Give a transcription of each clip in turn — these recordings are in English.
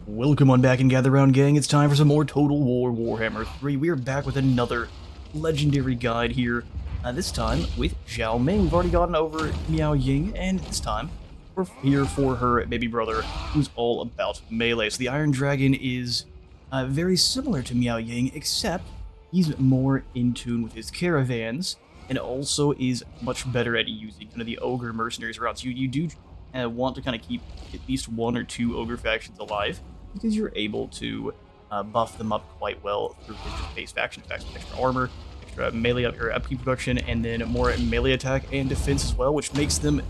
Welcome on back and gather round, gang. It's time for some more Total War Warhammer 3. We are back with another legendary guide here. This time with Zhao Ming. We've already gotten over Miao Ying, and this time we're here for her baby brother, who's all about melee. So the Iron Dragon is very similar to Miao Ying, except he's more in tune with his caravans, and also is much better at using kind of the ogre mercenaries around. So you do want to kind of keep at least one or two ogre factions alive, because you're able to buff them up quite well through his just base faction effects, extra armor, extra melee upkeep production, and then more melee attack and defense as well, which makes them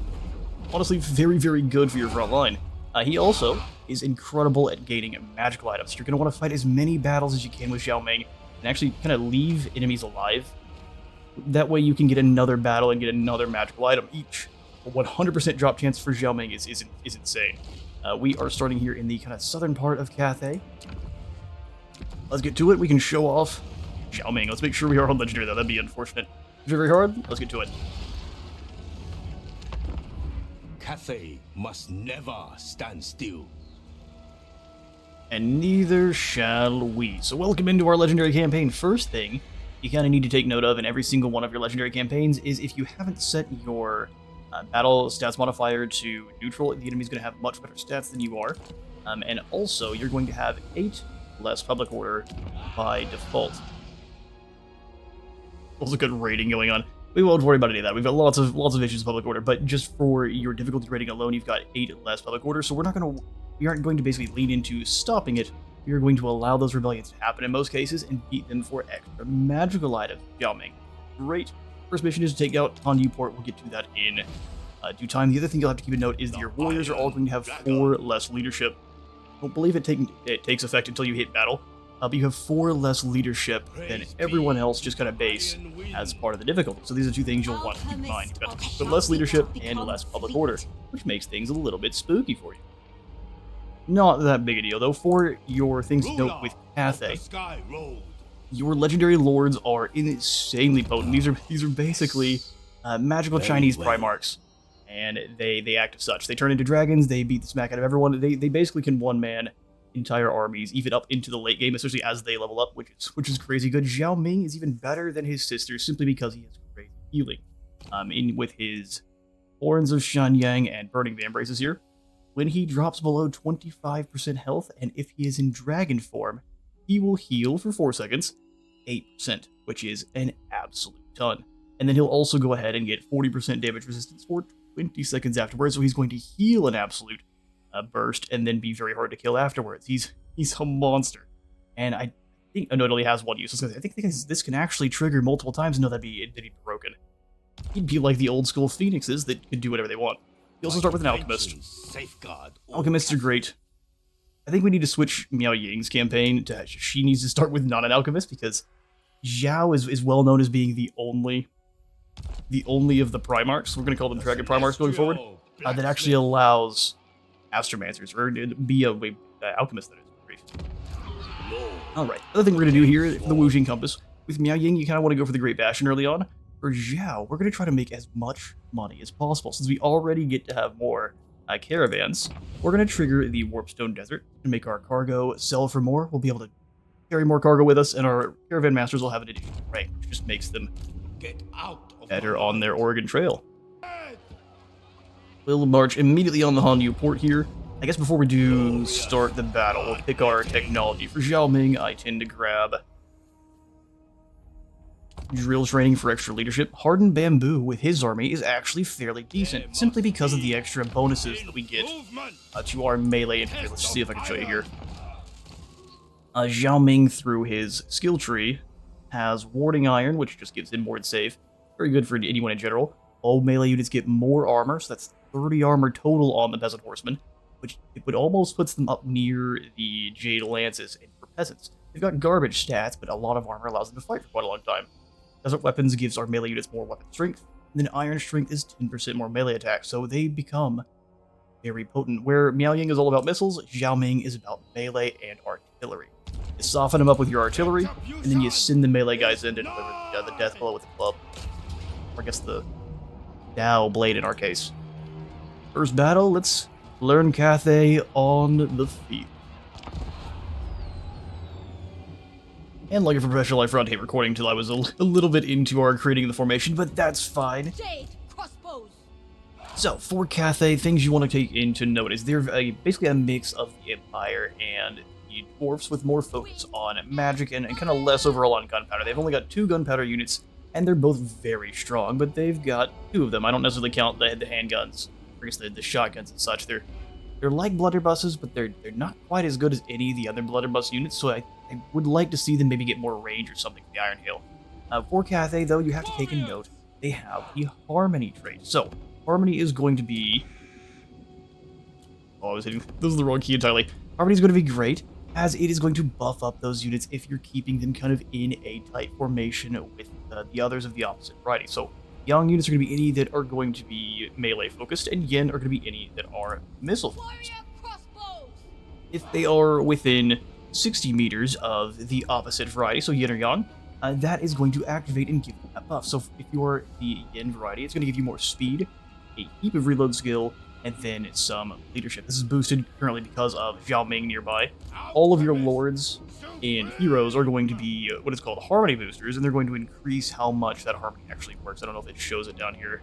honestly very, very good for your front line. He also is incredible at gaining magical items. You're going to want to fight as many battles as you can with Zhao Ming and actually kind of leave enemies alive. That way you can get another battle and get another magical item each. A 100% drop chance for Zhao Ming is insane. We are starting here in the kind of southern part of Cathay. Let's get to it. We can show off Zhao Ming. Let's make sure we are on legendary, though. That'd be unfortunate. Very hard. Let's get to it. Cathay must never stand still. And neither shall we. So welcome into our legendary campaign. First thing you kind of need to take note of in every single one of your legendary campaigns is if you haven't set your battle stats modifier to neutral, the enemy's going to have much better stats than you are. And also, you're going to have 8 less public order by default. Also good rating going on. We won't worry about any of that. We've got lots of issues with public order, but just for your difficulty rating alone, you've got 8 less public order, so we aren't going to basically lean into stopping it. We are going to allow those rebellions to happen in most cases and beat them for extra magical items. Zhao Ming. Great. First mission is to take out Hanyu Port. We'll get to that in due time. The other thing you'll have to keep in note is that your warriors are all going to have 4 less leadership. I don't believe it takes effect until you hit battle, but you have 4 less leadership than everyone else, just kind of base as part of the difficulty. So these are 2 things you'll want to keep in mind. You've got less leadership and less public order, which makes things a little bit spooky for you. Not that big a deal, though. For your things to note with Cathay, your legendary lords are insanely potent. These are basically magical Chinese Primarchs, and they act as such. They turn into dragons. They beat the smack out of everyone. They basically can one-man entire armies, even up into the late game, especially as they level up, which is crazy good. Zhao Ming is even better than his sister simply because he has crazy healing. With his Horns of Shanyang and Burning Vambraces here, when he drops below 25% health, and if he is in dragon form, he will heal for 4 seconds, 8%, which is an absolute ton. And then he'll also go ahead and get 40% damage resistance for 20 seconds afterwards, so he's going to heal an absolute burst and then be very hard to kill afterwards. He's a monster. And I think, no, it only has 1 use. I think this can actually trigger multiple times. No, that'd be broken. He'd be like the old school Phoenixes that could do whatever they want. You also start with an Alchemist. Alchemists are great. I think we need to switch Miao Ying's campaign to she needs to start with not an Alchemist, because Zhao is well known as being the only of the Primarchs, we're going to call them Dragon Primarchs going forward, that actually allows Astromancers, or be a Alchemist, that is. Alright, other thing we're going to do here, for the Wujing Compass, with Miao Ying, you kind of want to go for the Great Bastion early on. For Zhao, we're going to try to make as much money as possible. Since we already get to have more caravans, we're going to trigger the Warpstone Desert and make our cargo sell for more. We'll be able to carry more cargo with us, and our caravan masters will have an additional rank, which just makes them better on their Oregon Trail. We'll march immediately on the Hanyu Port here. I guess before we do start the battle, we'll pick our technology. For Zhao Ming, I tend to grab drill training for extra leadership. Hardened Bamboo with his army is actually fairly decent, simply because of the extra bonuses that we get to our melee infantry. Let's see if I can show you here. Zhao Ming, through his skill tree, has Warding Iron, which just gives him ward save. Very good for anyone in general. All melee units get more armor, so that's 30 armor total on the Peasant Horsemen, which almost puts them up near the Jade Lances. And for Peasants, they've got garbage stats, but a lot of armor allows them to fight for quite a long time. Desert Weapons gives our melee units more weapon strength, and then Iron Strength is 10% more melee attack, so they become very potent. Where Miao Ying is all about missiles, Zhao Ming is about melee and artillery. You soften them up with your artillery, and then you send the melee guys in to deliver the death blow with the club. Or I guess the Dao blade in our case. First battle, let's learn Cathay on the field. And like a professional, I forgot to hit recording until I was a little bit into our creating the formation, but that's fine. Jade crossbows. So, for Cathay, things you want to take into note is they're basically a mix of the Empire and the Dwarfs with more focus on magic and kind of less overall on gunpowder. They've only got 2 gunpowder units, and they're both very strong, but they've got 2 of them. I don't necessarily count the handguns, or I guess the shotguns and such. They're like blunderbusses, but they're not quite as good as any of the other blunderbuss units, so I would like to see them maybe get more range or something with the Iron Hail. For Cathay, though, you have to take a note. They have the Harmony trait. So, Harmony is going to be... Oh, I was hitting... This is the wrong key entirely. Harmony is going to be great, as it is going to buff up those units if you're keeping them kind of in a tight formation with the others of the opposite variety. So, Yang units are going to be any that are going to be melee focused, and Yin are going to be any that are missile focused. If they are within 60 meters of the opposite variety, so Yin or Yang, that is going to activate and give them that buff. So if you're the Yin variety, it's going to give you more speed, a heap of reload skill, and then some leadership. This is boosted currently because of Zhao Ming nearby. All of your lords and heroes are going to be what is called Harmony boosters, and they're going to increase how much that Harmony actually works. I don't know if it shows it down here.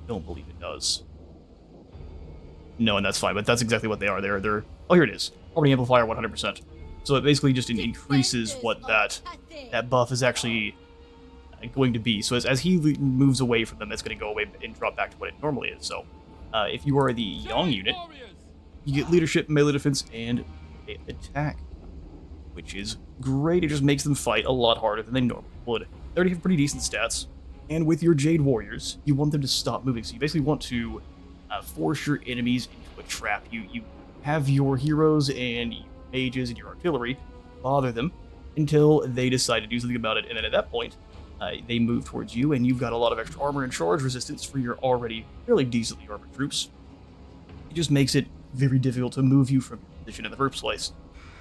I don't believe it does. No, and that's fine, but that's exactly what they are. They're oh, here it is. Harmony amplifier 100%. So it basically just increases what that buff is actually going to be. So as he moves away from them, that's going to go away and drop back to what it normally is. So if you are the Yang unit, you get leadership, melee defense, and attack, which is great. It just makes them fight a lot harder than they normally would. They already have pretty decent stats, and with your Jade Warriors, you want them to stop moving. So you basically want to force your enemies into a trap. You have your heroes and your mages and your artillery bother them until they decide to do something about it, and then at that point, they move towards you, and you've got a lot of extra armor and charge resistance for your already fairly decently armored troops. It just makes it very difficult to move you from your position in the first place.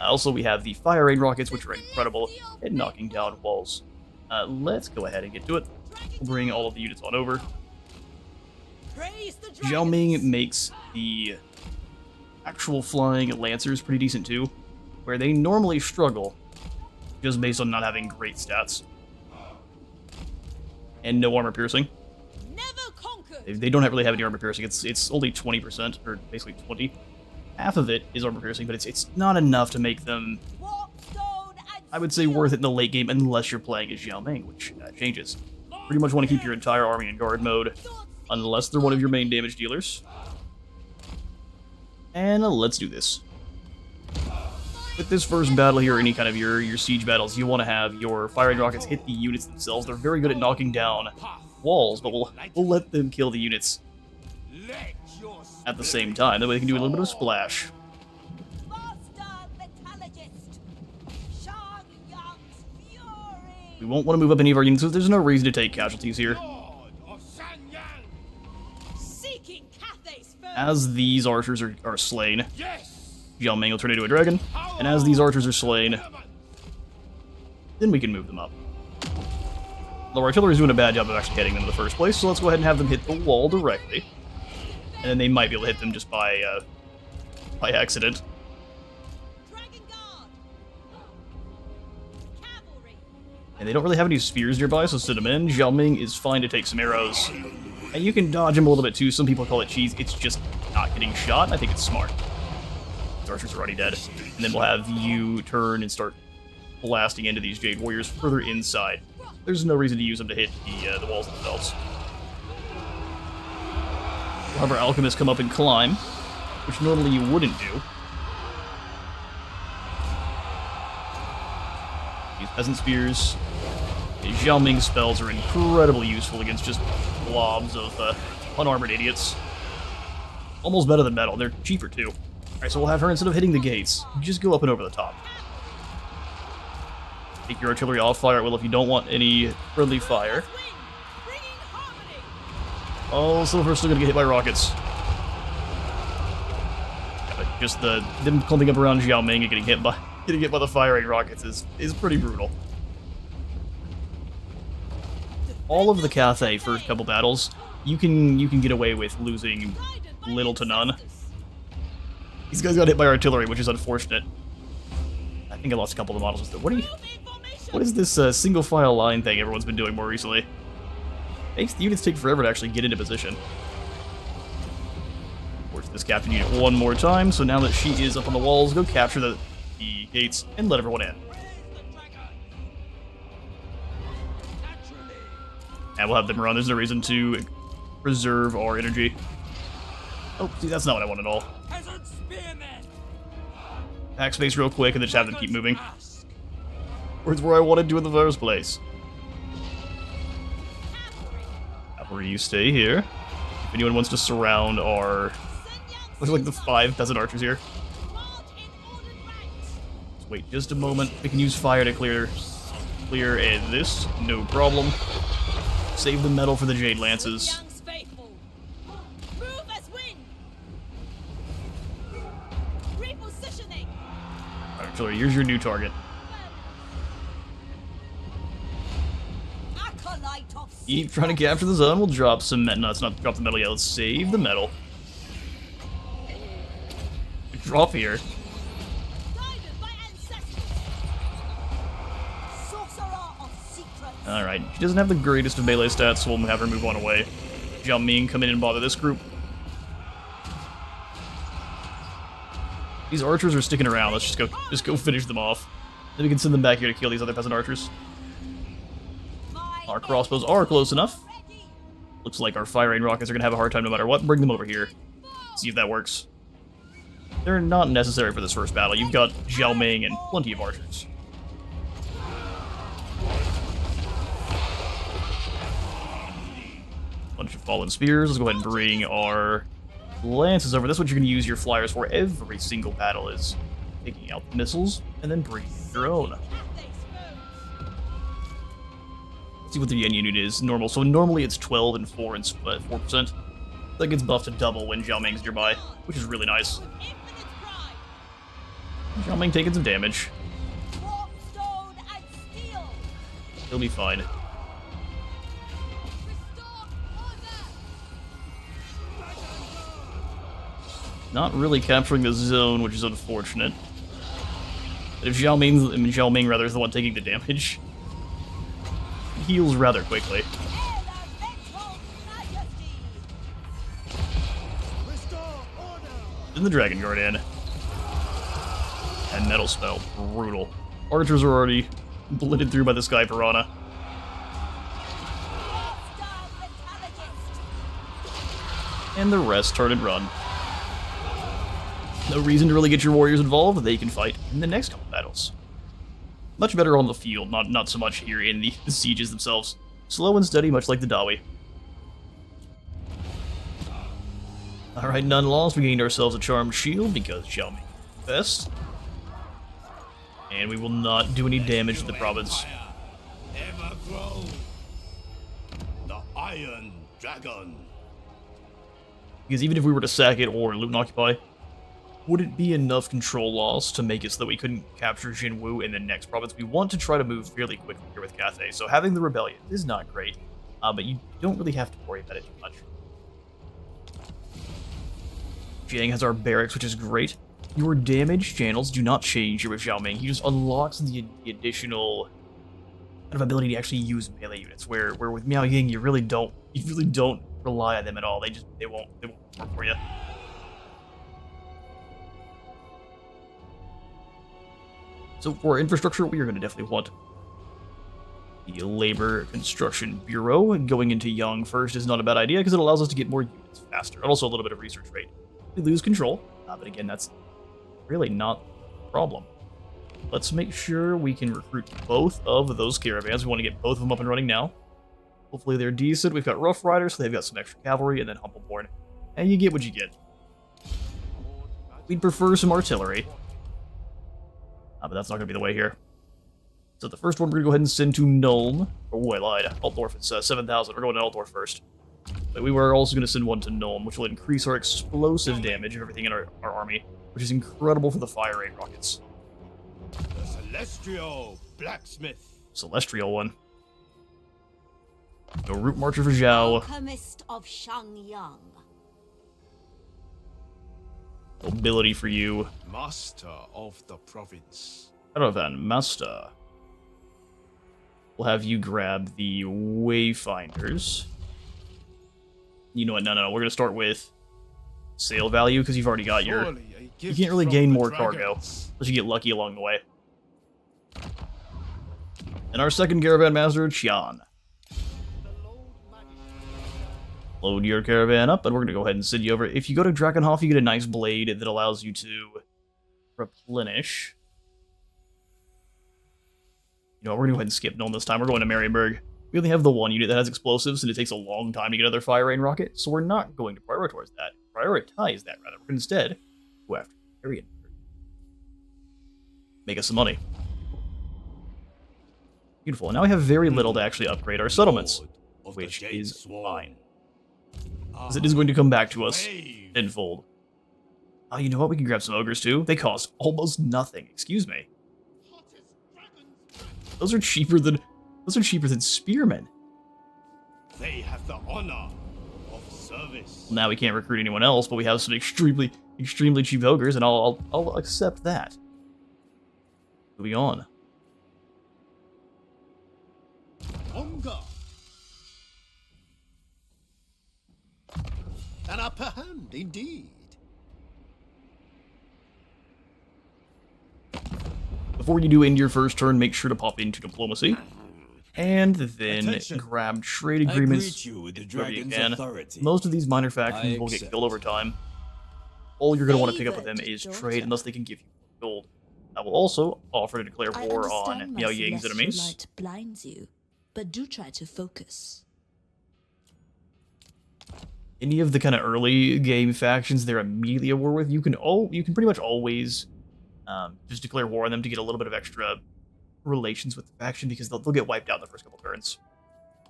Also, we have the fire rain rockets, which are incredible at knocking down walls. Let's go ahead and get to it. We'll bring all of the units on over. Zhao Ming makes the actual flying lancers pretty decent too, where they normally struggle just based on not having great stats and no armor piercing. They don't really have any armor piercing. It's only 20%, or basically 20. Half of it is armor piercing, but it's not enough to make them, I would say, worth it in the late game unless you're playing as Zhao Ming, which changes. Pretty much want to keep your entire army in guard mode unless they're one of your main damage dealers. And let's do this. With this first battle here, any kind of your siege battles, you want to have your firing rockets hit the units themselves. They're very good at knocking down walls, but we'll let them kill the units at the same time. That way they can do a little bit of splash. We won't want to move up any of our units, so there's no reason to take casualties here. As these archers are slain, Zhao Ming will turn into a dragon, and as these archers are slain, then we can move them up. The artillery is doing a bad job of actually hitting them in the first place, so let's go ahead and have them hit the wall directly. And then they might be able to hit them just by accident. And they don't really have any spears nearby, so send them in. Zhao Ming is fine to take some arrows. And you can dodge him a little bit too. Some people call it cheese. It's just not getting shot. I think it's smart. The archers are already dead. And then we'll have you turn and start blasting into these Jade Warriors further inside. There's no reason to use them to hit the walls themselves. We'll have our alchemists come up and climb, which normally you wouldn't do. These peasant spears. Zhao Ming spells are incredibly useful against just blobs of unarmored idiots. Almost better than metal. They're cheaper too. Alright, so we'll have her, instead of hitting the gates, just go up and over the top. Take your artillery off, fire at will if you don't want any friendly fire. Oh, some of her still gonna get hit by rockets. Yeah, but just them clumping up around Zhao Ming and getting hit by the firing rockets is pretty brutal. All of the Cathay first couple battles, you can get away with losing little to none. These guys got hit by artillery, which is unfortunate. think I lost a couple of the models. What is this single file line thing everyone's been doing more recently? Makes the units take forever to actually get into position. Force this captain unit one more time, so now that she is up on the walls, go capture the gates and let everyone in. And we'll have them run. There's no reason to preserve our energy. Oh, see, that's not what I want at all. Pack space real quick and then just have them keep moving. Where's where I wanted to in the first place. Cavalry, you stay here. If anyone wants to surround our... Looks like the 5 peasant archers here. Let's wait just a moment. We can use fire to clear this. No problem. Save the metal for the Jade Lances. Artillery, here's your new target. Keep trying to capture the zone. We'll drop some metal. No, it's not drop the metal yet. Let's save the metal. Drop here. Alright, she doesn't have the greatest of melee stats, so we'll have her move on away. Zhao Ming, come in and bother this group. These archers are sticking around. Let's just go finish them off. Then we can send them back here to kill these other peasant archers. Our crossbows are close enough. Looks like our fire rain rockets are gonna have a hard time no matter what. Bring them over here. See if that works. They're not necessary for this first battle. You've got Zhao Ming and plenty of archers. Bunch of fallen spears. Let's go ahead and bring our lances over. That's what you're going to use your flyers for. Every single battle is taking out the missiles and then bringing your own. Let's see what the yen unit is normal. So normally it's 12 and 4 and 4%. That gets buffed to double when Zhao Ming's nearby, which is really nice. Zhao Ming taking some damage. He'll be fine. Not really capturing the zone, which is unfortunate. But if Zhao Ming rather is the one taking the damage, he heals rather quickly. Then the Dragon Guard in. And Metal Spell. Brutal. Archers are already blitted through by the Sky Piranha. And the rest turn and run. No reason to really get your warriors involved. They can fight in the next couple battles. Much better on the field, not so much here in the sieges themselves. Slow and steady, much like the Dawi. Alright, none lost. We gained ourselves a Charmed Shield because Zhao Ming is best. And we will not do any damage to the province. The Iron Dragon. Because even if we were to sack it or loot and occupy, would it be enough control loss to make it so that we couldn't capture Jinwu in the next province? We want to try to move fairly quickly here with Cathay, so having the rebellion is not great, but you don't really have to worry about it too much. Jiang has our barracks, which is great. Your damage channels do not change here with Zhao Ming. He just unlocks the additional kind of ability to actually use melee units, where with Miao Ying you really don't rely on them at all. They won't work for you. So for infrastructure, we are going to definitely want the Labor Construction Bureau. And going into Young first is not a bad idea because it allows us to get more units faster, and also a little bit of research rate. We lose control, but again, that's really not a problem. Let's make sure we can recruit both of those caravans. We want to get both of them up and running now. Hopefully they're decent. We've got Rough Riders, so they've got some extra cavalry, and then Humbleborn. And you get what you get. We'd prefer some artillery. But that's not going to be the way here. So the first one we're going to go ahead and send to Nuln. Oh, I lied. Altdorf, it's 7,000. We're going to Altdorf first. But we were also going to send one to Nuln, which will increase our explosive damage of everything in our army, which is incredible for the fire rain rockets. The Celestial Blacksmith. Celestial one. No Root Marcher for Zhao. Alchemist of Shangyang. Mobility for you. Master of the province. Caravan Master. We'll have you grab the Wayfinders. You know what? No. We're gonna start with sale value because you've already got your. You can't really gain more cargo unless you get lucky along the way. And our second caravan master, Qian. Load your caravan up, and we're gonna go ahead and send you over. If you go to Drakenhof, you get a nice blade that allows you to replenish. You know, we're gonna go ahead and skip Nuln this time. We're going to Marienburg. We only have the one unit that has explosives, and it takes a long time to get another fire rain rocket, so we're not going to prioritize that. Rather. We're gonna instead go after Marienburg. Make us some money. Beautiful. And now we have very little to actually upgrade our settlements, which is fine. Because it is going to come back to us tenfold. Oh, you know what? We can grab some ogres too. They cost almost nothing. Excuse me. Those are cheaper than spearmen. They have the honor of service. Now we can't recruit anyone else, but we have some extremely cheap ogres, and I'll accept that. Moving on. Hunger. An upper hand, indeed. Before you do end your first turn, make sure to pop into diplomacy. And then grab trade agreements. Most of these minor factions will get killed over time. All you're going to want to pick up with them is trade, unless they can give you gold. I will also offer to declare war on Miao Ying's enemies. Light blinds you, but do try to focus. Any of the kind of early game factions they're immediately at war with, you can pretty much always just declare war on them to get a little bit of extra relations with the faction, because they'll get wiped out in the first couple turns.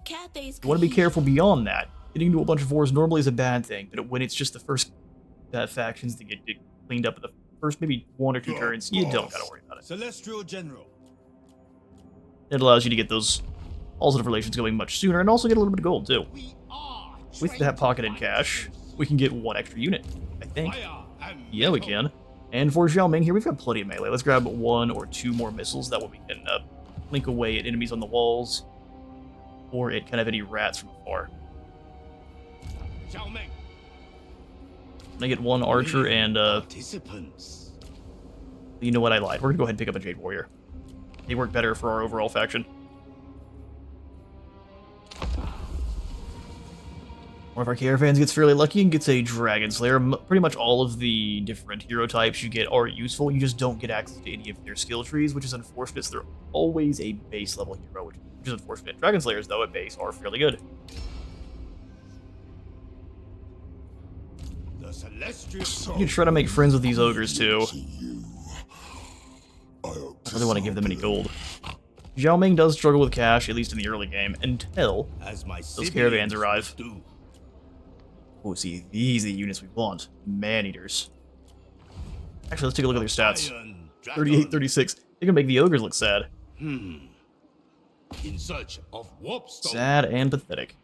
You want to be careful beyond that. Getting into a bunch of wars normally is a bad thing, but when it's just the first factions that get cleaned up in the first maybe 1 or 2 turns, you don't gotta worry about it. Celestial General. It allows you to get those positive relations going much sooner, and also get a little bit of gold too. With that pocketed cash, we can get 1 extra unit, I think. Yeah, we can. And for Xiaoming here, we've got plenty of melee. Let's grab 1 or 2 more missiles. That way we can blink away at enemies on the walls, or at kind of any rats from afar. Xiaoming. I get 1 archer and participants. You know what? I lied. We're gonna go ahead and pick up a Jade Warrior. They work better for our overall faction. One of our caravans gets fairly lucky and gets a Dragon Slayer. Pretty much all of the different hero types you get are useful. You just don't get access to any of their skill trees, which is unfortunate. So they're always a base level hero, which is unfortunate. Dragon Slayers, though, at base are fairly good. The Celestial. You can try to make friends with these ogres, too. I don't really want to give them any gold. Xiaoming does struggle with cash, at least in the early game, until those caravans arrive. Oh, see, these are the units we want. Man-eaters. Actually, let's take a look at their stats. 38, 36. They can make the ogres look sad. In search of warpstone. Sad and pathetic.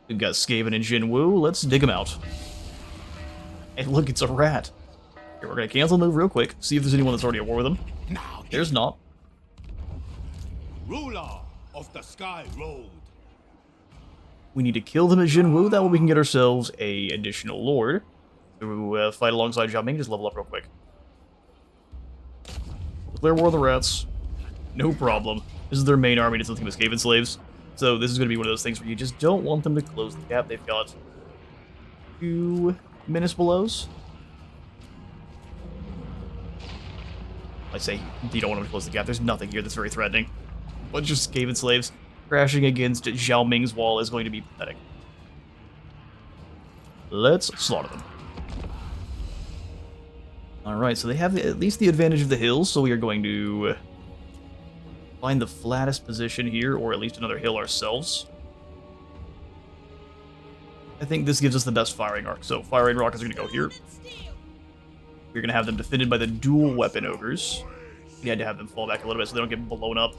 We've got Skaven and Jinwu. Let's dig them out. Hey, look, it's a rat. Here, we're gonna cancel the move real quick. See if there's anyone that's already at war with them. There's not. Ruler of the Sky Road. We need to kill them at Jinwu. That way we can get ourselves a additional lord to fight alongside Xiaoming. Just level up real quick. Declare war on the rats. No problem. This is their main army. It's nothing but Skaven slaves. So this is going to be one of those things where you just don't want them to close the gap. They've got 2 menace belows. I say you don't want them to close the gap. There's nothing here that's very threatening. Bunch of Skaven slaves crashing against Xiaoming's wall is going to be pathetic. Let's slaughter them. Alright, so they have at least the advantage of the hills, so we are going to find the flattest position here, or at least another hill ourselves. I think this gives us the best firing arc. So firing rockets are going to go here. We're going to have them defended by the dual weapon ogres. We had to have them fall back a little bit so they don't get blown up.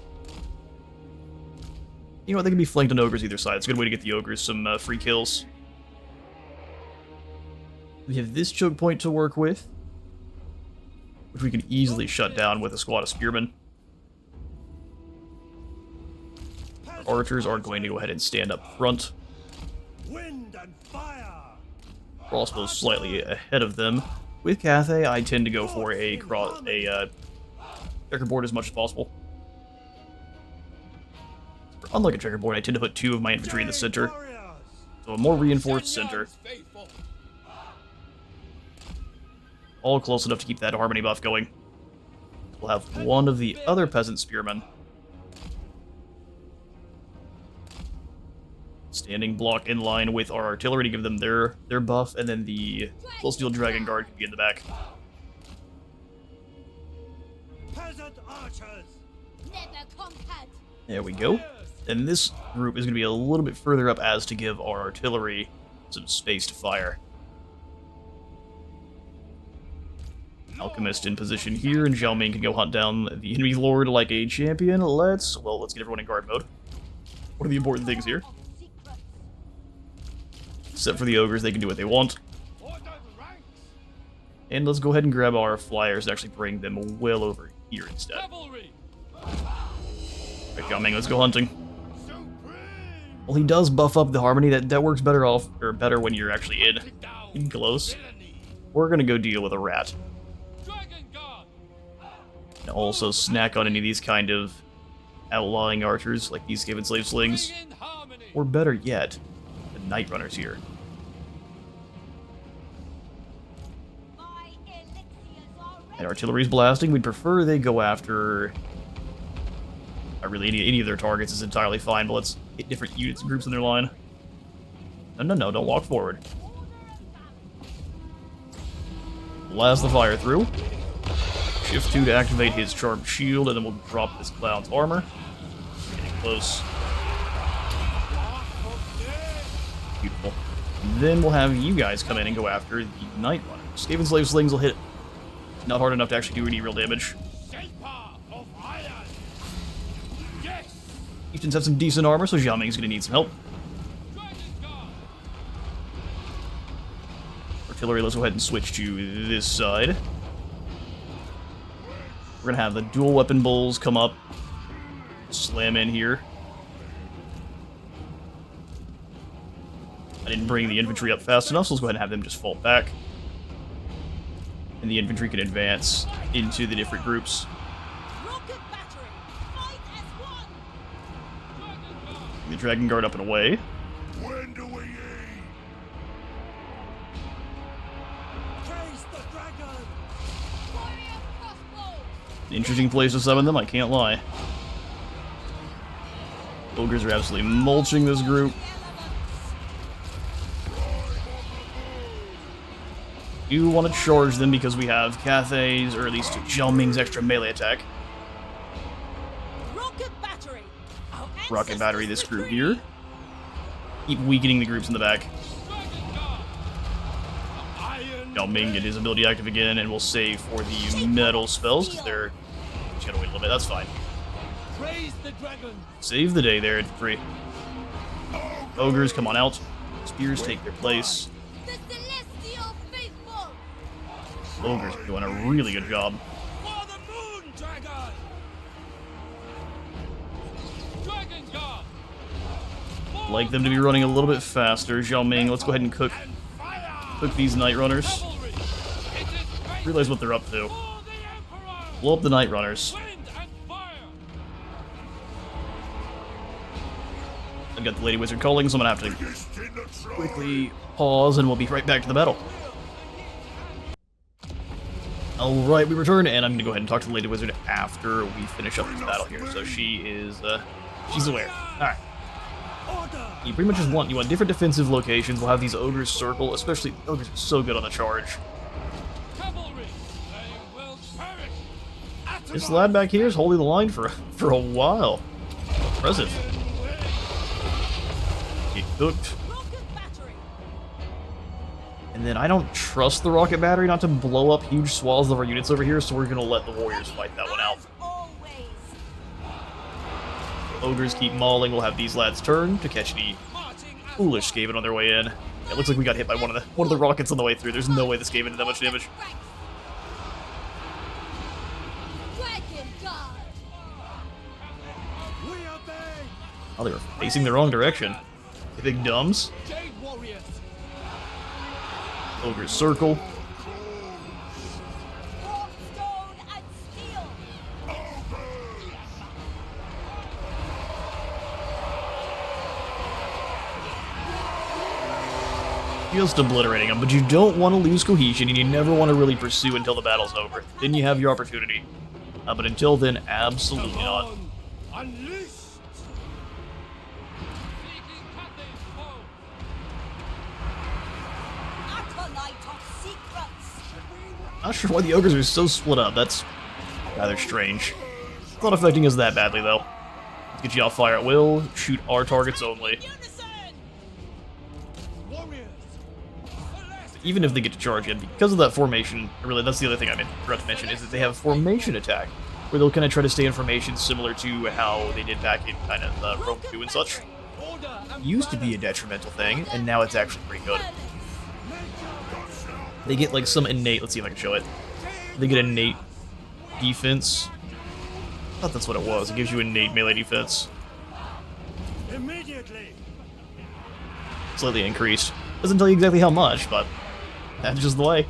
You know what, they can be flanked on ogres either side. It's a good way to get the ogres some free kills. We have this choke point to work with. which we could easily shut down with a squad of spearmen. Our archers are going to go ahead and stand up front. Wind and fire. Crossbows slightly ahead of them. With Cathay, I tend to go for a checkerboard as much as possible. Unlike a checkerboard, I tend to put 2 of my infantry in the center, so a more reinforced center. All close enough to keep that harmony buff going. We'll have one of the other peasant spearmen standing block in line with our artillery to give them their buff, and then the Full Steel Dragon Guard can be in the back. Peasant archers. Never conquered. There we go. And this group is going to be a little bit further up as to give our artillery some space to fire. Alchemist in position here, and Zhao Ming can go hunt down the enemy lord like a champion. Let's get everyone in guard mode. What are the important things here? Except for the ogres, they can do what they want. And let's go ahead and grab our flyers and actually bring them well over here instead. Alright, Zhao Ming, let's go hunting. Well, he does buff up the harmony. That works better when you're actually in close. We're gonna go deal with a rat. And also snack on any of these kind of outlying archers, like these Skaven slave slings. Or better yet, the Night Runners here. And artillery's blasting. We'd prefer they go after... really, any of their targets is entirely fine, but let's hit different units and groups in their line. No, don't walk forward. Blast the fire through. Shift 2 to activate his Charmed Shield, and then we'll drop this clown's armor. Getting close. Beautiful. And then we'll have you guys come in and go after the Night Runners. Skaven Slave Slings will hit not hard enough to actually do any real damage. Chieftains have some decent armor, so Zhao Ming's gonna need some help. Artillery, let's go ahead and switch to this side. We're gonna have the dual weapon bulls come up, slam in here. I didn't bring the infantry up fast enough, so let's go ahead and have them just fall back. And the infantry can advance into the different groups. The Dragon Guard up and away. When do we aim? Chase the dragon. Interesting place to summon them, I can't lie. Ogres are absolutely mulching this group. You want to charge them because we have Cathay's, or at least Zhao Ming's extra melee attack. Rocket battery this group here. Keep weakening the groups in the back. Zhao Ming get his ability active again, and we'll save for the metal spells because they're just gonna wait a little bit. That's fine. Save the day there at free. Ogres, come on out. Spears take their place. Ogres are doing a really good job. Like them to be running a little bit faster. Zhao Ming, let's go ahead and cook these Night Runners. Realize what they're up to. Blow up the Night Runners. I've got the Lady Wizard calling, so I'm gonna have to quickly pause, and we'll be right back to the battle. Alright, we return, and I'm gonna go ahead and talk to the Lady Wizard after we finish up this battle here. So she is, she's aware. Alright. You pretty much just want different defensive locations. We'll have these ogres circle, especially ogres are so good on the charge. This lad back here is holding the line for a while. Impressive. Get cooked. And then I don't trust the rocket battery not to blow up huge swaths of our units over here, so we're gonna let the warriors fight that one out. Ogres keep mauling. We'll have these lads turn to catch the foolish Skaven on their way in. It looks like we got hit by one of the rockets on the way through. There's no way the Skaven did that much damage. guard. We obey. Oh, they were facing the wrong direction. The big dumbs. Jade warriors. Ogre's circle. Warp stone and steel. Just obliterating them, but you don't want to lose cohesion, and you never want to really pursue until the battle's over. Then you have your opportunity. But until then, absolutely not. Unleashed. Acolyte of secrets. Not sure why the ogres are so split up. That's rather strange. It's not affecting us that badly, though. Let's get you off fire at will. Shoot our targets only. Unison. Warriors. Even if they get to charge in, because of that formation, really, that's the other thing I forgot to mention, is that they have a formation attack, where they'll kind of try to stay in formation similar to how they did back in kind of Rome 2 and such. Order and Used to be a detrimental thing, and now it's actually pretty good. They get like some innate, let's see if I can show it. They get innate defense. I thought that's what it was. It gives you innate melee defense. immediately. Slightly increased. Doesn't tell you exactly how much, but that's just the way.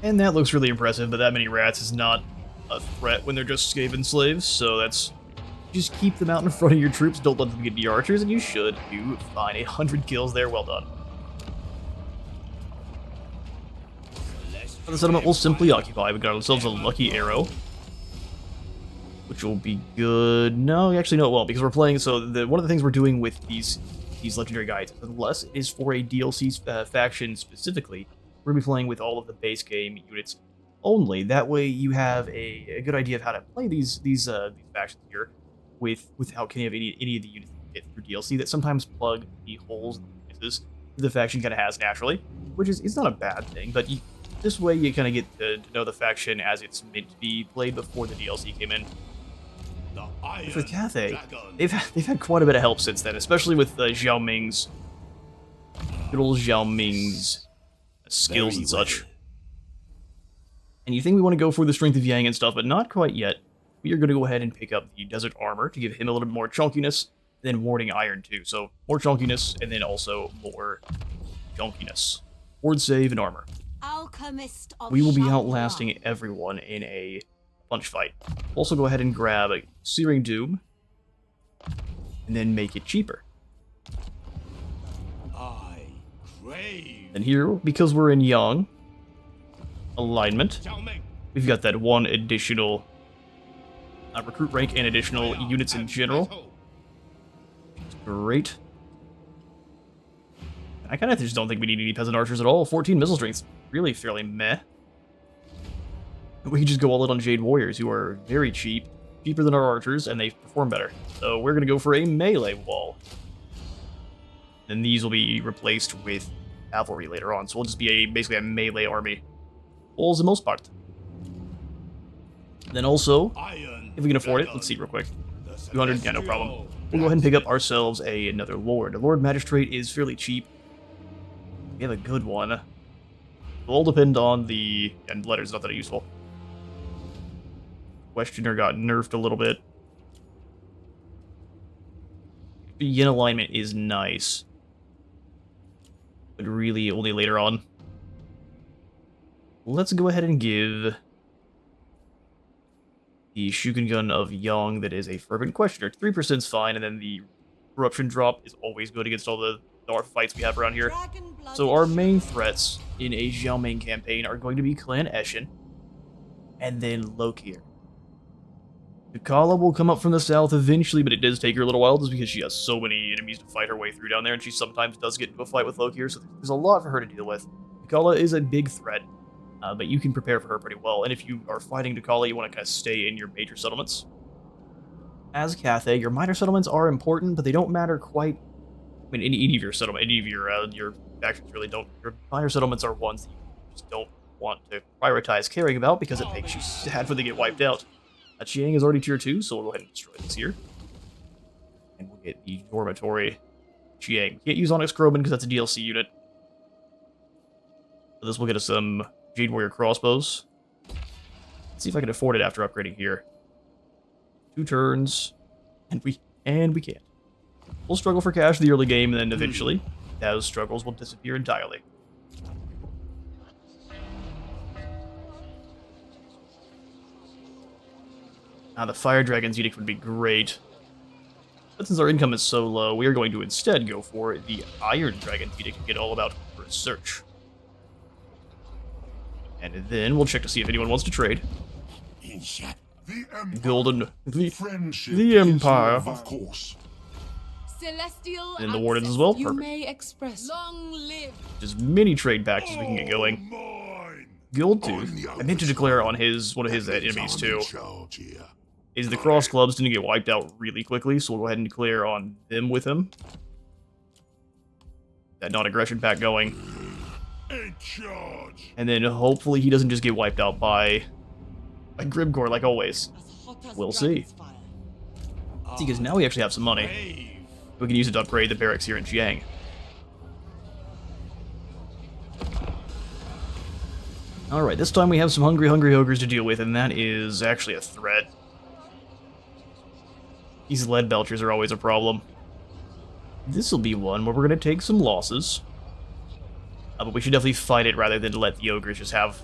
And that looks really impressive, but that many rats is not a threat when they're just Skaven slaves, so that's... Just keep them out in front of your troops, don't let them get the archers, and you should do fine. 100 kills there, well done. The settlement will simply occupy. We got ourselves a lucky arrow, which will be good. No, actually, no, it won't, because we're playing. So one of the things we're doing with these legendary guides, unless it is for a DLC faction specifically, we're gonna be playing with all of the base game units only. That way, you have a good idea of how to play these factions here, without any of the units that fit through DLC that sometimes plug the holes in the pieces the faction kind of has naturally, which is it's not a bad thing, but this way you kind of get to know the faction as it's meant to be played before the DLC came in. The Iron For Cathay, Dragon. they've had quite a bit of help since then, especially with Xiao Ming's good old Xiao Ming's skills and such. And you think we want to go for the Strength of Yang and stuff, but not quite yet. We are going to go ahead and pick up the Desert Armor to give him a little bit more chunkiness, and then Warding Iron too. So more chunkiness, and then also more chunkiness. Ward save and armor. Alchemist of We will be Shangri-La. outlasting everyone in a punch fight. Also go ahead and grab a Searing Doom, and then make it cheaper. I crave. And here, because we're in Yang alignment, Xiao Ming. we've got that one additional recruit rank and additional units in general. Great. I kind of just don't think we need any peasant archers at all. 14 missile strength's really fairly meh. We can just go all in on Jade Warriors, who are very cheap, cheaper than our archers, and they perform better. So we're going to go for a melee wall. And these will be replaced with cavalry later on, so we'll just be basically a melee army. For the most part. Then also, Iron if we can afford it, Dragon. let's see real quick. The 200, yeah, no problem. Celestial We'll go ahead and pick up ourselves another Lord. A Lord Magistrate is fairly cheap. We have a good one. It'll all depend on the... and letters, not that useful. Questioner got nerfed a little bit. Yin alignment is nice. But really only later on. Let's go ahead and give the Shuken Gun of Yang that is a Fervent Questioner. 3% is fine, and then the Corruption drop is always good against all the fights we have around here. Dragon-blooded So our main threats in a Xiaoming campaign are going to be Clan Eshin, and then Lokir. Takala will come up from the south eventually, but it does take her a little while just because she has so many enemies to fight her way through down there, and she sometimes does get into a fight with Lokir, so there's a lot for her to deal with. Takala is a big threat, but you can prepare for her pretty well, and if you are fighting Takala, you want to kind of stay in your major settlements. As Cathay, your minor settlements are important, but they don't matter quite. I mean, any of your settlement, any of your factions really don't. Your minor settlements are ones that you just don't want to prioritize caring about because it makes you sad when they get wiped out. Chiang is already tier 2, so we'll go ahead and destroy this here. And we'll get the Dormitory Chiang. We can't use Onyx Crowman because that's a DLC unit. So this will get us some Jade Warrior crossbows. Let's see if I can afford it after upgrading here. 2 turns, and we can't. We'll struggle for cash in the early game, and then eventually, those struggles will disappear entirely. Now, the Fire Dragon's Edict would be great. But since our income is so low, we are going to instead go for the Iron Dragon's Edict to get all about research. And then we'll check to see if anyone wants to trade. The Empire. Of course. Celestial And the Wardens as well. You Perfect. may express long live. As many trade packs as we can get going. Guild Tooth. I meant to declare on one of his enemies too. Is the cross clubs tend to get wiped out really quickly, so we'll go ahead and declare on them with him. That non-aggression pack going. And then hopefully he doesn't just get wiped out by a Grimcore like always. We'll see. See, because now we actually have some money. We can use it to upgrade the barracks here in Jiang. Alright, this time we have some hungry ogres to deal with, and that is actually a threat. These lead belchers are always a problem. This'll be one where we're going to take some losses. But we should definitely fight it rather than let the ogres just have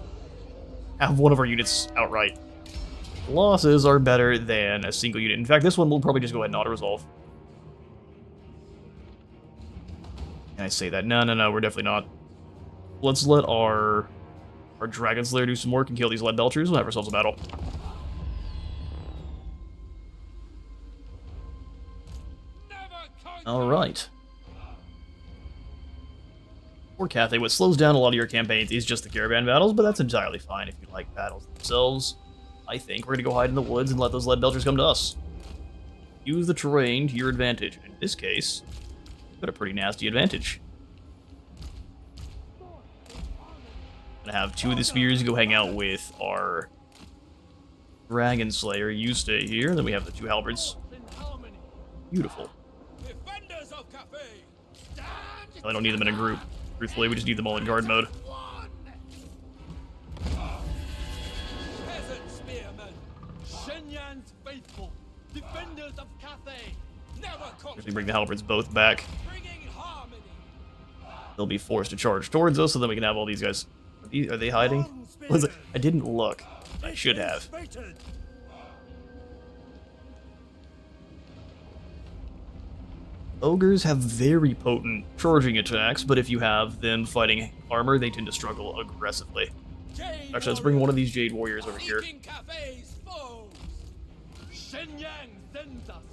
one of our units outright. Losses are better than a single unit. In fact, this one will probably just go ahead and auto-resolve. Can I say that? No, we're definitely not. Let's let our Dragon Slayer do some work and kill these lead belchers. We'll have ourselves a battle. Alright. Poor Cathay. What slows down a lot of your campaigns is just the caravan battles, but that's entirely fine if you like battles themselves. I think we're going to go hide in the woods and let those lead belchers come to us. Use the terrain to your advantage. In this case, we've got a pretty nasty advantage. Gonna have 2 of the spears go hang out with our Dragon Slayer. You stay here, then we have the 2 halberds. Beautiful. I don't need them in a group. Truthfully, we just need them all in guard mode. Actually bring the halberds both back. They'll be forced to charge towards us, so then we can have all these guys. Are they hiding? I didn't look. I should have. Ogres have very potent charging attacks, but if you have them fighting armor, they tend to struggle aggressively. Actually, let's bring one of these Jade Warriors over here. And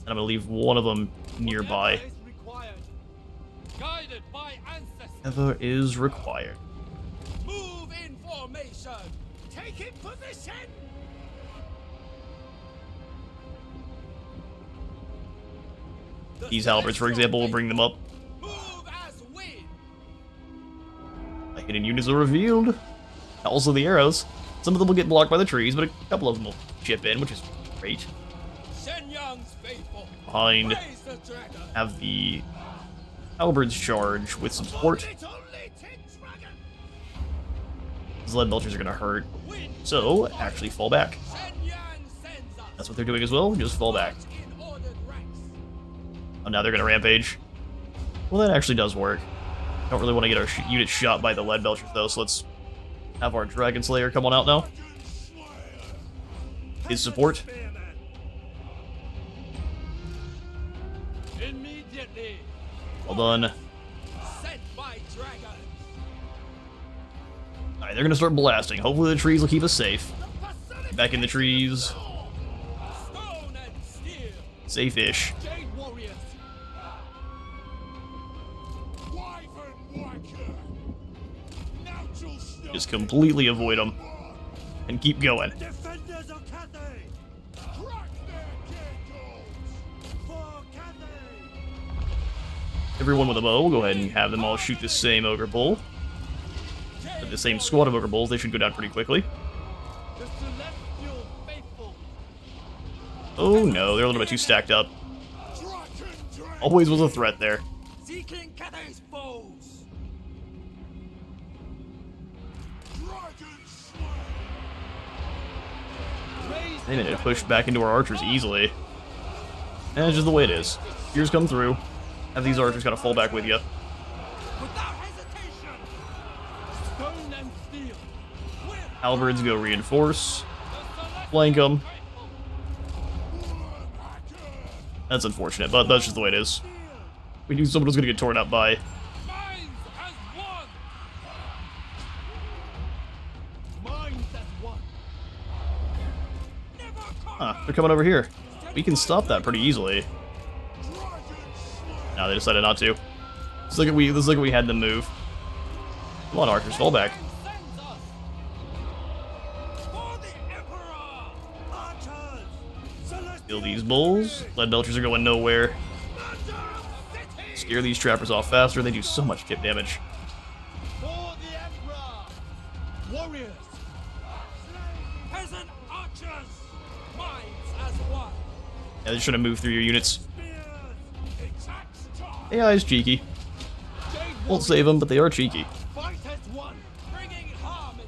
I'm going to leave one of them nearby. Whatever is required. Move in formation. Take in position. These halberds, for example, will bring them up. The hidden units are revealed. Also the arrows. Some of them will get blocked by the trees, but a couple of them will chip in, which is great. Behind, have the halberds charge with some support. These lead belchers are going to hurt, so actually fall back. That's what they're doing as well, just fall back. Oh, now they're going to rampage. Well, that actually does work. Don't really want to get our unit shot by the lead belchers, though, so let's have our Dragon Slayer come on out now. His support. Well done. Alright, they're going to start blasting. Hopefully the trees will keep us safe. Back in the trees. Safe-ish. Just completely avoid them. And keep going. Everyone with a bow, we'll go ahead and have them all shoot the same Ogre Bull. With the same squad of Ogre Bulls, they should go down pretty quickly. Oh no, they're a little bit too stacked up. Always was a threat there. They need to push back into our archers easily. And it's just the way it is. Spears come through. Have these archers gotta fall back with you. Without hesitation. Stone and steel. Halberds go reinforce. Flank them. That's unfortunate, but that's just the way it is. We knew someone was gonna get torn up by. Minds as one. Minds as one. Never Huh, they're coming over here. We can stop that pretty easily. No, they decided not to. Let's look at we had them move. Come on, archers, fall back. For the Emperor. Archers. Kill these bulls. Lead belchers are going nowhere. Scare these trappers off faster. They do so much chip damage. For the Emperor. Warriors. Peasant archers. Minds as one. Yeah, they're trying to move through your units. Attacks charge. AI is cheeky. Won't save them, but they are cheeky. Fight as one. Bringing harmony.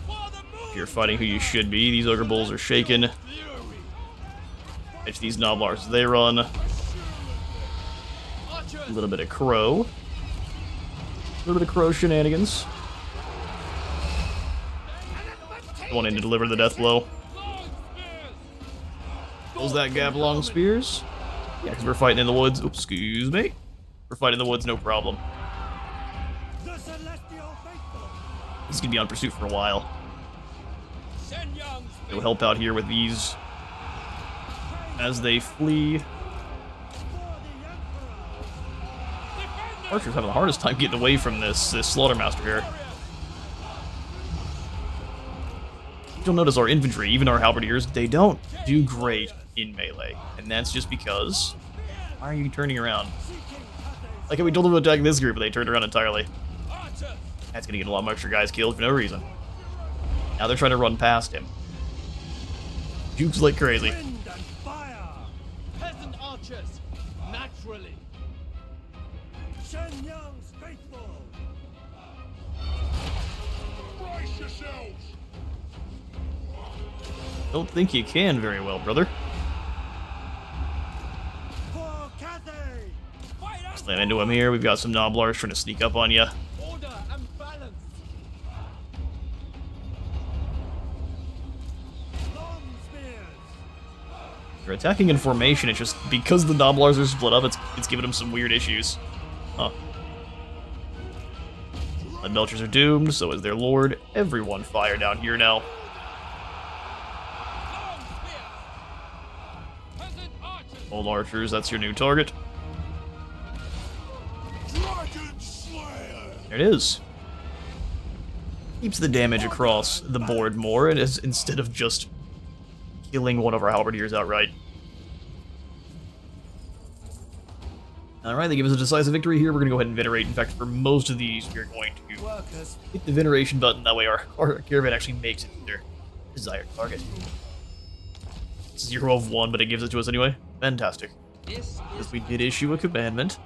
For the moon. If you're fighting who you should be, these ogre bulls are shaken. Fury. Catch these noblars as they run. A Archers. little bit of crow. A little bit of crow shenanigans. One in to deliver the death blow. Long spears. Close that gap, long spears. Yeah, because we're fighting in the woods. Oops, excuse me. We're fighting in the woods, no problem. The celestial faithful. This is gonna be on pursuit for a while. Shen Yang's It'll help out here with these as they flee. Archer's having the hardest time getting away from this slaughtermaster here. You'll notice our infantry, even our halberdiers, they don't do great in melee, and that's just because. Why are you turning around? Like we told them to attack this group, but they turned around entirely. That's gonna get a lot of extra guys killed for no reason. Now they're trying to run past him. Jukes like crazy. wind and fire. Peasant archers. Naturally. Shen Yang's faithful. Brace yourselves. Don't think you can very well, brother. For Cathay. Fight us. Slam into him here. We've got some noblars trying to sneak up on you. Order and balance. Long spears. They're attacking in formation. It's just because the noblars are split up, it's giving them some weird issues. Huh. The Belchers are doomed, so is their lord. Everyone fire down here now. Long spears. Peasant archers. Old archers, that's your new target. Dragon Slayer. There it is. Keeps the damage across the board more, instead of just killing one of our halberdiers outright. Alright, they give us a decisive victory here. We're going to go ahead and venerate. In fact, for most of these, we're going to hit the veneration button. That way our caravan actually makes it to their desired target. It's 0 of 1, but it gives it to us anyway. Fantastic. Because we did issue a commandment.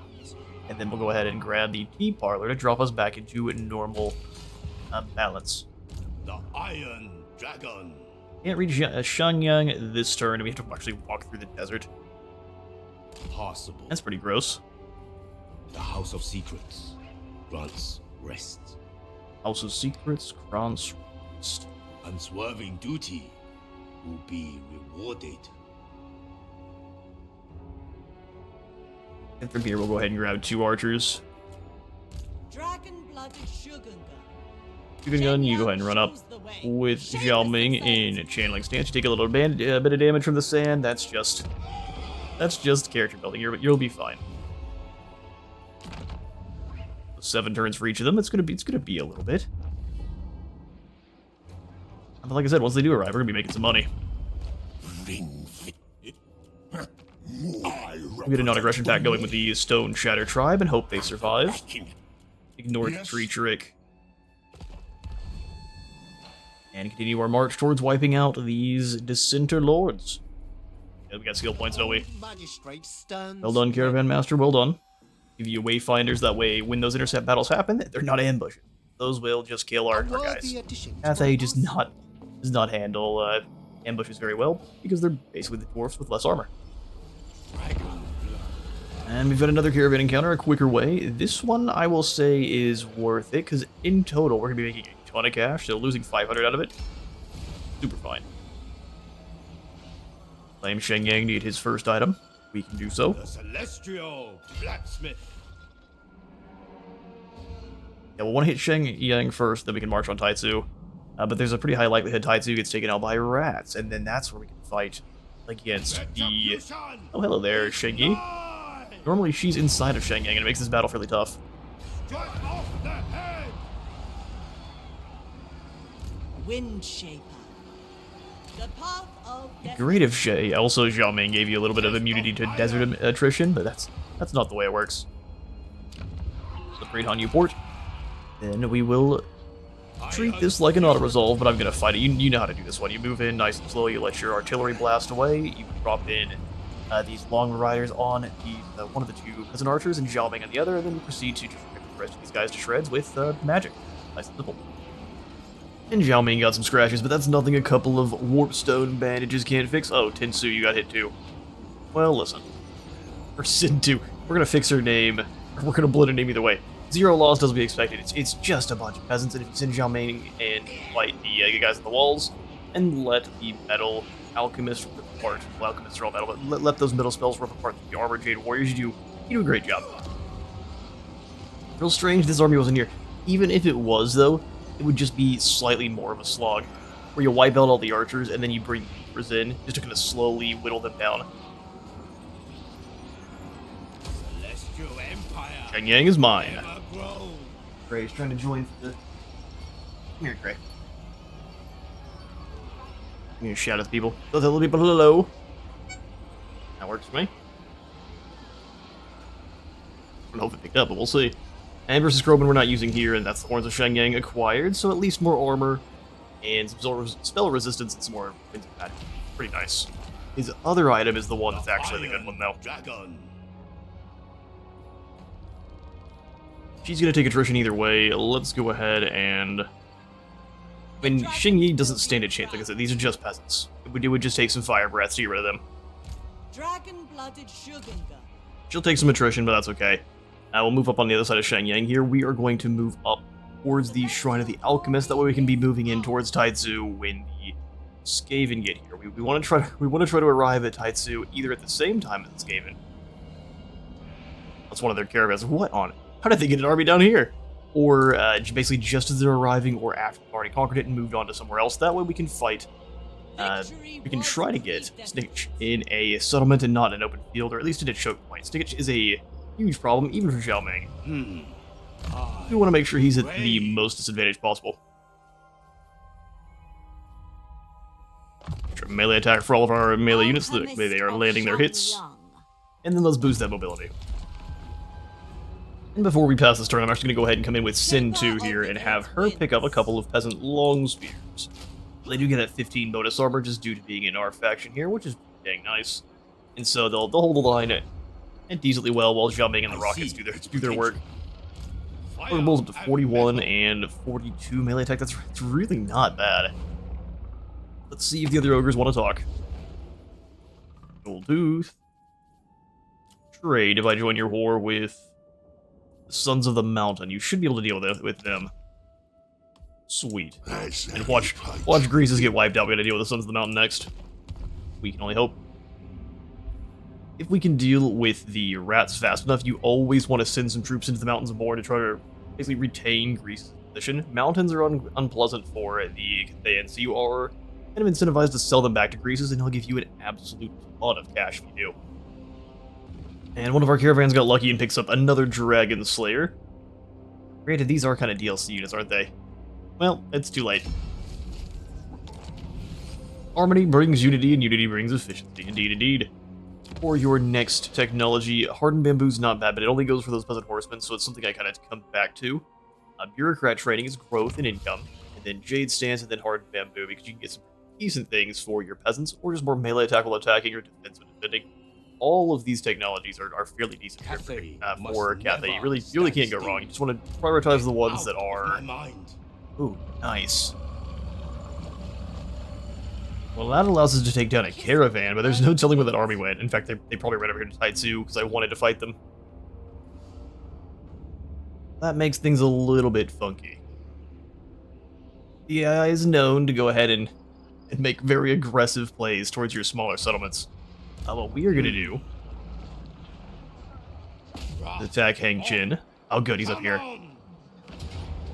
And then we'll go ahead and grab the tea parlor to drop us back into normal balance. The Iron Dragon. Can't reach Shanyang this turn. We have to actually walk through the desert. Possible. That's pretty gross. The House of Secrets grants rest. House of Secrets, Kron's Rest. Unswerving duty will be rewarded. And from here, we'll go ahead and grab 2 archers. Dragon-blooded Shogun. Shogun Gun, you go ahead and run up with Xiao Ming in channeling stance. You take a little bit of damage from the sand. That's just character building here, but you'll be fine. 7 turns for each of them. It's gonna be a little bit. But like I said, once they do arrive, we're gonna be making some money. We get a non-aggression pact going with the Stone Shatter tribe and hope they survive. Ignore the tree trick. And continue our march towards wiping out these Dissenter Lords. Yeah, we got skill points, don't we? Well done, Caravan Master, well done. Give you wayfinders, that way when those intercept battles happen, they're not ambushes. Those will just kill our guys. Cathay does not handle ambushes very well, because they're basically the dwarfs with less armor. And we've got another caravan encounter, a quicker way. This one, I will say, is worth it, because in total, we're going to be making a ton of cash, so losing 500 out of it, super fine. Claim Shenyang need his first item. We can do so. The Celestial Blacksmith. Yeah, we'll want to hit Shenyang first, then we can march on Taitsu. But there's a pretty high likelihood Taitsu gets taken out by rats, and then that's where we can fight against the... Oh, hello there, Shengi. Normally she's inside of Shenyang, and it makes this battle fairly tough. Strike off the head. Windshaper. The path of Great if Shay. Also, Xiaoming gave you a little bit of immunity to desert attrition, but that's not the way it works. Upgrade Han Yu port. Then we will treat this like an auto-resolve, but I'm gonna fight it. You know how to do this one. You move in nice and slow, you let your artillery blast away, you drop in these long riders on the one of the two peasant archers and Xiaoming on the other, and then you proceed to just rip the rest of these guys to shreds with magic. Nice and simple. And Xiaoming got some scratches, but that's nothing a couple of warpstone bandages can't fix. Oh, Tinsu, you got hit too. Well, listen. Or Sin 2. We're gonna fix her name. Or we're gonna blow her name either way. 0 loss doesn't be expected. It's just a bunch of peasants, and if you send Xiaoming and fight the guys on the walls, and let the metal alchemist rip apart. Well, alchemists are all metal, but let those metal spells rip apart the armored Jade Warriors. You do a great job. Real strange this army wasn't here. Even if it was, though, it would just be slightly more of a slog, where you wipe out all the archers, and then you bring Reapers in, just to kind of slowly whittle them down. Celestial Empire. Shenyang is mine. Never grow. Gray's trying to join the... Come here, Gray. I'm gonna shout at the people. Tell the people hello. That works for me. I don't know if it picked up, but we'll see. And versus Krobin we're not using here, and that's the Horns of Shenyang acquired, so at least more armor, and some spell resistance, and some more things like that. Pretty nice. His other item is the one that's actually the good one, though. Dragon. She's gonna take attrition either way. Let's go ahead and... I mean, Xingyi doesn't stand a chance, like I said, these are just peasants. It would just take some fire breaths to get rid of them. dragon-blooded Shugenga. She'll take some attrition, but that's okay. We'll move up on the other side of Shenyang here. We are going to move up towards the Shrine of the Alchemist. That way we can be moving in towards Taitsu when the Skaven get here. We want to try to arrive at Taitsu either at the same time as the Skaven. That's one of their caravans. What on? How did they get an army down here? Or basically just as they're arriving, or after they've already conquered it and moved on to somewhere else. That way we can fight. We can try to get Snitch in a settlement and not an open field, or at least in a choke point. Snitch is a huge problem, even for Xiaoming. We want to make sure he's at the most disadvantage possible. Sure, melee attack for all of our melee units, so that they are landing their hits. And then let's boost that mobility. And before we pass this turn, I'm actually going to go ahead and come in with Sin 2 here and have her pick up a couple of peasant long spears. They do get that 15 bonus armor just due to being in our faction here, which is dang nice. And so they'll hold the line and decently well while Xiaoming and the Rockets do their work. Rolls up to 41 and 42 melee attack. That's really not bad. Let's see if the other ogres want to talk. Gold Tooth. Trade if I join your war with the Sons of the Mountain. You should be able to deal with them. Sweet. And watch Greases get wiped out. We gotta deal with the Sons of the Mountain next. We can only hope. If we can deal with the rats fast enough, you always want to send some troops into the mountains more to try to basically retain Greece's position. Mountains are unpleasant for the Cathayans, so you are kind of incentivized to sell them back to Greece's, and he'll give you an absolute ton of cash if you do. And one of our caravans got lucky and picks up another Dragon Slayer. Granted, these are kind of DLC units, aren't they? Well, it's too late. Harmony brings unity, and unity brings efficiency. Indeed, indeed. For your next technology, Hardened Bamboo's not bad, but it only goes for those peasant horsemen, so it's something I kind of come back to. Bureaucrat training is growth and income, and then Jade Stance, and then Hardened Bamboo, because you can get some decent things for your peasants, or just more melee attack while attacking, or defense when defending. All of these technologies are fairly decent for Cathay. You really can't go wrong. You just want to prioritize the ones that are... Ooh, nice. Well, that allows us to take down a caravan, but there's no telling where that army went. In fact, they probably ran over here to Taitsu because I wanted to fight them. That makes things a little bit funky. The AI is known to go ahead and make very aggressive plays towards your smaller settlements. What we are going to do is attack Hang Chin. Oh good, he's up here.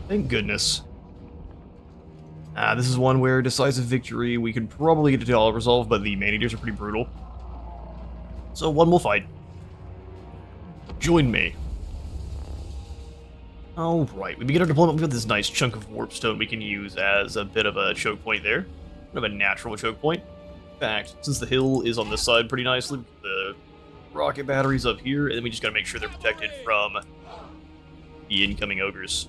Thank goodness. This is one where decisive victory, we could probably get it all resolved, but the man-eaters are pretty brutal. So one will fight. Join me. Alright, we begin our deployment. We've got this nice chunk of warpstone we can use as a bit of a choke point there. Kind of a natural choke point. In fact, since the hill is on this side pretty nicely, the rocket batteries up here, and then we just gotta make sure they're protected from the incoming ogres.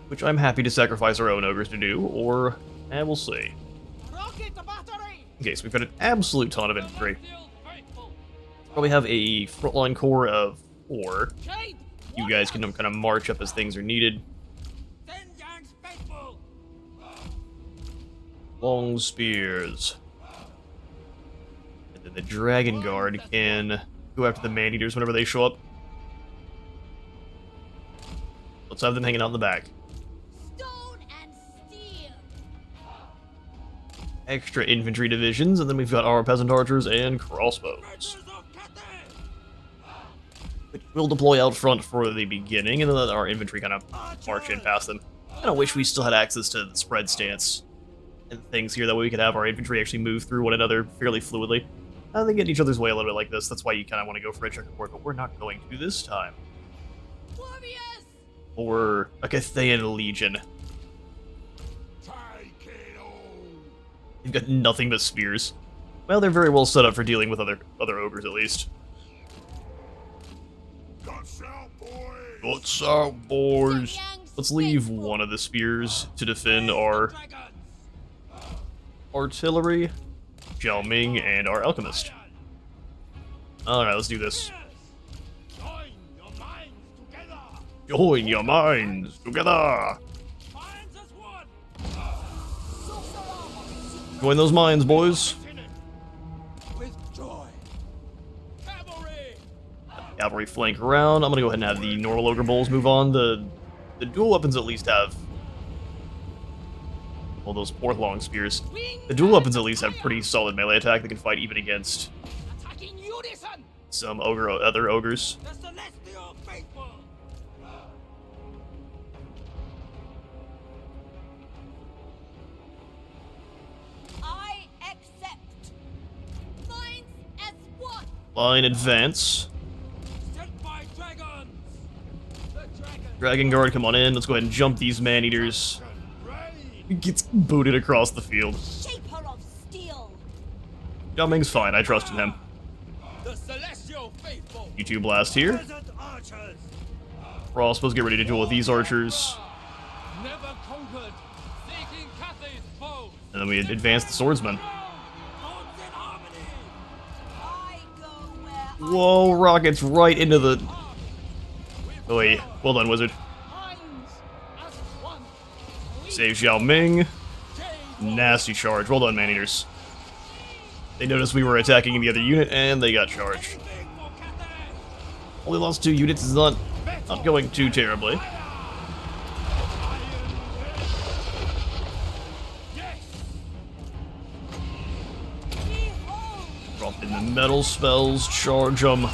Which I'm happy to sacrifice our own ogres to do, or we'll see. Okay, so we've got an absolute ton of infantry. Probably have a frontline core of 4. You guys can kind of march up as things are needed. Long spears. And then the Dragon Guard can go after the man-eaters whenever they show up. Let's have them hanging out in the back. Extra infantry divisions, and then we've got our peasant archers and crossbows. Which will deploy out front for the beginning, and then let our infantry kind of march in past them. I kind of wish we still had access to the spread stance and things here, that way we could have our infantry actually move through one another fairly fluidly. They get in each other's way a little bit like this, that's why you kind of want to go for a checkerboard, but we're not going to this time. Or a Cathayan Legion. They've got nothing but spears. Well, they're very well set up for dealing with other ogres, at least. What's up, boys? Let's leave one of the spears to defend our artillery, Zhao Ming, and our alchemist. Alright, let's do this. Join your minds together! Join those mines, boys. Cavalry flank around. I'm gonna go ahead and have the normal ogre bulls move on. The dual weapons at least have, well, those poor long spears. The dual weapons at least have pretty solid melee attack that can fight even against some other ogres. Line advance. Dragon Guard, come on in. Let's go ahead and jump these man-eaters. He gets booted across the field. Zhao Ming's fine, I trust in him. U2 blast here. Crossbows, get ready to duel with these archers. And then we advance the swordsman. Whoa, rockets right into the... Oh, wait. Well done, wizard. Save Zhao Ming. Nasty charge. Well done, man-eaters. They noticed we were attacking the other unit, and they got charged. Only lost 2 units is not going too terribly. Drop in the metal spells, charge them.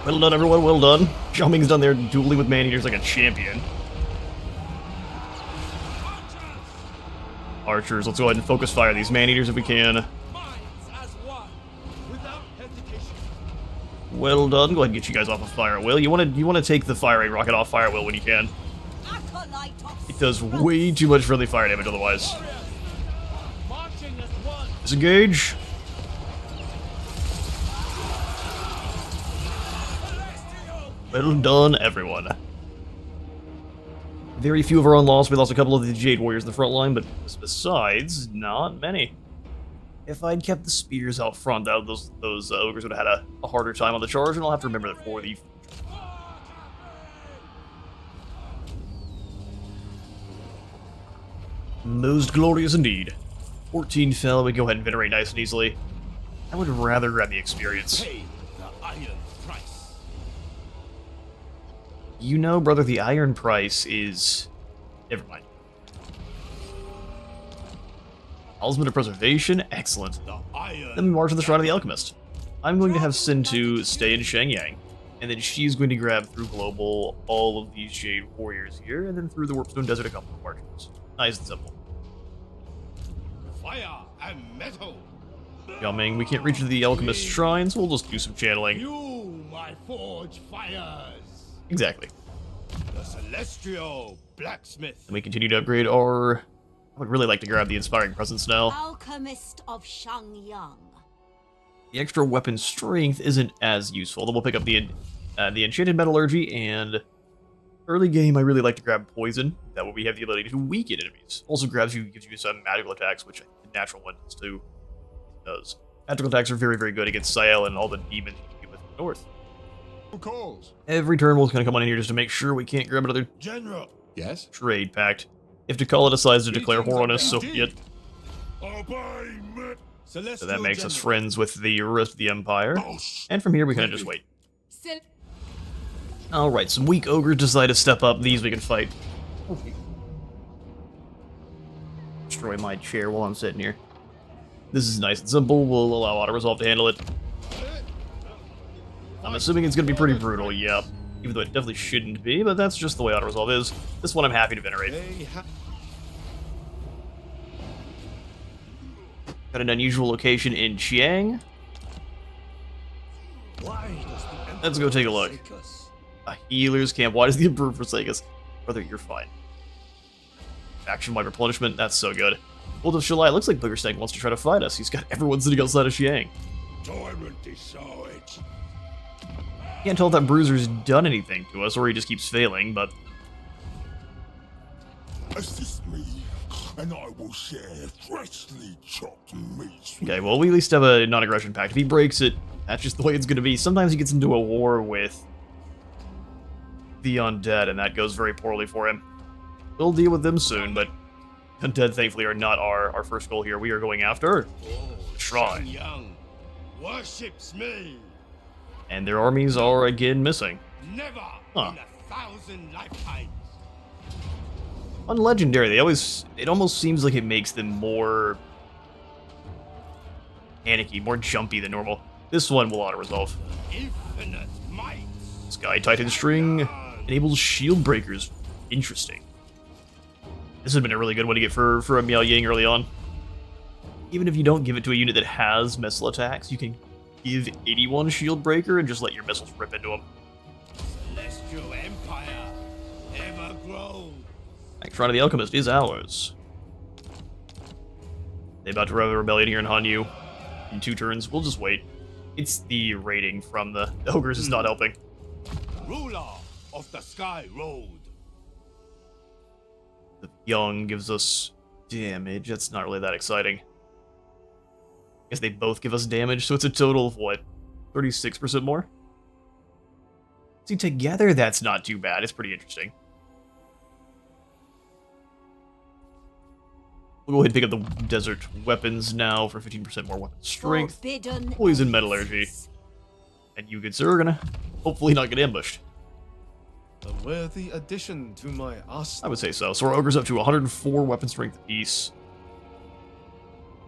Well done, everyone, well done. Zhao Ming's done there dueling with man-eaters like a champion. Archers, let's go ahead and focus fire these man-eaters if we can. Well done. Go ahead and get you guys off of fire at will. You want to take the firing rocket off fire at will when you can. It does way too much friendly fire damage otherwise. Disengage. Well done, everyone. Very few of our own lost. We lost a couple of the Jade Warriors in the front line, but besides, not many. If I'd kept the spears out front, those ogres would have had a harder time on the charge, and I'll have to remember that for the... Most glorious indeed. 14 fell, we go ahead and venerate nice and easily. I would rather grab the experience. Pay the iron price. You know, brother, the iron price is... Never mind. Talisman of Preservation, excellent. The iron. Then we march to the Shrine of the Alchemist. I'm going to have Sin2 stay in Shenyang, and then she's going to grab through Global all of these Jade Warriors here, and then through the Warpstone Desert a couple of marches. Nice and simple. Fire and metal. Yumming, we can't reach the Alchemist Shrine, so we'll just do some channeling. You, my forge fires. Exactly. The celestial blacksmith. And we continue to upgrade our... I would really like to grab the Inspiring Presence now. Alchemist of Shangyang. The extra weapon strength isn't as useful. Then we'll pick up the Enchanted Metallurgy, and early game I really like to grab Poison. That way we have the ability to weaken enemies. Also gives you some magical attacks, which the natural one does. Magical attacks are very, very good against Sael and all the demons you with the north. Who calls? Every turn we're going to come on in here just to make sure we can't grab another General. Yes. trade pact. If Takala decides to declare war on us, so be it. So that makes us friends with the rest of the Empire. And from here we kind of just wait. Alright, some weak ogres decide to step up. These we can fight. Destroy my chair while I'm sitting here. This is nice and simple. We'll allow auto-resolve to handle it. I'm assuming it's going to be pretty brutal, yeah. Even though it definitely shouldn't be, but that's just the way auto-resolve is. This one I'm happy to venerate. Got an unusual location in Chiang. Let's go take a look. A healer's camp. Why does the Emperor forsake us? Brother, you're fine. Action-wide replenishment. That's so good. Bolt of Shalai. Looks like Boogerstank wants to try to fight us. He's got everyone sitting outside of Chiang. Can't tell if that Bruiser's done anything to us, or he just keeps failing, but... Assist me, and I will share freshly chopped meat. Okay, well, we at least have a non-aggression pact. If he breaks it, that's just the way it's going to be. Sometimes he gets into a war with the undead, and that goes very poorly for him. We'll deal with them soon, but undead, thankfully, are not our first goal here. We are going after the Shrine. Young worships me. And their armies are again missing. Never in 1,000 lifetimes. On Legendary, it almost seems like it makes them more panicky, more jumpy than normal. This one will auto-resolve. Infinite might. Sky Titan String enables shield breakers. Interesting. This would have been a really good one to get for a Miao Ying early on. Even if you don't give it to a unit that has missile attacks, you can give anyone shield breaker and just let your missiles rip into them. Celestial Empire ever grow. Shrine of the Alchemist is ours. They about to have a rebellion here in Hanyu. In 2 turns, we'll just wait. It's the rating from the ogres is not helping. Ruler of the Sky Road. The Young gives us damage. That's not really that exciting. I guess they both give us damage, so it's a total of what? 36% more? See, together that's not too bad. It's pretty interesting. We'll go ahead and pick up the desert weapons now for 15% more weapon strength. Poison metallurgy. And you, good sir, are gonna hopefully not get ambushed. A worthy addition to my arsenal. I would say so. So our ogre's up to 104 weapon strength apiece.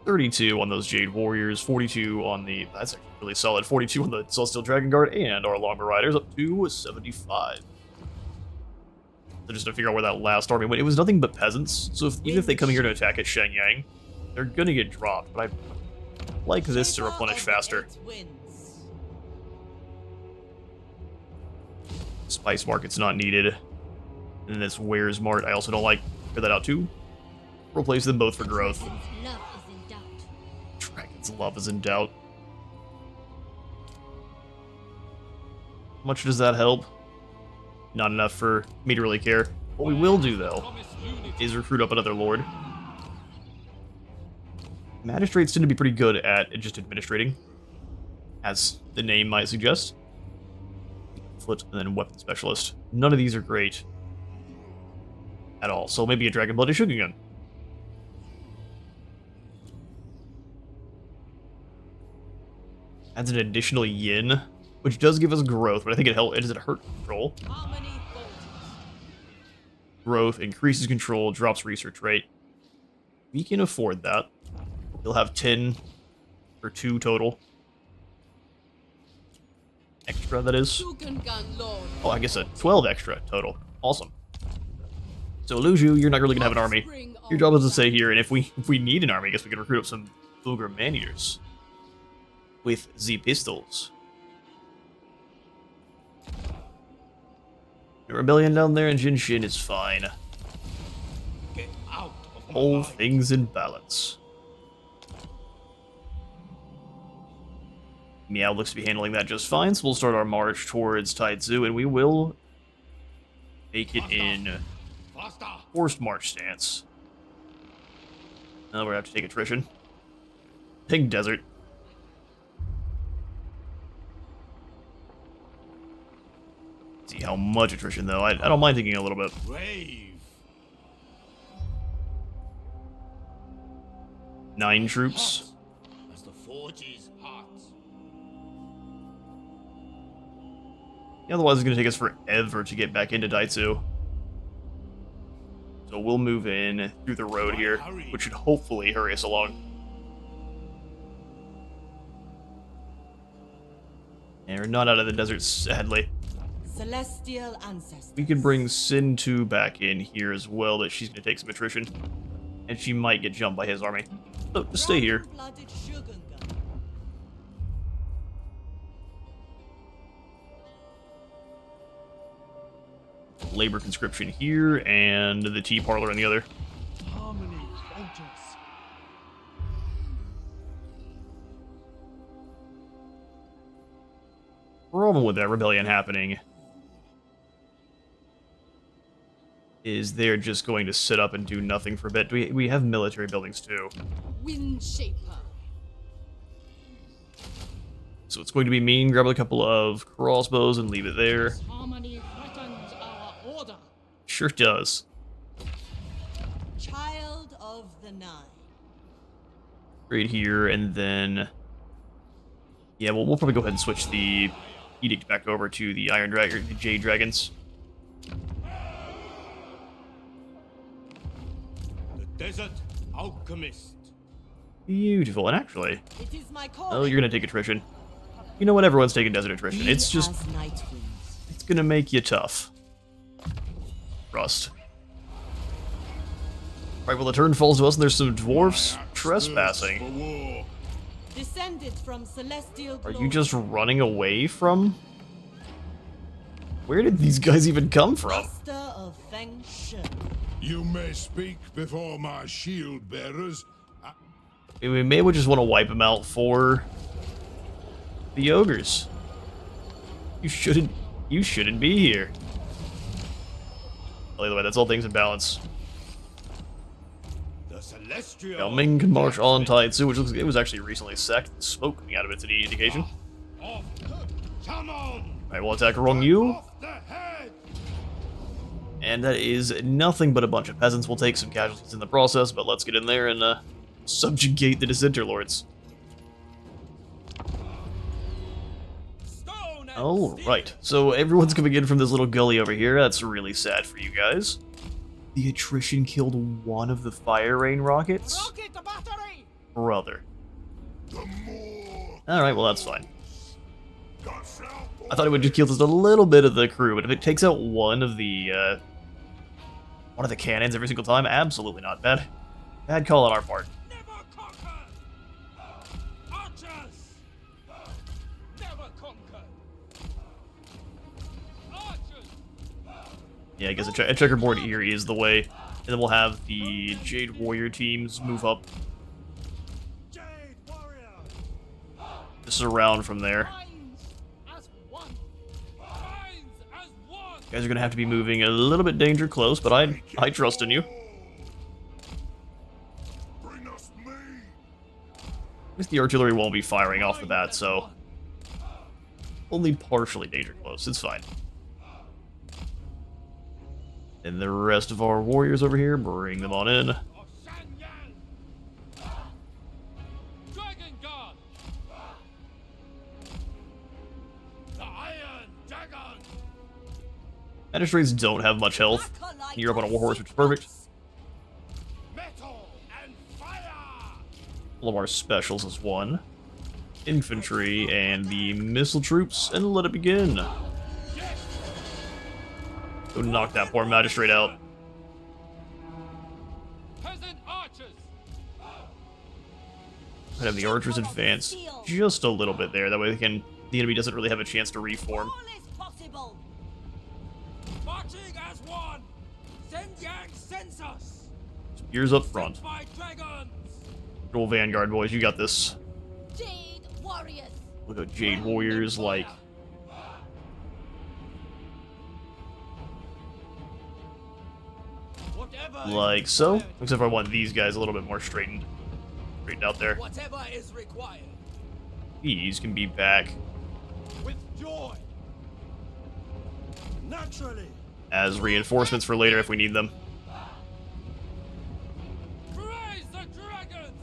32 on those Jade Warriors, 42 on the... That's actually really solid. 42 on the Celestial Dragon Guard, and our Longbow Riders up to 75. So just to figure out where that last army went, it was nothing but peasants. So even if they come here to attack at Shenyang, they're gonna get dropped. But I like this to replenish faster. Spice Market's not needed. And then this Wares Mart, I also don't like. Figure that out too. Replace them both for growth. Dragon's love is in doubt. How much does that help? Not enough for me to really care. What we will do, though, is recruit up another lord. Magistrates tend to be pretty good at just administrating, as the name might suggest. Foot and then weapon specialist. None of these are great at all. So maybe a dragon-blooded Shogun. Adds an additional yin, which does give us growth, but I think it helps. Does it hurt control? Harmony falters. Growth increases control, drops research rate. We can afford that. You'll have 10 or 2 total. Extra, that is. Shogungan Lord. Oh, I guess a 12 extra total. Awesome. So Luju, you're not really gonna have an army. Your job is to stay here, and if we need an army, I guess we can recruit up some Booger man-eaters with the pistols. The rebellion down there in Jinshin is fine. Get out of my All life. things in balance. Meow looks to be handling that just fine, so we'll start our march towards Taizu, and we will make it in Faster. forced march stance. Now we're gonna have to take attrition. Pink desert. See how much attrition though. I don't mind taking a little bit. Brave. 9 troops. Hot as the forge's heart. Otherwise, it's gonna take us forever to get back into Daitsu. So we'll move in through the road here, which should hopefully hurry us along. And we're not out of the desert, sadly. Celestial ancestors. We could bring Sin 2 back in here as well, but she's going to take some attrition. And she might get jumped by his army. So, just stay here. Dragon-blooded Shogungan. Labor conscription here, and the tea parlor in the other. Harmony falters. Problem with that rebellion happening is they're just going to sit up and do nothing for a bit. We have military buildings too. Wind Shaper. So it's going to be mean, grab a couple of crossbows and leave it there. Harmony threatens our order. Sure does. Child of the Nine. Right here, and then... Yeah, we'll probably go ahead and switch the edict back over to the Iron Dragon, the Jade Dragons. The desert alchemist. Beautiful, and actually... It is my Oh, calling. you're gonna take attrition. You know what, everyone's taking desert attrition. Be It's just... as night winds. It's gonna make you tough. Rust. Right, well the turn falls to us and there's some dwarfs trespassing. For war. Descended from celestial Are glory. you just running away from? Where did these guys even come from? Master of Feng Shui. You may speak before my shield bearers. We may just want to wipe them out for the ogres. You shouldn't be here. By the way, that's all things in balance. The celestial. Yao Ming can march on Taitsu, which looks like it was actually recently sacked. Smoke coming out of it's an indication. Off. Come on. Alright, we'll attack Rong Yu. Off the head. And that is nothing but a bunch of peasants. We'll take some casualties in the process, but let's get in there and subjugate the Dissenter Lords. Stone and Alright, so everyone's coming in from this little gully over here. That's really sad for you guys. The attrition killed one of the fire rain rockets? Rocket battery. Brother. The more Alright, well that's fine. guts out. I thought it would just kill just a little bit of the crew, but if it takes out one of the cannons every single time, absolutely not. Bad call on our part. never conquer. Archers. Never conquer. Archers. Yeah, I guess a checkerboard here is the way. And then we'll have the Jade Warrior teams move up Jade warrior. to surround from there. Minds as one. Minds as one. You guys are gonna have to be moving a little bit danger close, but I trust in you. Bring us me. least the artillery won't be firing off the bat, so only partially danger close. It's fine. And the rest of our warriors over here, bring them on in. Of Shanyang. Dragon Guard. The Iron Dragon. Magistrates don't have much health. You're up on a warhorse, which is perfect. Metal and fire. All of our specials is one. Infantry and the missile troops, and let it begin. Go knock that poor magistrate out. Peasant archers. I'd have the archers advance just a little bit there. That way the enemy doesn't really have a chance to reform. All is possible. Marching as one. Shenyang sends us. Gears up front. My dragons. Roll Vanguard, boys. You got this. Jade warriors. Look at Jade Warriors like. Whatever. Like so. Except for I want these guys a little bit more straightened out there. Whatever is required. These can be back With joy. Naturally. as reinforcements for later if we need them. Praise the dragons.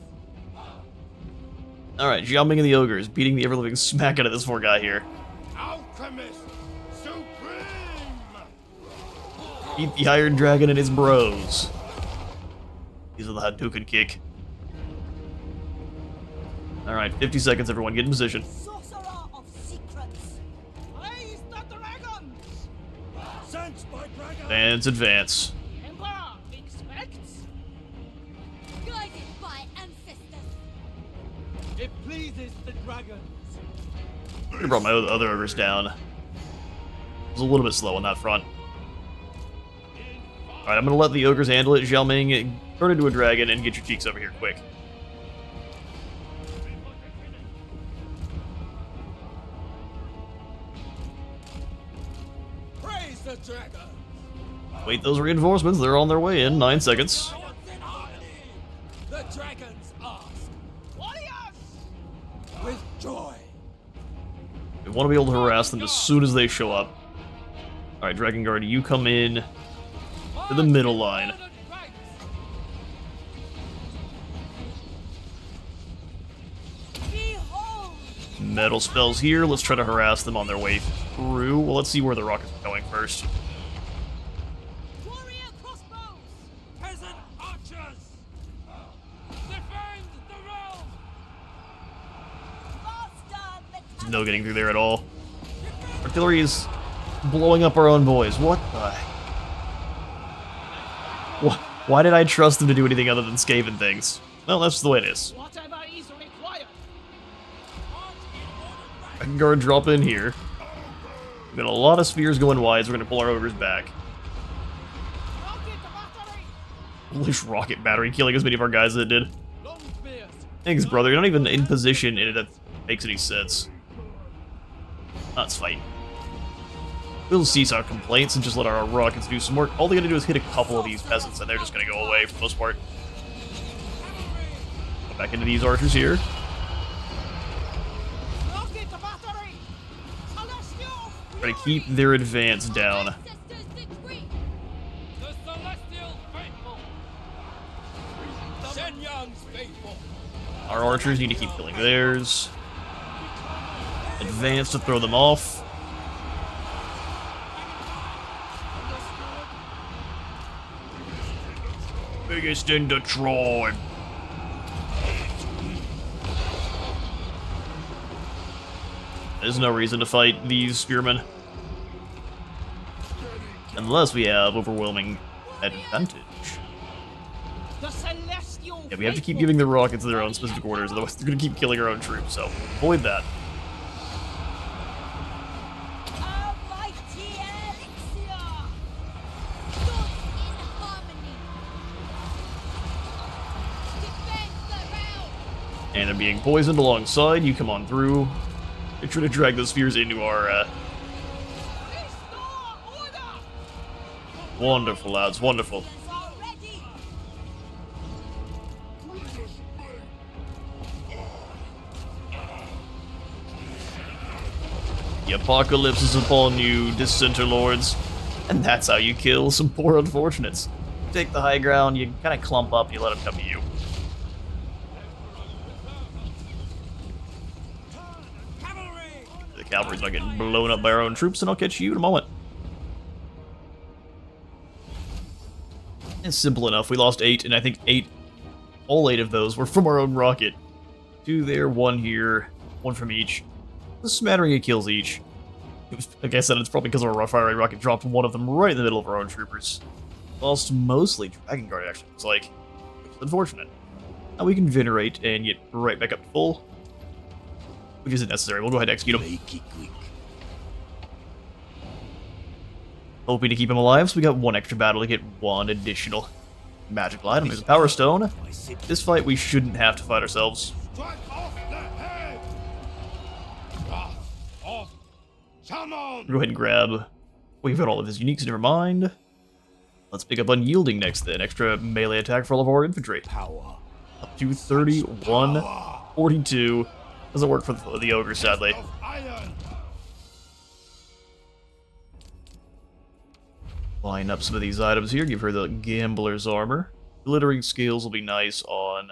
Alright, Xiaoming and the Ogres, beating the ever-living smack out of this poor guy here. Alchemist supreme. Beat the Iron Dragon and his bros. These are the Hadouken kick. Alright, 50 seconds, everyone. Get in position. Sorcerer of secrets. Praise the dragons. Sent by dragon. Advance, advance. Emperor expects. Guided by ancestors. It pleases the dragons. I brought my other ogres down. I was a little bit slow on that front. Alright, I'm gonna let the ogres handle it. Xiaoming, turn into a dragon and get your cheeks over here quick. Praise the dragon. Wait, those reinforcements, they're on their way in. 9 seconds. Once in harmony. The dragons ask Warriors. with joy. We want to be able to harass them as soon as they show up. Alright, Dragon Guard, you come in to the middle line. Behold. Metal spells here. Let's try to harass them on their way through. Well, let's see where the rockets are going first. Warrior crossbows. Peasant archers. Defend the realm. Master metallic. No getting through there at all. Artillery is blowing up our own boys. What the... Why did I trust them to do anything other than Skaven things? Well, that's the way it is. Whatever is required. Dragon Guard drop in here. We've got a lot of spears going wide, so we're going to pull our ogres back. Rocket battery. Unleash rocket battery, killing as many of our guys as it did. Long spears. Thanks, brother. You're not even in position in it that makes any sense. Let's fight. We'll cease our complaints and just let our rockets do some work. All they gotta do is hit a couple of these peasants and they're just gonna go away for the most part. Go back into these archers here. Rocket battery. Celestial. Try to keep their advance down. Ancestors decree. The celestial faithful. Shenyang's faithful. Our archers need to keep killing theirs. Advance to throw them off. Biggest in the tribe. There's no reason to fight these spearmen. Unless we have overwhelming advantage. The celestial. Yeah, we have to keep giving the rockets their own specific orders, otherwise they're gonna keep killing our own troops, so avoid that. A mighty elixir. Stood in harmony. Defend the realm. And they're being poisoned alongside. You come on through. They're trying to drag those spears into our, Restore order. Wonderful, lads, wonderful. Are ready. The apocalypse is upon you, dissenter lords. And that's how you kill some poor unfortunates. You take the high ground, you kind of clump up, you let them come to you. The cavalry's not getting blown up by our own troops, and I'll catch you in a moment. It's simple enough. We lost 8, and I think all 8 of those were from our own rocket. 2 there, 1 here, 1 from each. A smattering of kills each. Like I said, it's probably because our firing rocket dropped one of them right in the middle of our own troopers. Lost mostly Dragon Guard, actually. It's like, it's unfortunate. Now we can venerate and get right back up to full, which isn't necessary. We'll go ahead and execute him. Make it quick. Hoping to keep him alive, so we got 1 extra battle to get 1 additional magical item. There's a Power Stone. This fight, we shouldn't have to fight ourselves. Strike off the head! Wrath of Shaman! Go ahead and grab. We've got all of his uniques, never mind. Let's pick up Unyielding next then. Extra melee attack for all of our infantry. Power. Up to 31, 42. Doesn't work for the ogre, sadly. Of iron. Line up some of these items here. Give her the Gambler's Armor. Glittering Scales will be nice on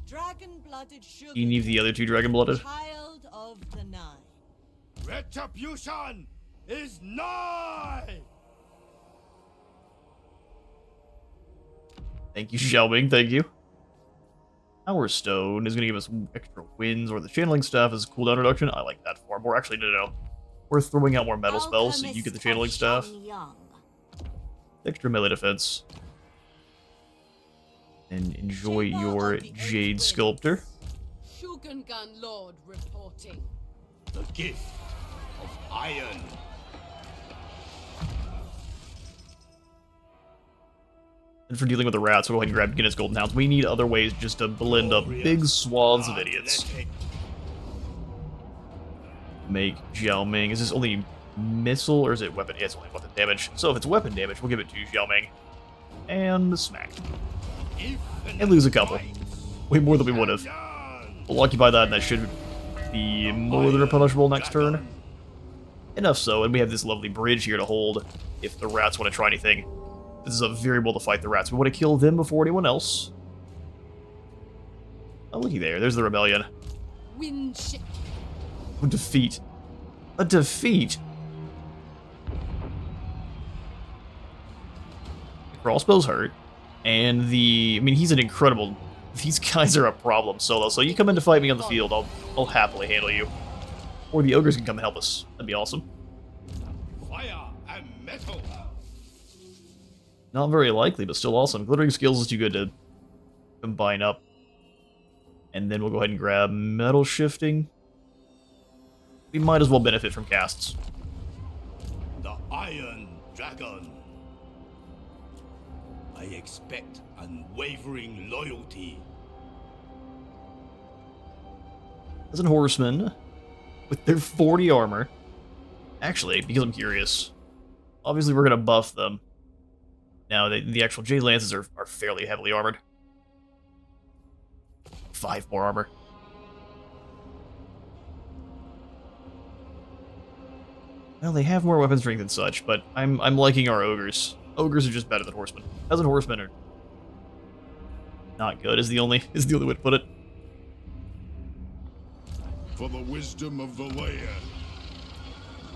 Dragon-blooded sugar. any of the other 2 Dragon-Blooded. Child of the Nine. Retribution is nigh! Thank you, Xiaoming, thank you. Power Stone is going to give us extra wins, or the Channeling Staff is cooldown reduction. I like that far more. Actually, no. We're throwing out more metal spells, so you get the Channeling Staff. Extra melee defense. And enjoy your Jade Sculptor. Shogungan Lord reporting. The gift of iron. And for dealing with the rats, we'll go ahead and grab Guinness Golden Hounds. We need other ways just to blend up big swaths of idiots. Make Xiaoming. Is this only missile or is it weapon? Yeah, it's only weapon damage. So if it's weapon damage, we'll give it to Xiaoming. And smack. And lose a couple. Way more than we would have. We'll occupy that, and that should be more than a punishable next turn. Enough so, and we have this lovely bridge here to hold if the rats want to try anything. This is a variable to fight the rats. We want to kill them before anyone else. Oh, looky there. There's the rebellion. Wind ship. A defeat. A defeat! The crossbows hurt. And I mean, he's an incredible... These guys are a problem solo, so you come in to fight me on the field, I'll happily handle you. Or the ogres can come and help us. That'd be awesome. Fire and metal. Not very likely, but still awesome. Glittering Skills is too good to combine up. And then we'll go ahead and grab Metal Shifting. We might as well benefit from casts. The Iron Dragon. I expect unwavering loyalty. As a horseman, with their 40 armor. Actually, because I'm curious, obviously we're going to buff them. Now, the actual Jade Lances are fairly heavily armored. 5 more armor. Well, they have more weapon strength and such, but I'm liking our ogres. Ogres are just better than horsemen. Peasant horsemen are not good. Is the only way to put it. For the wisdom of the land.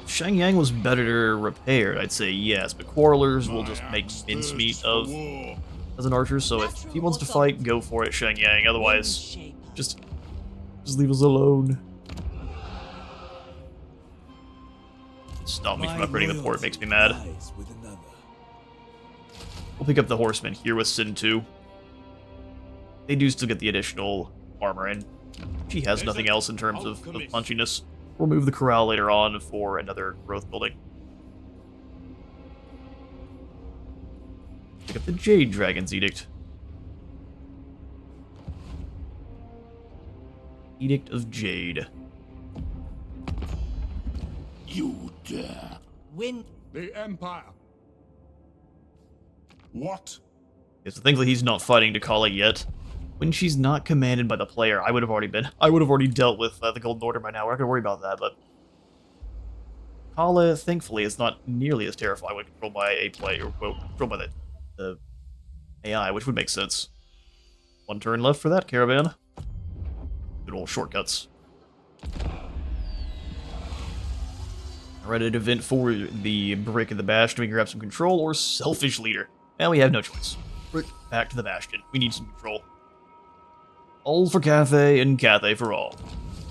If Shangyang was better repaired, I'd say yes, but Quarrelers will just make mincemeat of peasant archers, so if he wants to fight, go for it, Shangyang. Otherwise, just leave us alone. Stop me from upgrading the port, makes me mad. We'll pick up the horsemen here with Sin 2. They do still get the additional armor, and she has nothing else in terms of punchiness. We'll move the corral later on for another growth building. Pick up the Jade Dragon's Edict. Edict of Jade. You dare. Win. The Empire. What? Yeah, so thankfully he's not fighting Takala yet. When she's not commanded by the player, I would have already dealt with the Golden Order by now. We're not gonna worry about that, but Hala, thankfully, is not nearly as terrifying when controlled by a player, or well, controlled by the AI, which would make sense. One turn left for that caravan. Good old shortcuts. Reddit event for the Brick of the Bastion. We can grab some control or Selfish Leader. And we have no choice. Brick, back to the Bastion. We need some control. All for Cathay and Cathay for all.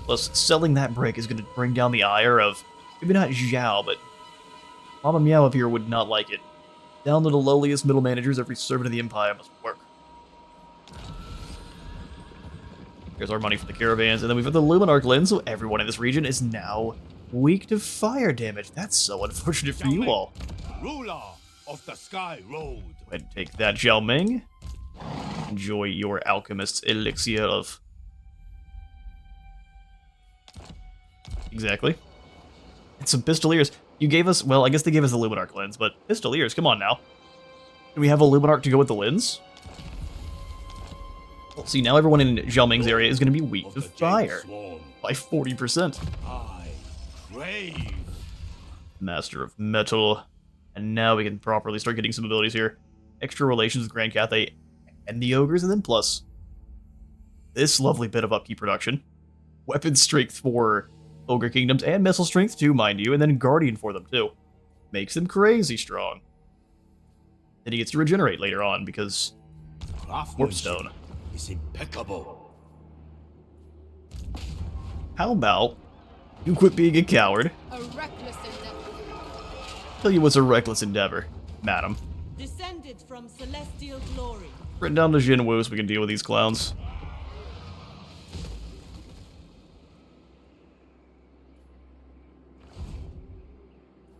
Plus, selling that brick is going to bring down the ire of, maybe not Zhao, but Mama Meow up here would not like it. Down to the lowliest middle managers, every servant of the Empire must work. Here's our money for the caravans, and then we've got the Luminarch lens, so everyone in this region is now weak to fire damage. That's so unfortunate for you all. Ruler of the Sky Road. Go ahead and take that, Zhao Ming. Enjoy your Alchemist's Elixir of... Exactly. And some Pistoliers. You gave us... Well, I guess they gave us the Luminarch lens, but Pistoliers, come on now. Do we have a Luminarch to go with the lens? Well, see, now everyone in Zhao Ming's area is going to be weak to fire. By 40%. I crave. Master of Metal. And now we can properly start getting some abilities here. Extra relations with Grand Cathay and the Ogres, and then plus this lovely bit of upkeep production. Weapon strength for Ogre Kingdoms, and missile strength too, mind you, and then Guardian for them too. Makes them crazy strong. Then he gets to regenerate later on, because Warpstone. Is impeccable. How about you quit being a coward? A reckless endeavor. Tell you what's a reckless endeavor, madam. Descended from celestial glory. Written down to Jinwu so we can deal with these clowns.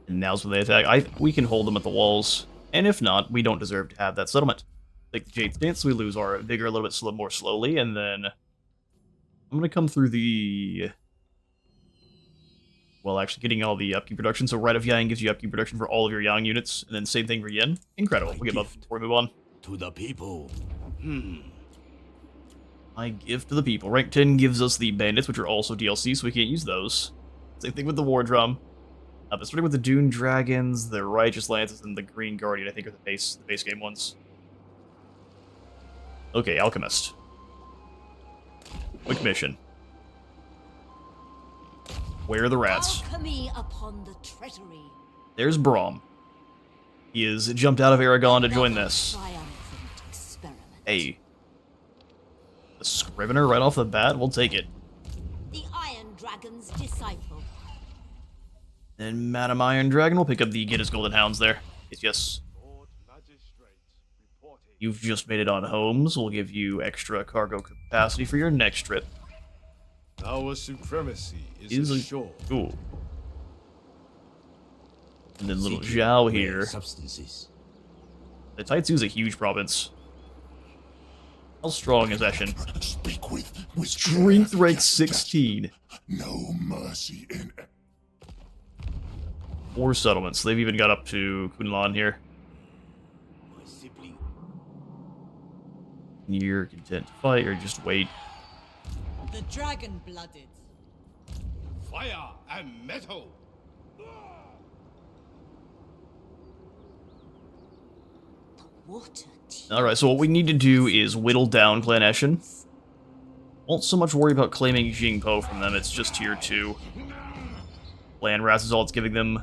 And now's when they attack. We can hold them at the walls. And if not, we don't deserve to have that settlement. Take the Jade Stance, so we lose our vigor a little bit more slowly, and then I'm going to come through the... Well, actually getting all the upkeep production. So Rite of Yang gives you upkeep production for all of your Yang units, and then same thing for Yin. Incredible. We'll get both before we move on. To the people. I give to the people. Rank 10 gives us the Bandits, which are also DLC, so we can't use those. Same thing with the War Drum. But starting with the Dune Dragons, the Righteous Lances, and the Green Guardian, I think are the base game ones. Okay, Alchemist. Quick mission. Where are the rats? Alchemy upon the treasury. There's Braum. He has jumped out of Aragon to join this. Triumphant experiment. Hey. The Scrivener right off the bat? We'll take it. The Iron Dragon's disciple. And Madam Iron Dragon will pick up the Get His Golden Hounds there. Yes. You've just made it on Homes. We'll give you extra cargo capacity for your next trip. Our supremacy is assured. Cool. And then little Zhao here. Substances. The Taitsu's a huge province. How strong is Eshin? Speak with Strength rank 16. No mercy in it. 4 settlements. They've even got up to Kunlan here. My sibling. You're content to fight or just wait. The dragon-blooded. Fire and metal. Water tea. Alright, so what we need to do is whittle down Clan Eshin. Won't so much worry about claiming Jingpo from them, it's just tier 2. Land Rats is all it's giving them.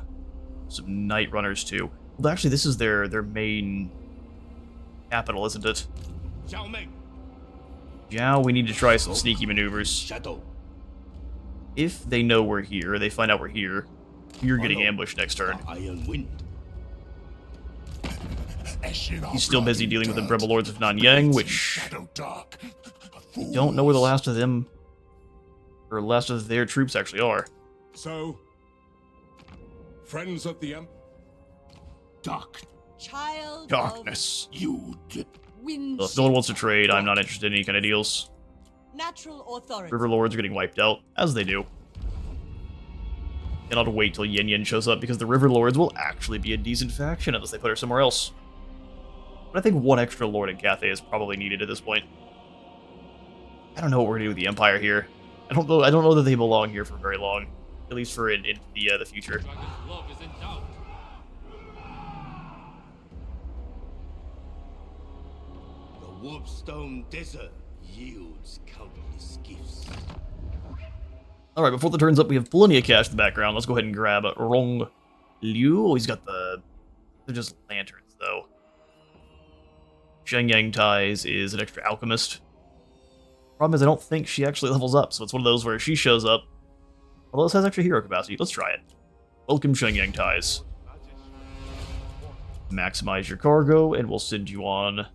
Some Night Runners too. Well, actually, this is their main capital, isn't it? Zhao Ming. Yeah, we need to try some sneaky maneuvers. Shadow. If they know we're here, or they find out we're here, you're getting ambushed next turn. Iron Wind. He's still busy dealing with the Rebel Lords of Nanyang, which don't know where the last of them, or last of their troops actually are. So, friends of the Child Darkness. You did. Wind So if no one wants to trade, I'm not interested in any kind of deals. of natural authority. River Lords are getting wiped out, as they do. And I'll wait till Yin Yin shows up, because the River Lords will actually be a decent faction unless they put her somewhere else. But I think one extra Lord in Cathay is probably needed at this point. I don't know what we're gonna do with the Empire here. I don't know that they belong here for very long. at least for in the future. Dragon's love is in doubt. The Warpstone Desert yields countless gifts. All right, before the turn's up, we have plenty of cash in the background. Let's go ahead and grab Rong Liu. Oh, he's got they're just lanterns, though. Shenyang Ties is an extra alchemist. Problem is, I don't think she actually levels up, so it's one of those where she shows up. Although this has extra hero capacity. Let's try it. Welcome, Shenyang Ties. Maximize your cargo, and we'll send you on.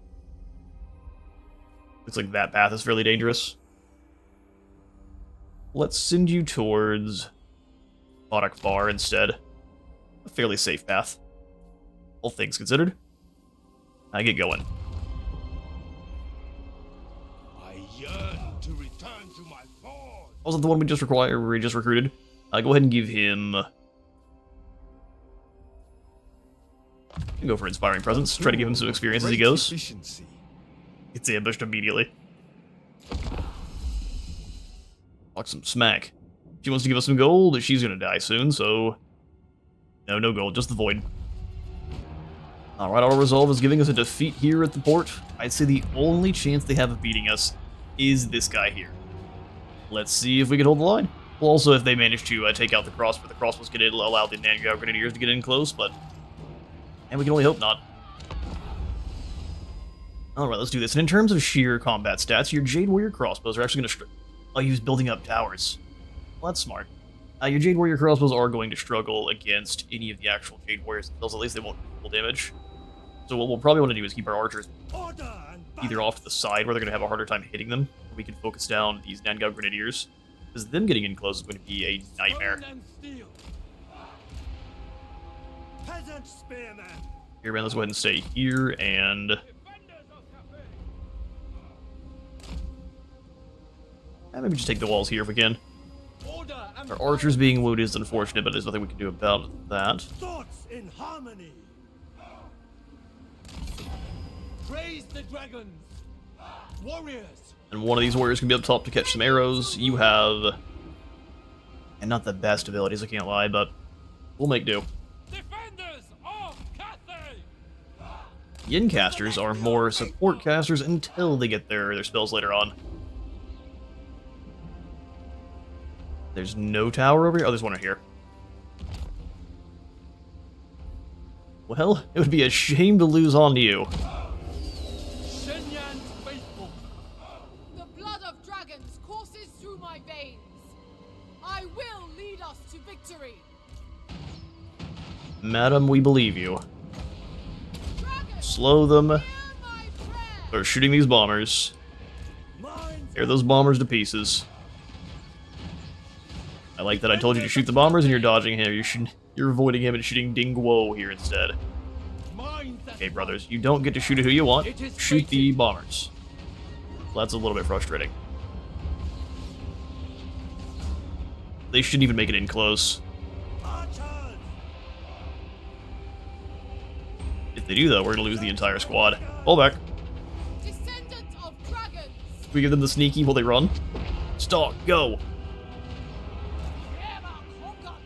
Looks like that path is fairly dangerous. Let's send you towards Bodak Bar instead. A fairly safe path. All things considered. I get going. I yearn to return to my forge. Wasn't the one we just recruited? Go ahead and give him. You can go for Inspiring Presence. Try to give him some experience as he goes. Efficiency. Gets ambushed immediately. Talk some smack. She wants to give us some gold. She's gonna die soon, so no gold, just the void. Alright, Auto Resolve is giving us a defeat here at the port. I'd say the only chance they have of beating us is this guy here. Let's see if we can hold the line. Well, also, if they manage to take out the crossbow, the crossbows can allow the Nangao Grenadiers to get in close, but... And we can only hope not. Alright, let's do this. And in terms of sheer combat stats, your Jade Warrior crossbows are actually going to use building up towers. Well, that's smart. Your Jade Warrior crossbows are going to struggle against any of the actual Jade Warriors themselves. At least they won't do full damage. So what we'll probably want to do is keep our archers either off to the side, where they're going to have a harder time hitting them, or we can focus down these Nangao Grenadiers, because them getting in close is going to be a nightmare. Here, man, let's go ahead and stay here, and... maybe just take the walls here if we can. Our archers being wounded is unfortunate, but there's nothing we can do about that. Thoughts in harmony. Praise the dragons, warriors. And one of these warriors can be up top to catch some arrows. You have... and not the best abilities, I can't lie, but we'll make do. Defenders of Cathay! Yin casters are more support casters until they get their spells later on. There's no tower over here? Oh, there's one right here. Well, it would be a shame to lose on to you. Shenyang's faithful. The blood of dragons courses through my veins. I will lead us to victory. Madam, we believe you. Dragons, Slow them. hear my prayer. Start shooting these bombers. Tear those bombers to pieces. I like that I told you to shoot the bombers and you're dodging him. You're avoiding him and shooting Ding Guo here instead. Okay, brothers, you don't get to shoot at who you want. Shoot the bombers. Well, that's a little bit frustrating. They shouldn't even make it in close. If they do, though, we're going to lose the entire squad. Fall back. Descendant of dragons. We give them the sneaky while they run. Stalk, go.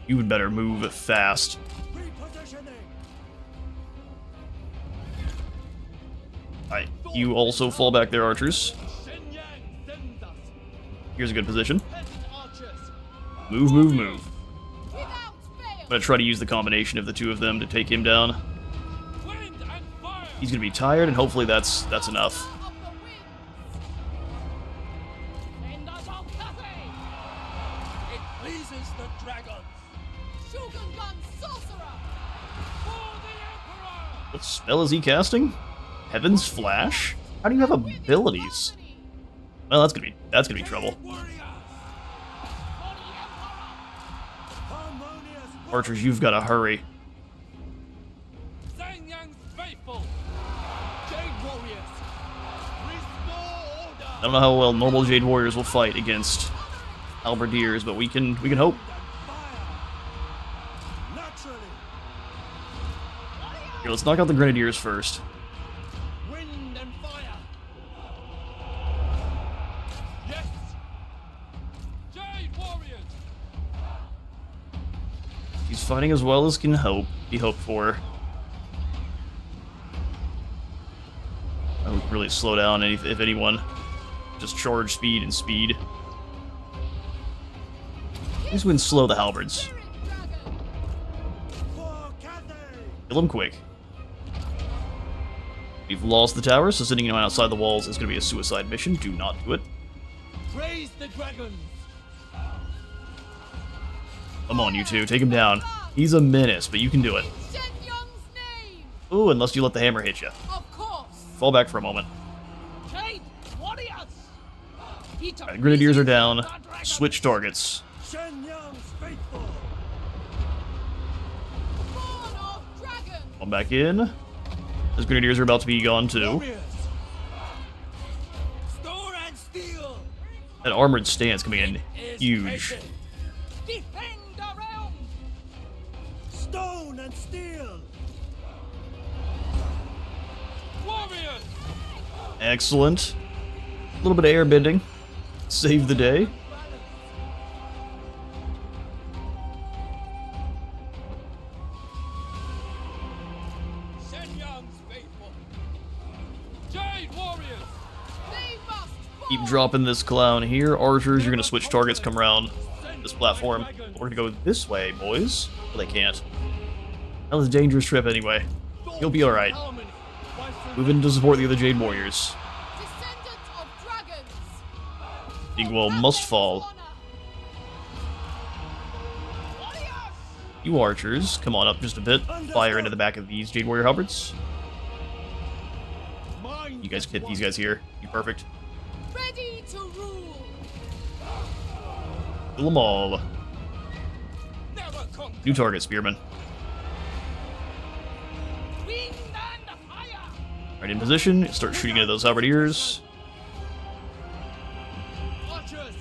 You would better move fast. Alright, you also fall back there, archers. Here's a good position. Move, move, move. Without I'm fail. gonna try to use the combination of the two of them to take him down. He's gonna be tired, and hopefully that's enough. Of the winds. Defenders of Cathay. It pleases the dragons. Shogungun sorcerer. For the Emperor! What spell is he casting? Heaven's Flash? How do you have abilities? Well, that's gonna be trouble. Archers, you've got to hurry. Shenyang's faithful. Jade warriors. Restore order. I don't know how well normal Jade Warriors will fight against Halberdiers, but we can hope. Here, let's knock out the Grenadiers first. Wind and fire. Yes. Jade warriors. He's fighting as well as can be hoped for. I would really slow down if anyone. Just charge speed and speed. These wins slow the halberds. Kill him quick. We've lost the tower, so sitting him outside the walls is going to be a suicide mission. Do not do it. Praise the dragons. Come on, you two. Take him down. He's a menace, but you can do it. Shen Yang's name. Ooh, unless you let the hammer hit you. Of course. Fall back for a moment. Jade warriors. Alright, grenadiers are down. Switch targets. Shen Yang's faithful. Born of dragon. Come back in. Those grenadiers are about to be gone too. Warriors. Stone and steel. That armored stance coming in huge. Defend the realm. Stone and steel. Warriors. Excellent. A little bit of air bending. Save the day. Shen Yang's faithful. Jade warriors. They must fall. Keep dropping this clown here. Archers, you're going to switch targets, come around this platform. We're going to go this way, boys. Well, they can't. That was a dangerous trip anyway. You'll be alright. Move in to support the other Jade Warriors. Descendant of dragons. Dingwall must fall. You archers, come on up just a bit. Fire into the back of these Jade Warrior halberds. You guys hit these guys here. You perfect. Ready to rule. Kill them all. New target, Spearman. Wind and fire. Right in position. Start shooting into those halberdiers. Archers.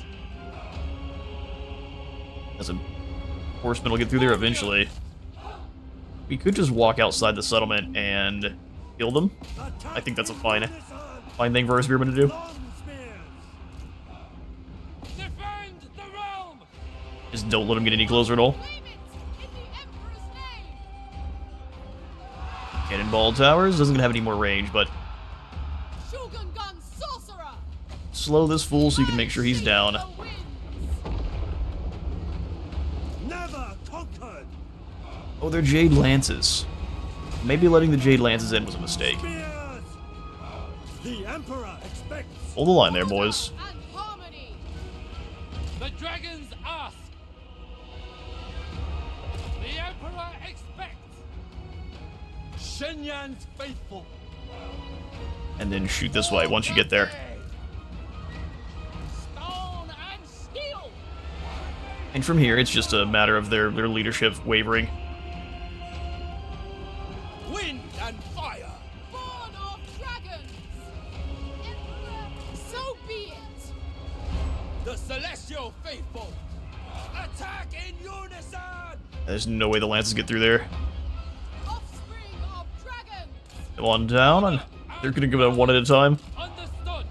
As a horseman will get through there eventually. We could just walk outside the settlement and kill them. I think that's a fine thing for a spearman to do. Defend the realm. Just don't let them get any closer at all. Claim it in the Emperor's name. Cannonball towers doesn't have any more range, but Shogun gun sorcerer. slow this fool so you can make sure he's down. The winds. Never conquered. Oh, they're Jade Lances. Maybe letting the Jade Lances in was a mistake. Spears. The Emperor expects. Hold the line there, boys. And harmony. The dragons ask. The Emperor expects. Shenyan's faithful. And then shoot this way once you get there. Stone and steel. And from here, it's just a matter of their leadership wavering. Wind and fire. Born of dragons. Emperor, so be it. The celestial faithful. Attack in unison. There's no way the Lances get through there. Offspring of dragons. Come on down, and they're gonna go down one at a time. Understood.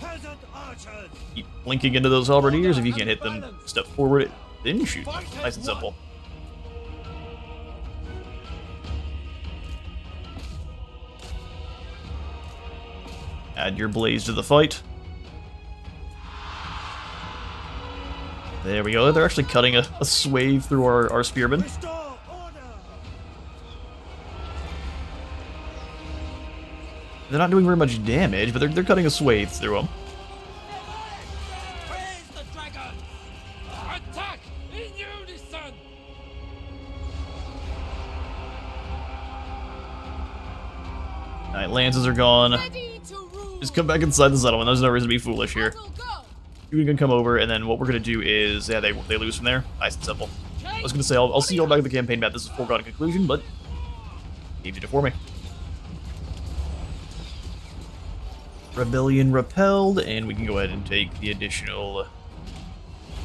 Peasant archers. Keep blinking into those halberdiers. If you can't hit them, step forward, then shoot. Nice and simple. Add your blaze to the fight. There we go. They're actually cutting a swathe through our spearmen. Restore order. They're not doing very much damage, but they're cutting a swathe through them. Praise the dragons. Attack in unison. Alright, Lances are gone. Ready to rule. Just come back inside the settlement. There's no reason to be foolish here. Battle go. You're gonna come over, and then what we're gonna do is, yeah, they lose from there. Nice and simple. I was gonna say, I'll see you all back at the campaign map. This is a foregone conclusion, but you did it for me. Rebellion repelled, and we can go ahead and take the additional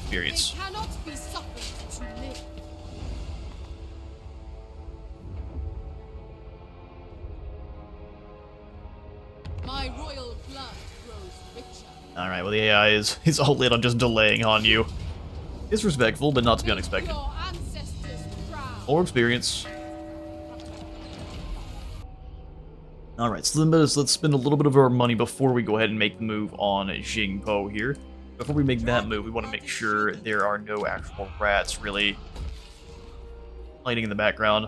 experience. They cannot be suffered to live. My royal blood grows richer. Alright, well the AI is all in on just delaying on you. Disrespectful, but not to be unexpected. Your ancestors' More experience. Alright, so then let's spend a little bit of our money before we go ahead and make the move on Jingpo here. Before we make that move, we want to make sure there are no actual rats really fighting in the background.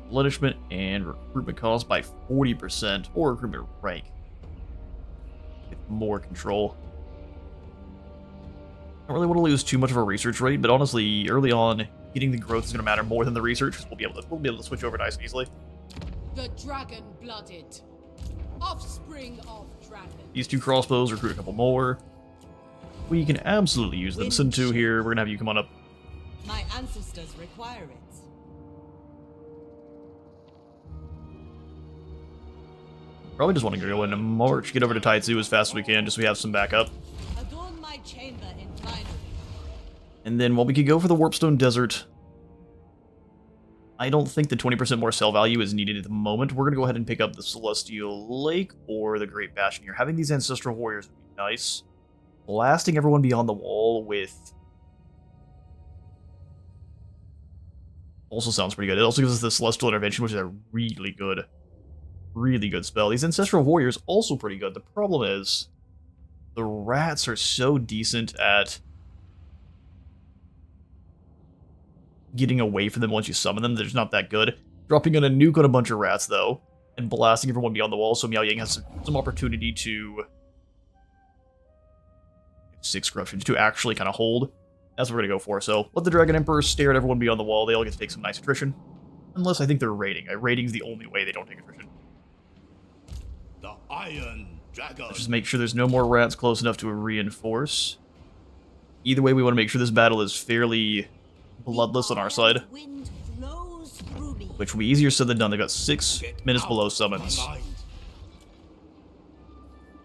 Replenishment and recruitment cost by 40%, or recruitment rank. Get more control. I don't really want to lose too much of our research rate, but honestly, early on, getting the growth is going to matter more than the research, because we'll be able to switch over nice and easily. The dragon-blooded, offspring of dragon. These 2 crossbows, recruit a couple more. We can absolutely use them. Send 2 here, we're going to have you come on up. My ancestors require it. Probably just want to go in and march, get over to Taitsu as fast as we can, just so we have some backup. Adorn my chamber in finery. And then, while we could go for the Warpstone Desert, I don't think the 20% more sell value is needed at the moment. We're going to go ahead and pick up the Celestial Lake or the Great Bastion here. Having these Ancestral Warriors would be nice. Blasting everyone beyond the wall with... also sounds pretty good. It also gives us the Celestial Intervention, which is a really good spell. These Ancestral Warriors also pretty good. The problem is, the rats are so decent at getting away from them once you summon them. They're just not that good. Dropping in a nuke on a bunch of rats, though, and blasting everyone beyond the wall, so Miao Yang has some opportunity to... 6 corruptions to actually kind of hold. That's what we're going to go for. So, let the Dragon Emperor stare at everyone beyond the wall. They all get to take some nice attrition. Unless I think they're raiding. Raiding's the only way they don't take attrition. The Iron Dragon. Let's just make sure there's no more rats close enough to reinforce. Either way, we want to make sure this battle is fairly bloodless on our side. Wind flows through me. Which will be easier said than done. They've got 6 minutes below summons.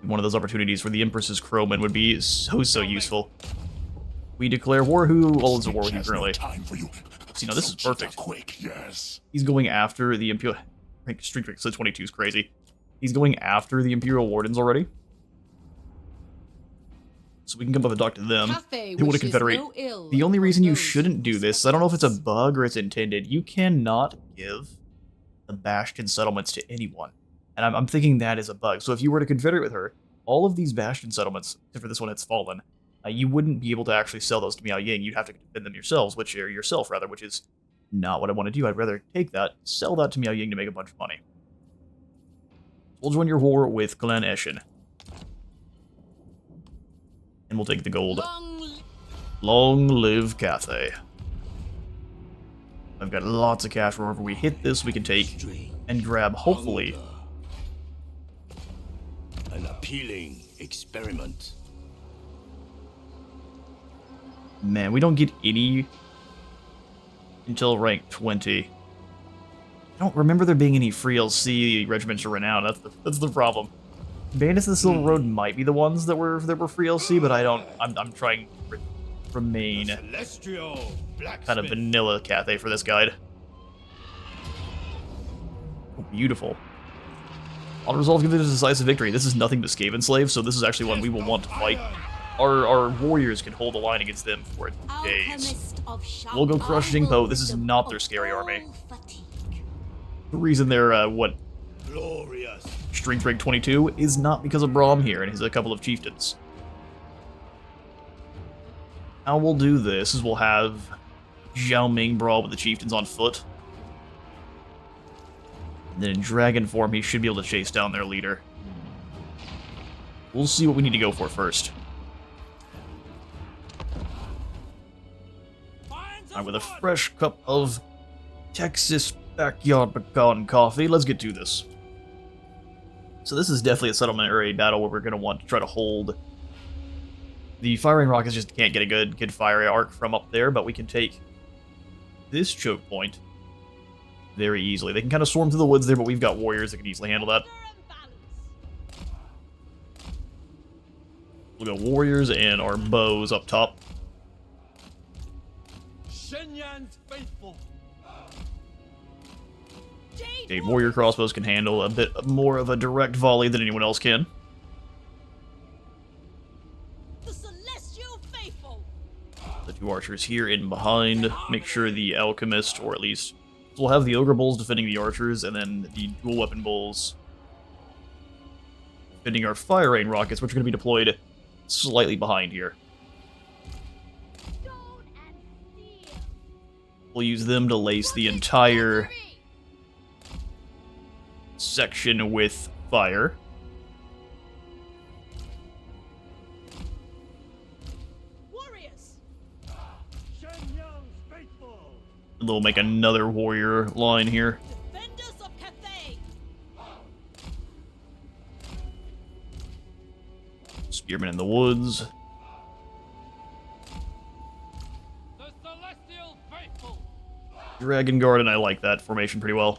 One of those opportunities where the Empress's Crowman would be so useful. We declare war. Who holds a war with you currently? See, now this is perfect. Quick, yes. He's going after the Imperial... Strength rate, so 22 is crazy. He's going after the Imperial Wardens already. So we can come up and talk to them. They want to confederate. The only reason you shouldn't do this, I don't know if it's a bug or it's intended, you cannot give the Bastion settlements to anyone. And I'm thinking that is a bug. So if you were to confederate with her, all of these Bastion settlements, except for this one that's fallen, you wouldn't be able to actually sell those to Miao Yang. You'd have to defend them yourselves, which is not what I want to do. I'd rather take that, sell that to Miao Yang to make a bunch of money. We'll join your war with Clan Eshin. And we'll take the gold. Long live Cathay. I've got lots of cash. Wherever we hit this, we can take and grab, hopefully. An appealing experiment. Man, we don't get any until rank 20. I don't remember there being any free LC regiments or renown. That's the problem. Bandits of the Silver Road might be the ones that were free LC, but I don't. I'm trying to remain kind of vanilla Cathay for this guide. Oh, beautiful. On resolve, give it a decisive victory. This is nothing but Skaven slaves, so this is actually one we will want to fight. Our warriors can hold the line against them for days. We'll go crush Jingpo. This is not their scary army. The reason they're, Glorious. Strength rank 22 is not because of Braum here and a couple of chieftains. How we'll do this is we'll have Zhao Ming brawl with the chieftains on foot. And then in dragon form, he should be able to chase down their leader. We'll see what we need to go for first. Alright, with a fresh cup of Texas backyard pecan coffee, let's get to this. So this is definitely a settlement or a battle where we're going to want to try to hold. The firing rockets just can't get a good fire arc from up there, but we can take this choke point very easily. They can kind of swarm through the woods there, but we've got warriors that can easily handle that. We'll go warriors and our bows up top. Shenyan's faithful. Okay, warrior crossbows can handle a bit more of a direct volley than anyone else can. The celestial faithful. The 2 2 archers here in behind. Make sure the alchemist, or at least we'll have the ogre bulls defending the archers, and then the dual weapon bulls defending our fire rain rockets, which are going to be deployed slightly behind here. We'll use them to lace the entire section with fire. Warriors! And they'll make another warrior line here. Defenders of Cathay! Spearmen in the woods. The celestial faithful. Dragon Guard, and I like that formation pretty well.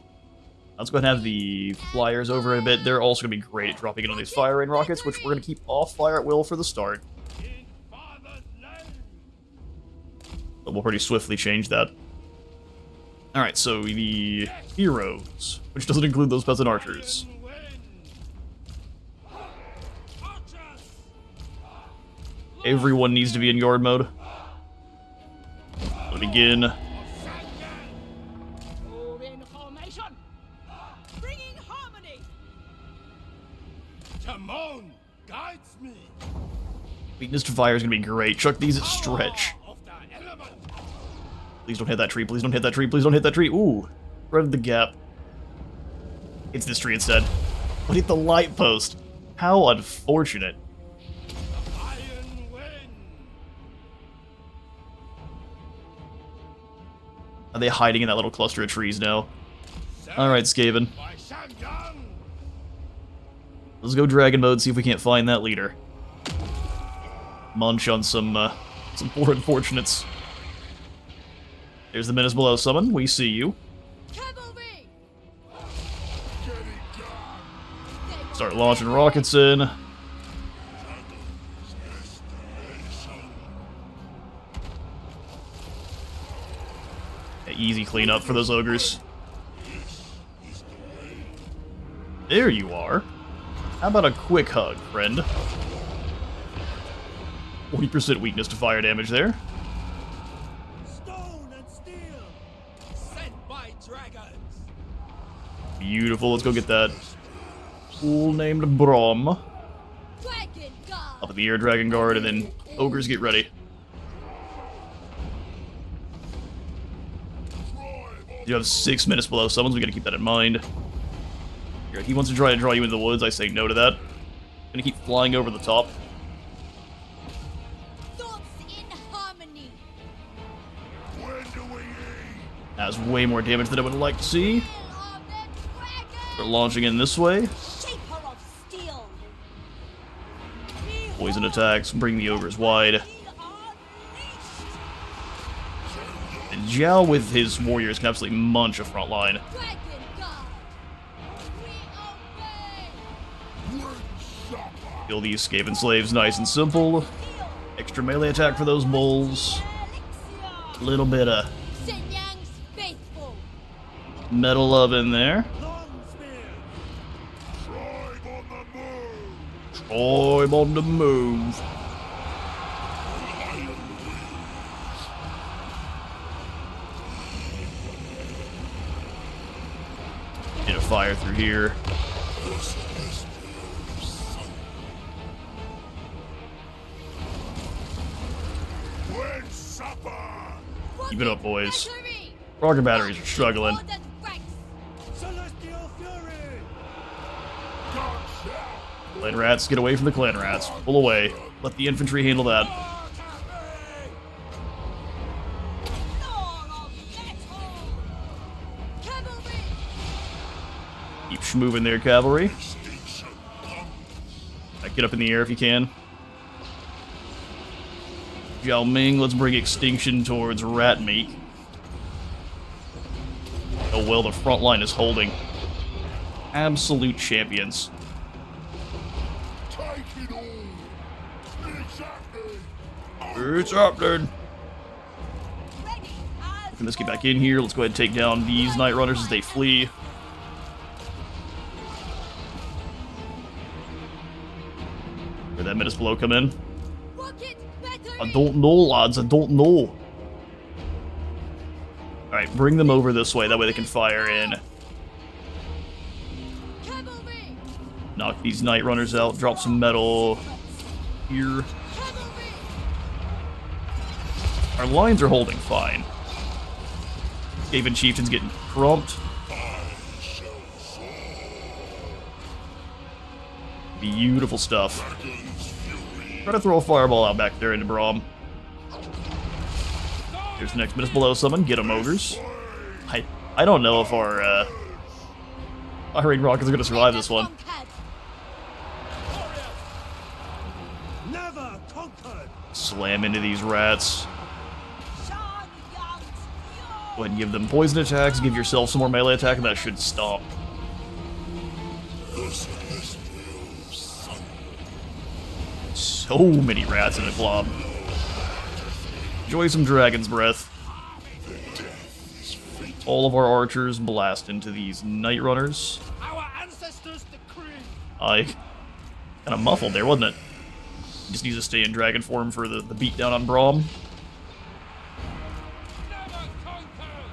Let's go ahead and have the flyers over a bit. They're also going to be great at dropping in on these fire rain rockets, which we're going to keep off fire at will for the start. In father's name. But we'll pretty swiftly change that. Alright, so the heroes, which doesn't include those peasant archers. Everyone needs to be in guard mode. We'll begin. Bringing harmony! Timon guides me. Weakness to fire is going to be great. Chuck these at stretch. Of the element. Please don't hit that tree. Please don't hit that tree. Please don't hit that tree. Ooh. Threaded the gap. It's this tree instead. But hit the light post. How unfortunate. Iron wind. Are they hiding in that little cluster of trees now? Alright, Skaven. By Shangyang. Let's go dragon mode, see if we can't find that leader. Munch on some poor unfortunates. There's the menace below summon. We see you. Cavalry! Start launching rockets in. Yeah, easy cleanup for those ogres. There you are. How about a quick hug, friend? 40% weakness to fire damage there. Stone and steel. Sent by dragons. Beautiful, let's go get that fool named Brom. Dragon Guard! Up in the air, Dragon Guard, and then ogres get ready. You have 6 minutes below summons, we gotta keep that in mind. Here, he wants to try to draw you into the woods, I say no to that. Gonna keep flying over the top. Thoughts in harmony! When do we eat? Has way more damage than I would like to see. Will of the dragon! They're launching in this way. Shaper of steel! Poison attacks, bring the ogres wide. And Zhao with his warriors can absolutely munch a front line. Dragon Guard! We obey! Kill these Skaven slaves nice and simple. Extra melee attack for those bulls. A little bit of Shenyang's faithful! metal love in there. Tribe on the move. Tribe on the move. Get a fire through here. When supper. Keep it up, boys. Battery! Rocket batteries are struggling. Ordered ranks! Celestial fury. Clan rats, get away from the clan rats. Pull away. Let the infantry handle that. Lord of battle! Cavalry! Keep moving there, cavalry. Get up in the air if you can. Zhao Ming, let's bring extinction towards Ratmeek. Oh well, the front line is holding. Absolute champions. Take it all. It's happening. It's happening. Ready as Let's get back in here. Let's go ahead and take down these Night Runners as they flee. Where'd that menace blow come in? Rocket battery! I don't know, lads. I don't know. Alright, bring them over this way. That way they can fire in. Cavalry! Knock these Night Runners out. Drop some metal here. Cavalry! Our lines are holding fine. Skaven Chieftain's getting crumped. Beautiful stuff. Try to throw a fireball out back there into Braum. Here's the next Minas Below summon. Get 'em, ogres. I don't know if our firing rockets are going to survive this one. Never conquered. Slam into these rats. Sean Young's Go ahead and give them poison attacks. Give yourself some more melee attack, and that should stop. So many rats in a glob. Enjoy some Dragon's Breath. All of our archers blast into these Night Runners. Our ancestors' decree. Kind of muffled there, wasn't it? Just needs to stay in dragon form for the beatdown on Braum. Never conquered.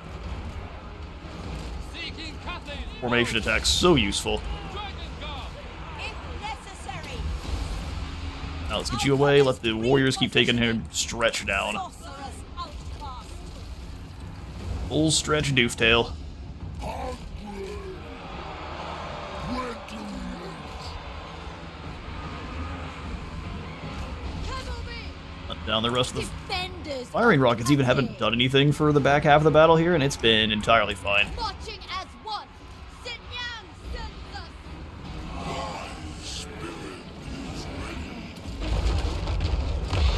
Seeking Kathleen. Formation attack, so useful. Dragon Guard. if necessary. Now let's get you away, let the warriors keep taking him stretch down. Sorcerer's outcast. Full stretch Dooftail. Cavalry! Hunt down the rest of the Defenders! firing rockets. Even haven't done anything for the back half of the battle here, and it's been entirely fine. Marching as one! Sit Yang sends us!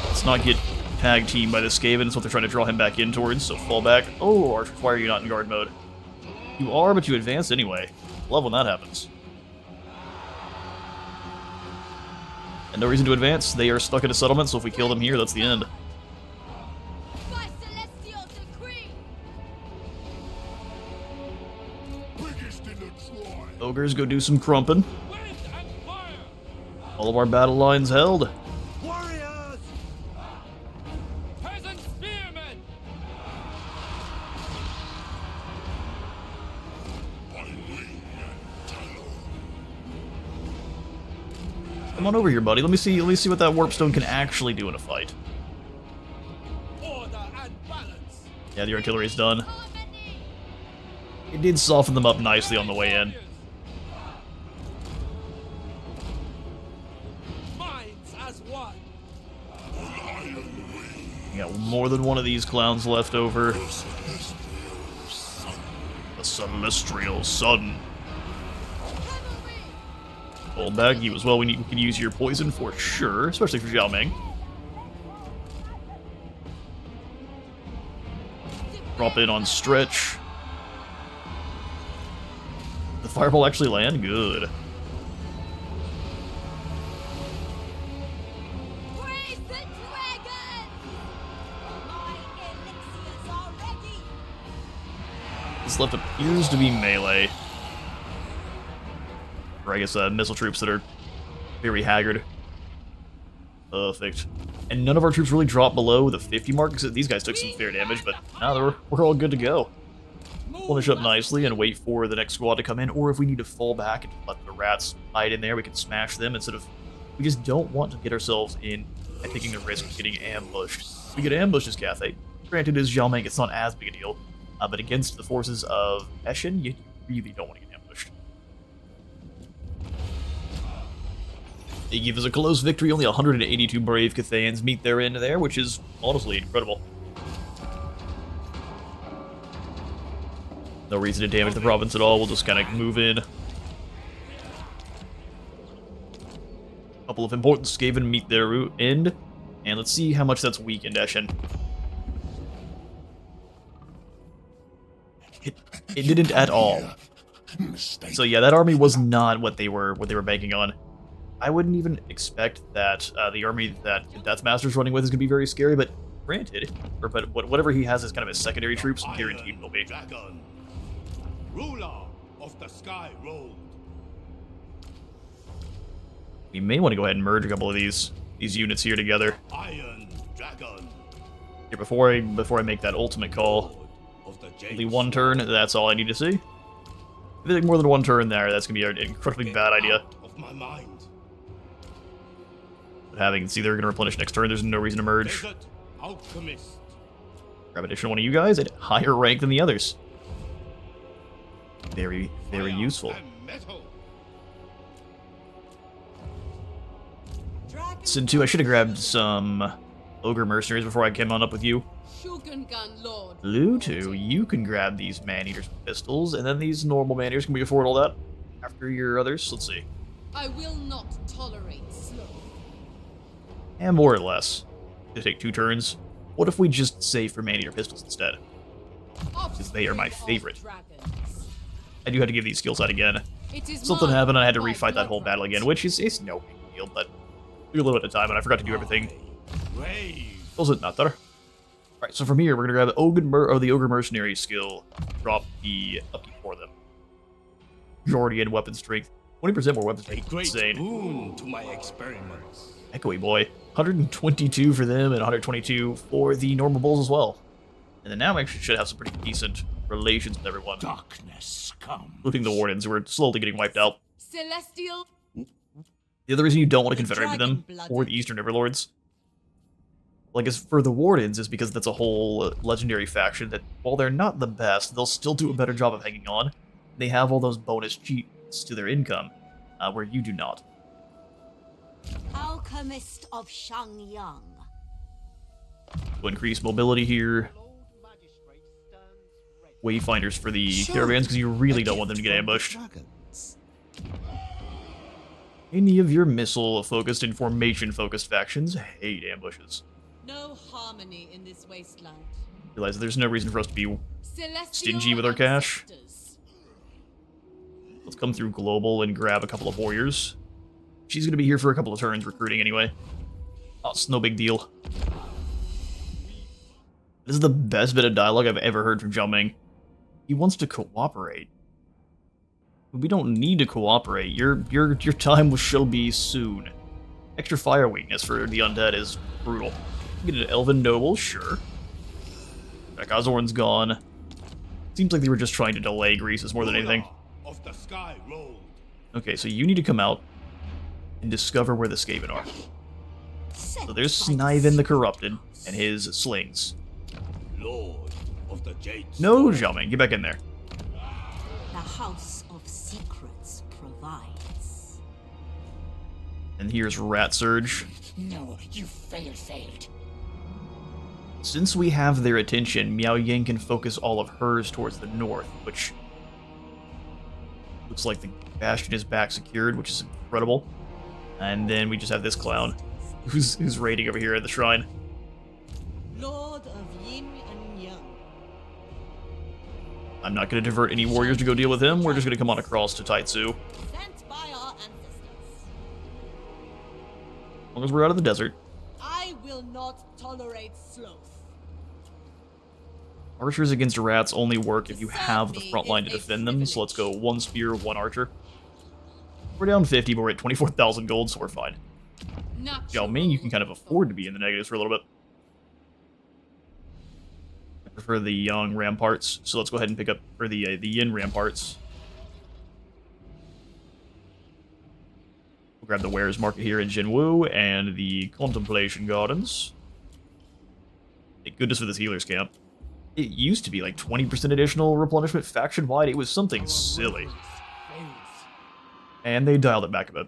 Let's not get tag teamed by the Skaven. That's what they're trying to draw him back in towards, so fall back. Oh, Archer, why are you not in guard mode? You are, but you advance anyway. Love when that happens. And no reason to advance. They are stuck in a settlement, so if we kill them here, that's the end. By celestial decree! Ogres, go do some crumping. Wind and fire. All of our battle lines held. Warriors! Peasant spearmen. Come on over here, buddy. Let me see what that warpstone can actually do in a fight. Order and balance. Yeah, the artillery's done. Harmony! It did soften them up nicely on the way in. Minds as one. We got more than one of these clowns left over. The Celestial Sun. Hold back, you as well. We can use your poison for sure, especially for Xiaoming. Drop in on stretch. The fireball actually land? Good. Praise the dragon! My elixirs are ready! This left appears to be melee. Or I guess missile troops that are very haggard. Perfect. And none of our troops really dropped below the 50 mark, because these guys took some fair damage, but now we're all good to go. Finish up nicely and wait for the next squad to come in, or if we need to fall back and let the rats hide in there, we can smash them instead of... We just don't want to get ourselves in and taking the risk of getting ambushed. If we get ambushed as Cathay, granted as Xiaoming, it's not as big a deal, but against the forces of Eshin, you really don't want to get ambushed. They give us a close victory, only 182 brave Cathayans meet their end there, which is honestly incredible. No reason to damage the province at all, we'll just kind of move in. A couple of important Skaven meet their end, and let's see how much that's weakened Eshin. It didn't at all. So yeah, that army was not what they were banking on. I wouldn't even expect that the army that the Deathmaster's running with is going to be very scary, but granted, but whatever he has as kind of his secondary troops, guaranteed will be. Dragon, ruler of the sky road. We may want to go ahead and merge a couple of these. these units here together. Iron Dragon, Here, before I make that ultimate call, Lord of the Jade only one turn, that's all I need to see. If they take more than one turn there, that's gonna be an incredibly bad idea. Out of my mind. But having, see, they're gonna replenish next turn, there's no reason to merge. Desert Alchemist, Grab additional one of you guys at higher rank than the others. Very, very Fire useful. and metal. Sin 2, I should have grabbed some Ogre Mercenaries before I came on up with you. Shogungan Lord. Blue 2, you can grab these Man-Eaters pistols, and then these normal Man-Eaters. Can we afford all that? After your others? Let's see. I will not tolerate sloth. And more or less. They take 2 turns. What if we just save for Man-Eater pistols instead? Because they are my favorite. I do have to give these skills out again. Something happened and I had to refight that whole battle again, which is no big deal, but took a little bit of time and I forgot to do everything. Grave. Doesn't matter. Alright, so from here we're gonna grab the Ogre Mercenary skill, drop the upkeep for them. Majority and weapon strength. 20% more weapon A strength. great Insane. boon to my experiments. Echoey boy. 122 for them and 122 for the normal bulls as well. And then now we actually should have some pretty decent relations with everyone, Darkness come. including the Wardens, who are slowly getting wiped out. Celestial. The other reason you don't want to confederate with them, or the Eastern Overlords, like as for the Wardens, is because that's a whole legendary faction that, while they're not the best, they'll still do a better job of hanging on. They have all those bonus cheats to their income, where you do not. Alchemist of Shangyang. To increase mobility here. Wayfinders for the caravans, because you really don't want them to get ambushed. Any of your missile-focused and formation-focused factions hate ambushes. No harmony in this wasteland. Realize that there's no reason for us to be Celestial stingy with our cash. ancestors. Let's come through Global and grab a couple of warriors. She's going to be here for a couple of turns recruiting anyway. Oh, it's no big deal. This is the best bit of dialogue I've ever heard from Zhao Ming. He wants to cooperate. We don't need to cooperate. Your time shall be soon. Extra fire weakness for the undead is brutal. Get an Elven Noble, sure. Azorn's gone. Seems like they were just trying to delay Greases more than anything. Of the sky rolled. Okay, so you need to come out and discover where the Skaven are. So there's Sniven the Corrupted and his slings. Lord of the Jade. No, Zhao Ming, get back in there. The House of Secrets provides. And here's Rat Surge. No, you failed. Since we have their attention, Miao Yang can focus all of hers towards the north, which looks like the Bastion is back secured, which is incredible. And then we just have this clown who's raiding over here at the shrine. Lord of Yin and Yang. I'm not going to divert any warriors to go deal with him. We're just going to come on across to Taitsu. Sent by our ancestors. As long as we're out of the desert. I will not tolerate sloth. Archers against rats only work if you have the front line to defend them, so let's go 1 spear, 1 archer. We're down 50, but we're at 24,000 gold, so we're fine. Zhao Ming, you can kind of afford to be in the negatives for a little bit. I prefer the Yang Ramparts, so let's go ahead and pick up for the Yin Ramparts. We'll grab the Wares Market here in Jinwu and the Contemplation Gardens. Thank goodness for this healer's camp. It used to be like 20% additional replenishment faction-wide. It was something silly. And they dialed it back a bit.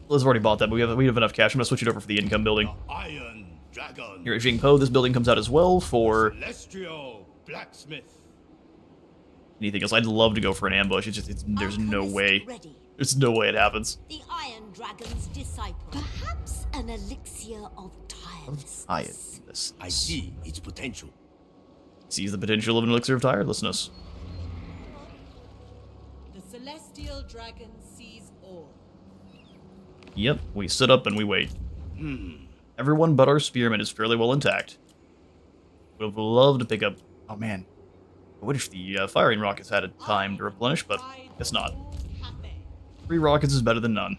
Liz already bought that, but we have enough cash. I'm going to switch it over for the income building. Iron Dragon. Here at Jingpo, this building comes out as well for Celestial Blacksmith. anything else. I'd love to go for an ambush. It's just, there's no Alchemist way. Ready. There's no way it happens. The Iron Dragon's disciple. Perhaps an elixir of tirelessness. I see its potential. Sees the potential of an elixir of tirelessness. The celestial dragon sees all. Yep, we sit up and we wait. Everyone but our spearman is fairly well intact. Would have loved to pick up... Oh man. I wish the firing rockets had a time to replenish, but guess not. 3 rockets is better than none.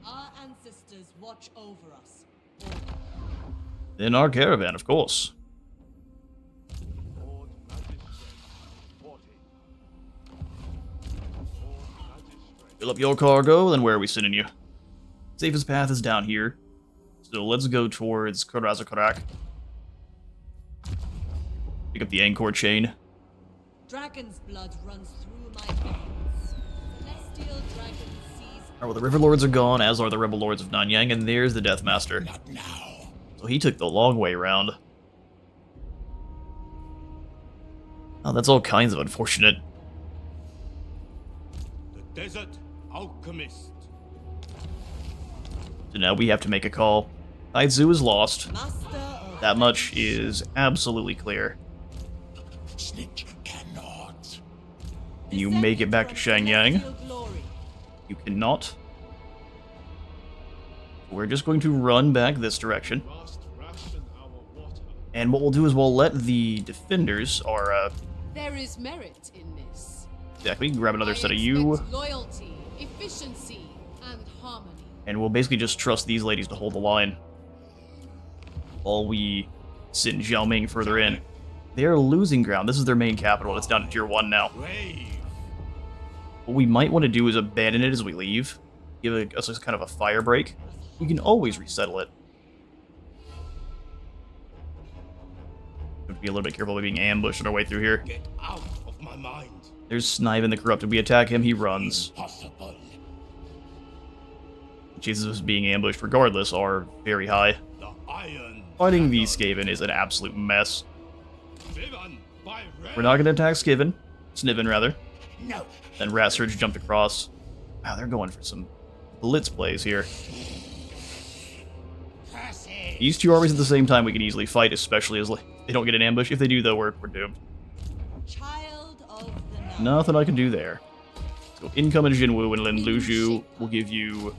Our ancestors watch over us. In our caravan, of course. Lord Magistrate 40. Lord Magistrate. Fill up your cargo, then where are we sending you? Safest path is down here. So let's go towards Korazakorak. Pick up the Angkor chain. Dragon's blood runs through my veins. Celestial dragon sees. Alright, well, the River Lords are gone, as are the Rebel Lords of Nanyang, and there's the Death Master. Not now. So he took the long way around. Oh, that's all kinds of unfortunate. The desert alchemist. So now we have to make a call. Taizu is lost. Master of That much is absolutely clear. Snitch cannot. Can you make it back to Shangyang? celestial glory. You cannot. We're just going to run back this direction. Must ration our water. And what we'll do is we'll let the defenders, or, There is merit in this. exactly, grab another I set of you, expect loyalty, efficiency, and harmony. and we'll basically just trust these ladies to hold the line. While we send Xiaoming further in. They're losing ground. This is their main capital. It's down to tier 1 now. Brave. What we might want to do is abandon it as we leave. Give us kind of a fire break. We can always resettle it. Have to be a little bit careful of being ambushed on our way through here. Get out of my mind. There's Sniven the Corrupted. We attack him, he runs. Impossible. The chances of us being ambushed regardless are very high. The iron. Fighting the Skaven is an absolute mess. Driven by red. We're not going to attack Sniven rather. No. Then Rat Surge jumped across. Wow, they're going for some blitz plays here. These two armies at the same time we can easily fight, especially as they don't get an ambush. If they do, though, we're doomed. Child of the night. Nothing I can do there. So incoming Jinwu and Lin Luju will give you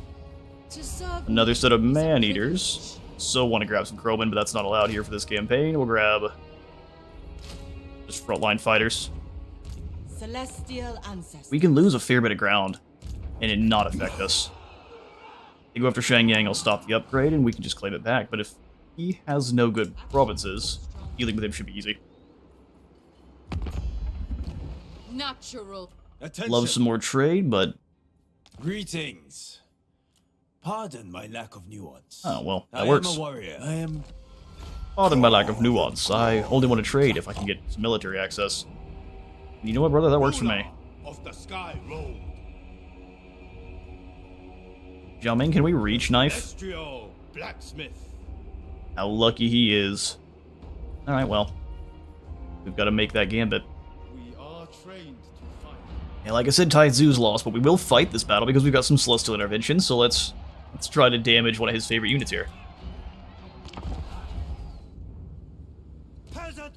To serve another me set of is a man-eaters. So want to grab some Crowmen, but that's not allowed here for this campaign. We'll grab just frontline fighters. Celestial ancestors. We can lose a fair bit of ground and it not affect us. They go after Shangyang, I'll stop the upgrade, and we can just claim it back. But if he has no good provinces, dealing with him should be easy. natural. Attention. Love some more trade, but Greetings. Pardon my lack of nuance. oh well, that I works. am a warrior. I am. Pardon my lack of nuance. I only want to trade if I can get some military access. And you know what, brother? That works for me. Of the sky road. Xiaoming, can we reach knife? Celestial blacksmith. How lucky he is. Alright, well. We've got to make that gambit. We are trained to fight. And like I said, Taizu's lost, but we will fight this battle because we've got some Celestial Intervention, so let's try to damage one of his favorite units here.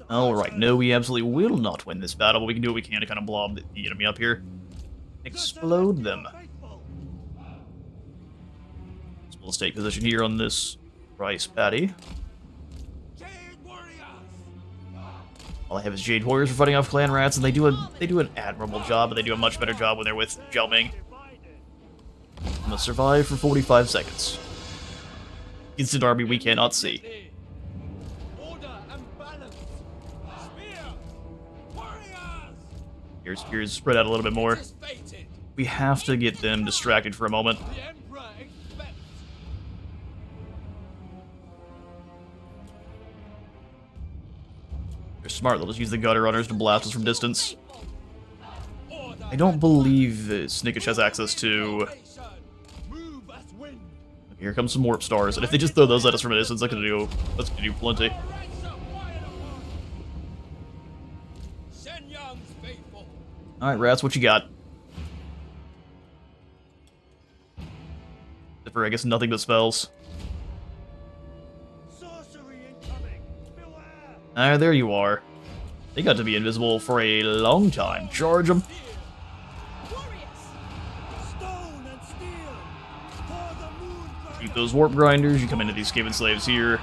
Alright, no, we absolutely will not win this battle, but we can do what we can to kind of blob the enemy up here. Explode them. So we'll stay position here on this rice patty. All I have is Jade Warriors for fighting off clan rats, and they do an admirable job, but they do a much better job when they're with Xiaoming. I'm gonna survive for 45 seconds. Instant army we cannot see. Order and balance. Spear. Warriors. Here's spread out a little bit more. It is fated. We have to get them distracted for a moment. The Emperor expects. They're smart, they'll just use the gutter runners to blast us from distance. Order I don't believe Snickish has access to... nation. Move as wind. Here comes some warp stars, and if they just throw those at us from a distance, that's gonna do plenty. Shenyang's faithful. Alright, rats, what you got? Except for, I guess, nothing but spells. Sorcery incoming. Beware. Ah, there you are. They got to be invisible for a long time. Charge them. Stone and steel. For the moon. Shoot those warp grinders. You come into these Skaven slaves here.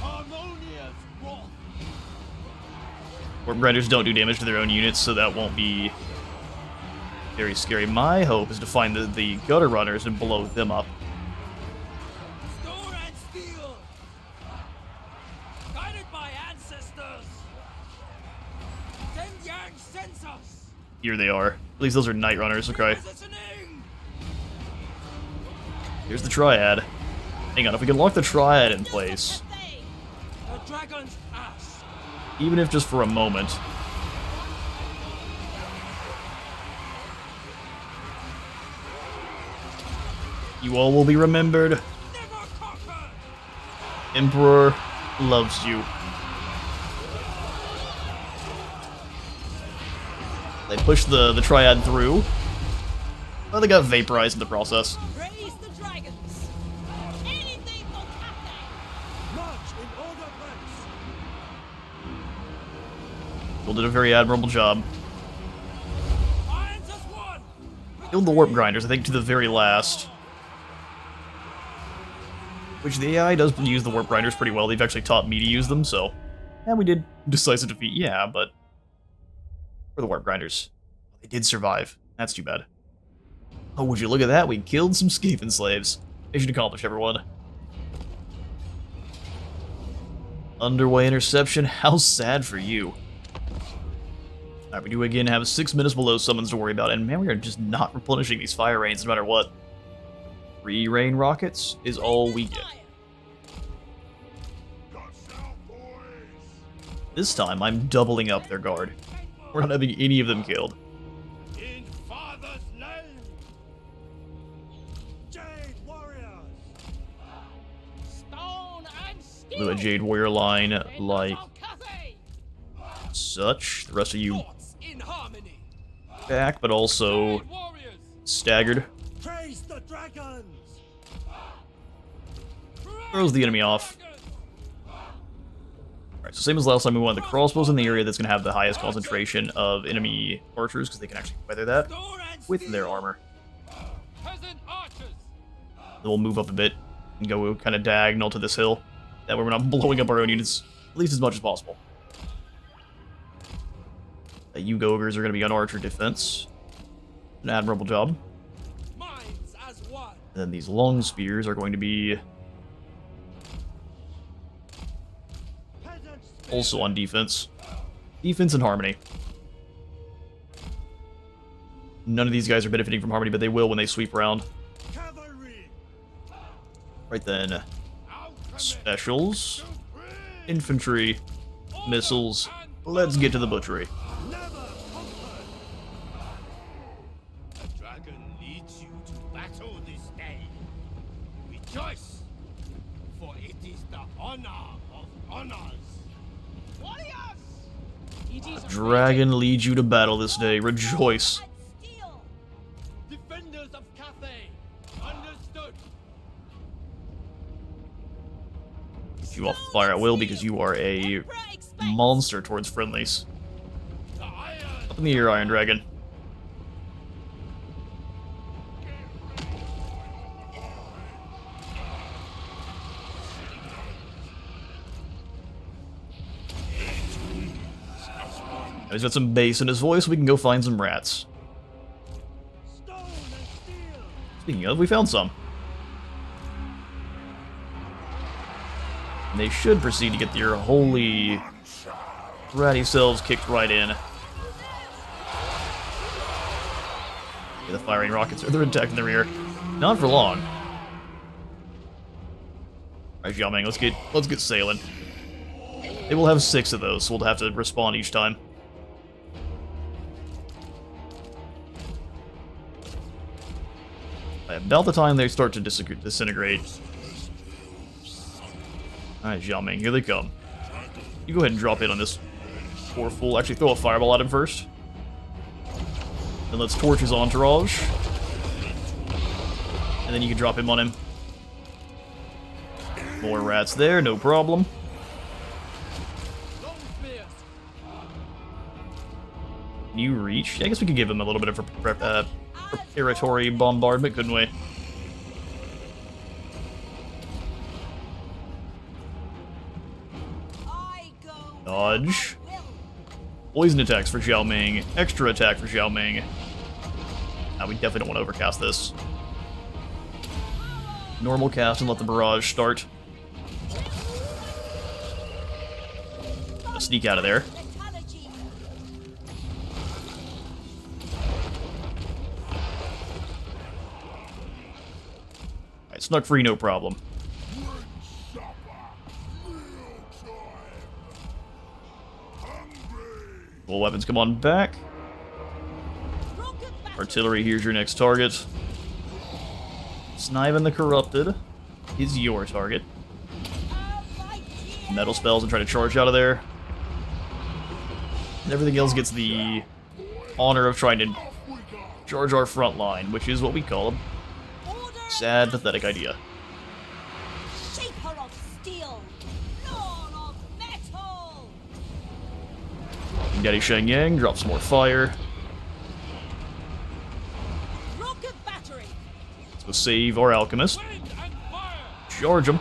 Harmonious wrath. Warp Grinders don't do damage to their own units, so that won't be very scary. My hope is to find the Gutter Runners and blow them up. Store and steel. Guided by ancestors. Send Yang sends us. Here they are. At least those are Night Runners, okay. Positioning. Here's the Triad. Hang on, if we can lock the Triad in place, The dragon's ass. even if just for a moment. You all will be remembered. Never conquered. Emperor loves you. They pushed the Triad through. Oh, they got vaporized in the process. Raise the dragons. Anything for Cathay. March in order place. People did a very admirable job. Irons as one. Killed the Warp Grinders, I think, to the very last. Which the AI does use the Warp Grinders pretty well. They've actually taught me to use them, so... Yeah, we did decisive defeat, yeah, but... For the Warp Grinders. They did survive. That's too bad. Oh, would you look at that? We killed some Skaven slaves. Mission accomplished, everyone. Underway interception. How sad for you. Alright, we do again have 6 minutes below summons to worry about, and man, we are just not replenishing these fire rains no matter what. 3 rain rockets is all we get. This time, I'm doubling up their guard. We're not having any of them killed. In Father's name. Jade warriors. Stone and steel. Blew a Jade Warrior line Rangers like of Cathay. such. The rest of you Thoughts in harmony. back, but also Jade warriors. staggered. Praise the dragons. Throws the enemy off. Alright, so same as last time, we want the crossbows in the area that's going to have the highest concentration of enemy archers, because they can actually weather that Store and with their armor. peasant archers. Then we'll move up a bit and go kind of diagonal to this hill. That way we're not blowing up our own units, at least as much as possible. The Ugogres are going to be on archer defense. An admirable job. Minds as one. And then these long spears are going to be Peasants. also on defense. Defense and harmony. None of these guys are benefiting from harmony, but they will when they sweep around. Cavalry. Right then. Specials. Infantry. Missiles. Let's get to the butchery. Never conquered. The dragon leads you to battle this day. Rejoice, for it is the honor of honors. Warriors. Dragon leads you to battle this day. Rejoice. And steel. Defenders of Cathay. Understood. You all fire at will because you are a monster towards friendlies. The iron. Up in the air, Iron Dragon. He's got some bass in his voice, we can go find some rats. Stone and steel. Speaking of, we found some. And they should proceed to get their holy ratty selves kicked right in. Okay, the firing rockets are attack in the rear. Not for long. Alright, Xiaoming, let's get sailing. They will have 6 of those, so we'll have to respawn each time. About the time they start to disintegrate. Alright, Xiaoming, here they come. You go ahead and drop in on this poor fool. Actually, throw a fireball at him first. Then let's torch his entourage. And then you can drop him on him. More rats there, no problem. Long spears. Can you reach? I guess we could give him a little bit of preparatory bombardment, couldn't we? I go. Dodge. Will. Poison attacks for Xiao Ming. Extra attack for Xiao Ming. We definitely don't want to overcast this. Normal cast and let the barrage start. Gonna sneak out of there. Alright, snuck free, no problem. Full weapons come on back. Artillery, here's your next target. Sniving the Corrupted is your target. Metal spells and try to charge out of there. And everything else gets the honor of trying to charge our front line, which is what we call a sad, pathetic idea. Shaper of steel, Lord of metal. Daddy Shang Yang drops more fire. Rocket battery. Let's save our alchemist. Charge him.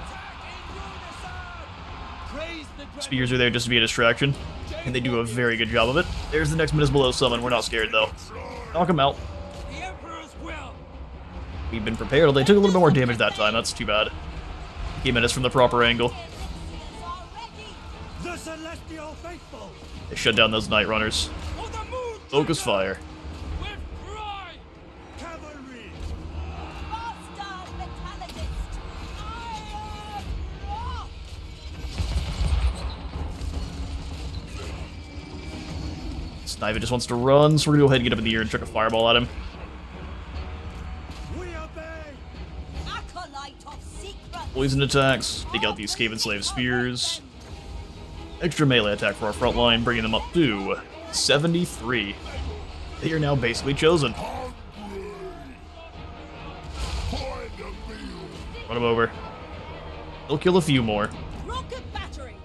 Spears are there just to be a distraction, and they do a very good job of it. There's the next Minas Below summon. We're not scared though. Knock him out. We've been prepared. They took a little bit more damage that time. That's too bad. Came at us from the proper angle. They shut down those Night Runners. Focus fire. Sniper just wants to run, so we're gonna go ahead and get up in the air and chuck a fireball at him. Poison attacks, take out the Escape and Slave Spears. Extra melee attack for our front line, bringing them up to 73. They are now basically chosen. Run them over. They'll kill a few more. Rocket battery.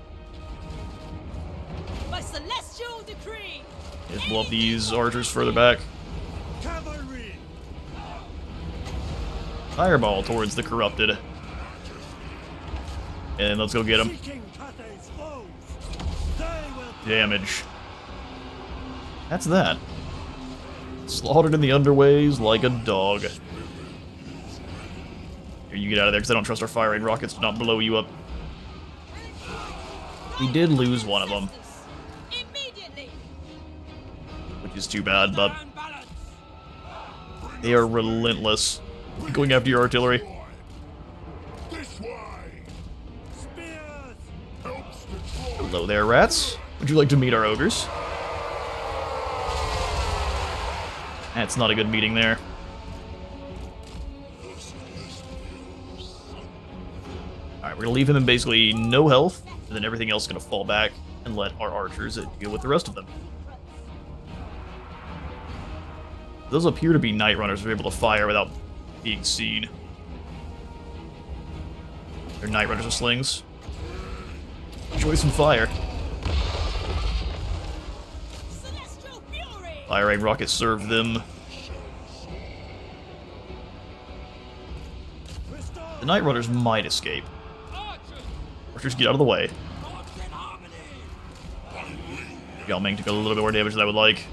By celestial decree. Just blow up these archers further back. Cavalry. Fireball towards the Corrupted. And let's go get him. Damage. That's that. Slaughtered in the underways like a dog. Here, you get out of there because I don't trust our fire rain rockets to not blow you up. We did lose one of them, which is too bad, but they are relentless going after your artillery. Hello there, rats. Would you like to meet our ogres? That's not a good meeting there. Alright, we're gonna leave him in basically no health, and then everything else is gonna fall back and let our archers deal with the rest of them. Those appear to be Night Runners who are able to fire without being seen. They're Night Runners with slings. Enjoy some fire. Fire rain rockets serve them. The Night Runners might escape. Archers, get out of the way. Yao Ming took a little bit more damage than I would like.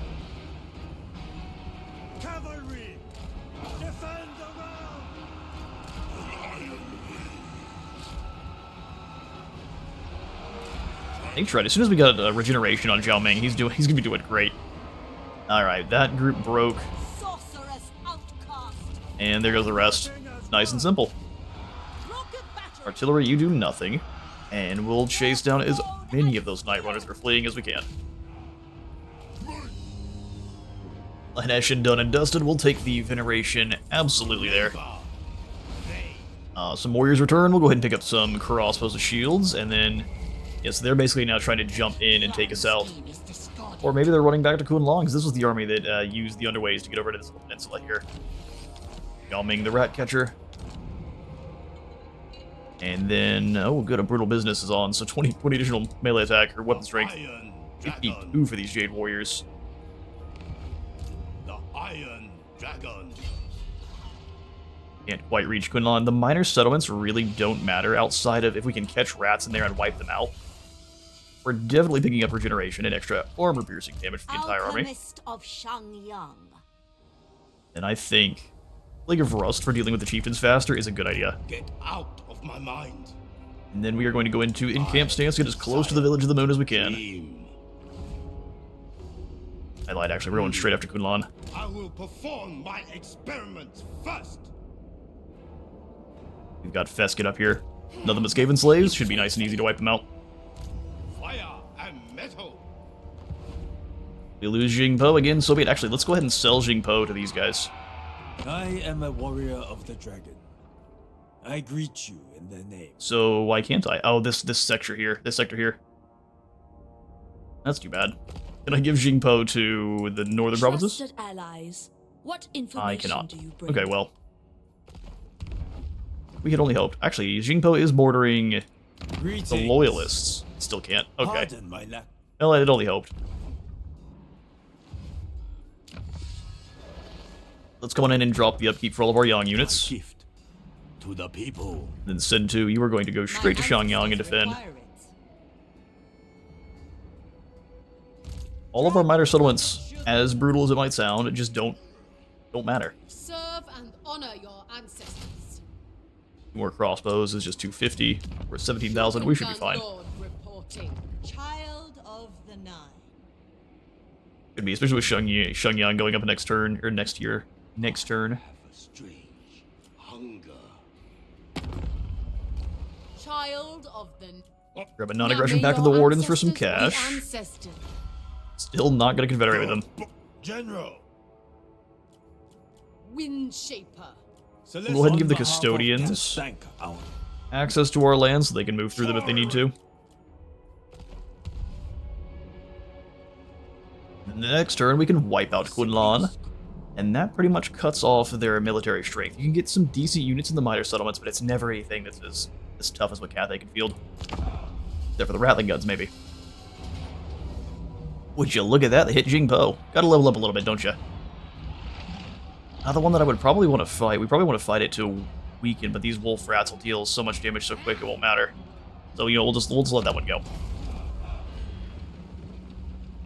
H right. As soon as we got a regeneration on Xiao Ming, he's gonna be doing great. All right, that group broke, and there goes the rest. Nice and simple. Artillery, you do nothing, and we'll chase down as many of those Night Runners that are fleeing as we can. Lanesh done and dusted. We'll take the veneration absolutely there. Some warriors return. We'll go ahead and pick up some crossbows and shields, and then. Yes, they're basically now trying to jump in and take us out. Or maybe they're running back to Kunlong, because this was the army that used the underways to get over to this peninsula here. Yao Ming the Rat Catcher. And then, oh good, a Brutal Business is on, so 20 additional melee attack, or weapon strength. 52 for these Jade Warriors. The Iron Dragon. Can't quite reach Kunlong. The minor settlements really don't matter outside of if we can catch rats in there and wipe them out. We're definitely picking up regeneration and extra armor-piercing damage for the entire army. Alchemist of Shangyang. And I think Plague of Rust for dealing with the chieftains faster is a good idea. Get out of my mind. And then we are going to go into in-camp stance, get as close to the Village of the Moon as we can. Dream. I lied, actually. We're going straight after Kunlan. I will perform my experiments first. We've got Fesket up here. Nothing but Skaven slaves. Should be nice and easy to wipe them out. Fire and metal. We lose Jingpo again, so be it. Actually, let's go ahead and sell Jingpo to these guys. I am a warrior of the dragon. I greet you in their name. So why can't I? Oh, this sector here. This sector here. That's too bad. Can I give Jingpo to the northern provinces? Trusted allies. What I information cannot. do you bring? Okay, well. We had only hoped. Actually, Jingpo is bordering Greetings. the loyalists. Still can't. Okay. Pardon my lack. Well, I had only hoped. Let's go on in and drop the upkeep for all of our Yang units. Gift to the people. Then Sen 2, you are going to go straight to Shangyang and defend. All of our minor settlements, as brutal as it might sound, just don't matter. Serve and honor your ancestors. More crossbows is just 250. We're at 17,000. We should be fine. Lord reporting. Child of the Nine. Could be, especially with Shangyang going up next turn or next year. Next turn. Have a strange hunger. Child of the... Grab a non-aggression back to the Wardens for some cash. Ancestors. Still not gonna confederate with them. General. Wind Shaper. We'll go ahead and give the custodians Thank our access to our lands so they can move through them if they need to. And the next turn we can wipe out Kunlan. And that pretty much cuts off their military strength. You can get some decent units in the minor settlements, but it's never anything that's as tough as what Cathay can field. Except for the Rattling Guns, maybe. Would you look at that? They hit Jingpo. Gotta level up a little bit, don't you? Now, the one that I would probably want to fight, we probably want to fight it to weaken, but these Wolf Rats will deal so much damage so quick it won't matter. So, you know, we'll just let that one go.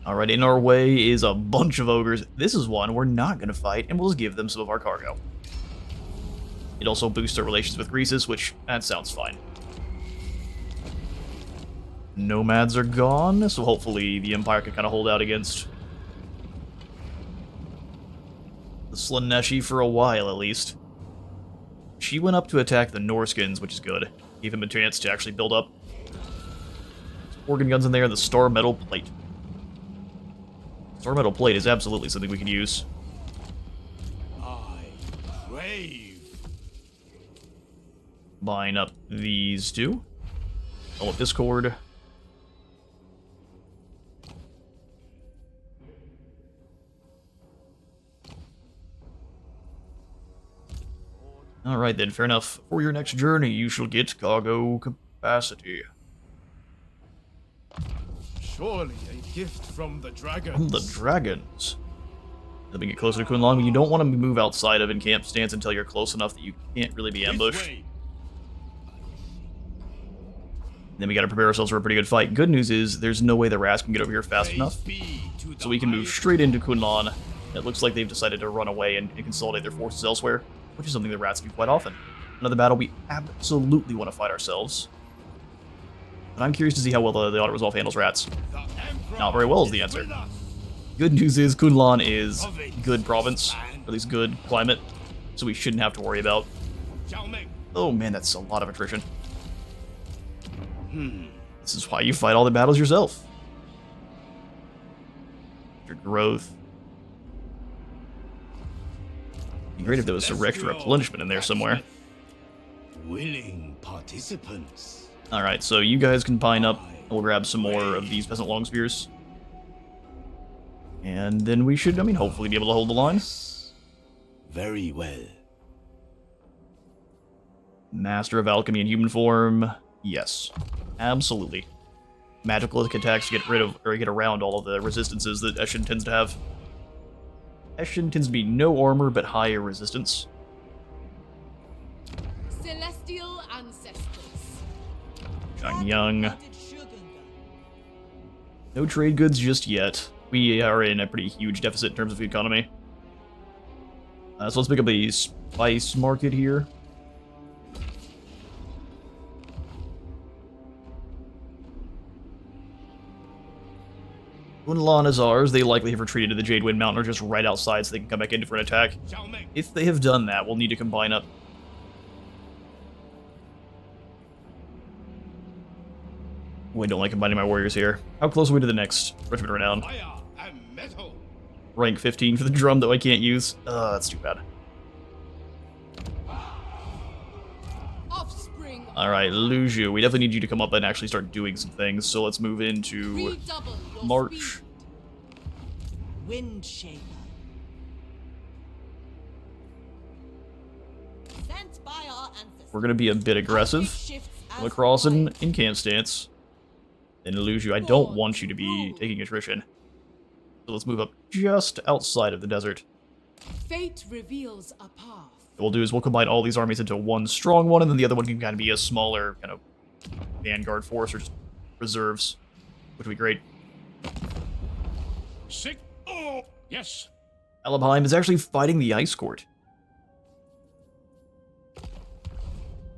Alright, in our way is a bunch of ogres. This is one we're not going to fight, and we'll just give them some of our cargo. It also boosts our relations with Greases, which, that sounds fine. Nomads are gone, so hopefully the Empire can kind of hold out against the Slaneshi for a while, at least. She went up to attack the Norskins, which is good. Gave him a chance to actually build up. Organ guns in there, and the Star Metal Plate. Star Metal Plate is absolutely something we can use. I crave. Buying up these two. All of Discord. Alright then, fair enough. For your next journey, you shall get cargo capacity. Surely a gift from the dragons. From the dragons. Let me get closer to Kunlun, but you don't want to move outside of in-camp stance until you're close enough that you can't really be ambushed. Then we gotta prepare ourselves for a pretty good fight. Good news is, there's no way the rats can get over here fast enough. So we can move straight into Kunlun. It looks like they've decided to run away and consolidate their forces elsewhere, which is something the rats do quite often. Another battle we absolutely want to fight ourselves. But I'm curious to see how well the auto-resolve handles rats. Not very well is the answer. Good news is Kunlun is good province, or at least good climate, so we shouldn't have to worry about. Oh man, that's a lot of attrition. This is why you fight all the battles yourself. Your growth. It'd be great if there was some extra replenishment in there somewhere. Willing participants. Alright, so you guys can pine up, and we'll grab some more of these peasant long spears. And then we should, hopefully be able to hold the line. Very well. Master of Alchemy in human form. Yes. Absolutely. Magical attacks to get rid of, or get around all of the resistances that Eshin tends to have. Eshin tends to be no armor, but higher resistance. Celestial ancestors. Young. No trade goods just yet. We are in a pretty huge deficit in terms of the economy. So let's pick up a spice market here. Kunlan is ours. They likely have retreated to the Jade Wind Mountain or just right outside so they can come back in for an attack. If they have done that, we'll need to combine up. Oh, I don't like combining my warriors here. How close are we to the next regiment renown? Rank 15 for the drum, though I can't use. That's too bad. Alright, Luju, we definitely need you to come up and actually start doing some things, so let's move into March. Wind Shaper. Sent by our ancestors. We're going to be a bit aggressive. Lacrosse in camp stance. And Luju, I don't want you to be taking attrition. So let's move up just outside of the desert. Fate reveals a path. What we'll do is we'll combine all these armies into one strong one, and then the other one can kind of be a smaller kind of vanguard force or just reserves, which would be great. Sick. Oh, yes. Alabheim is actually fighting the Ice Court.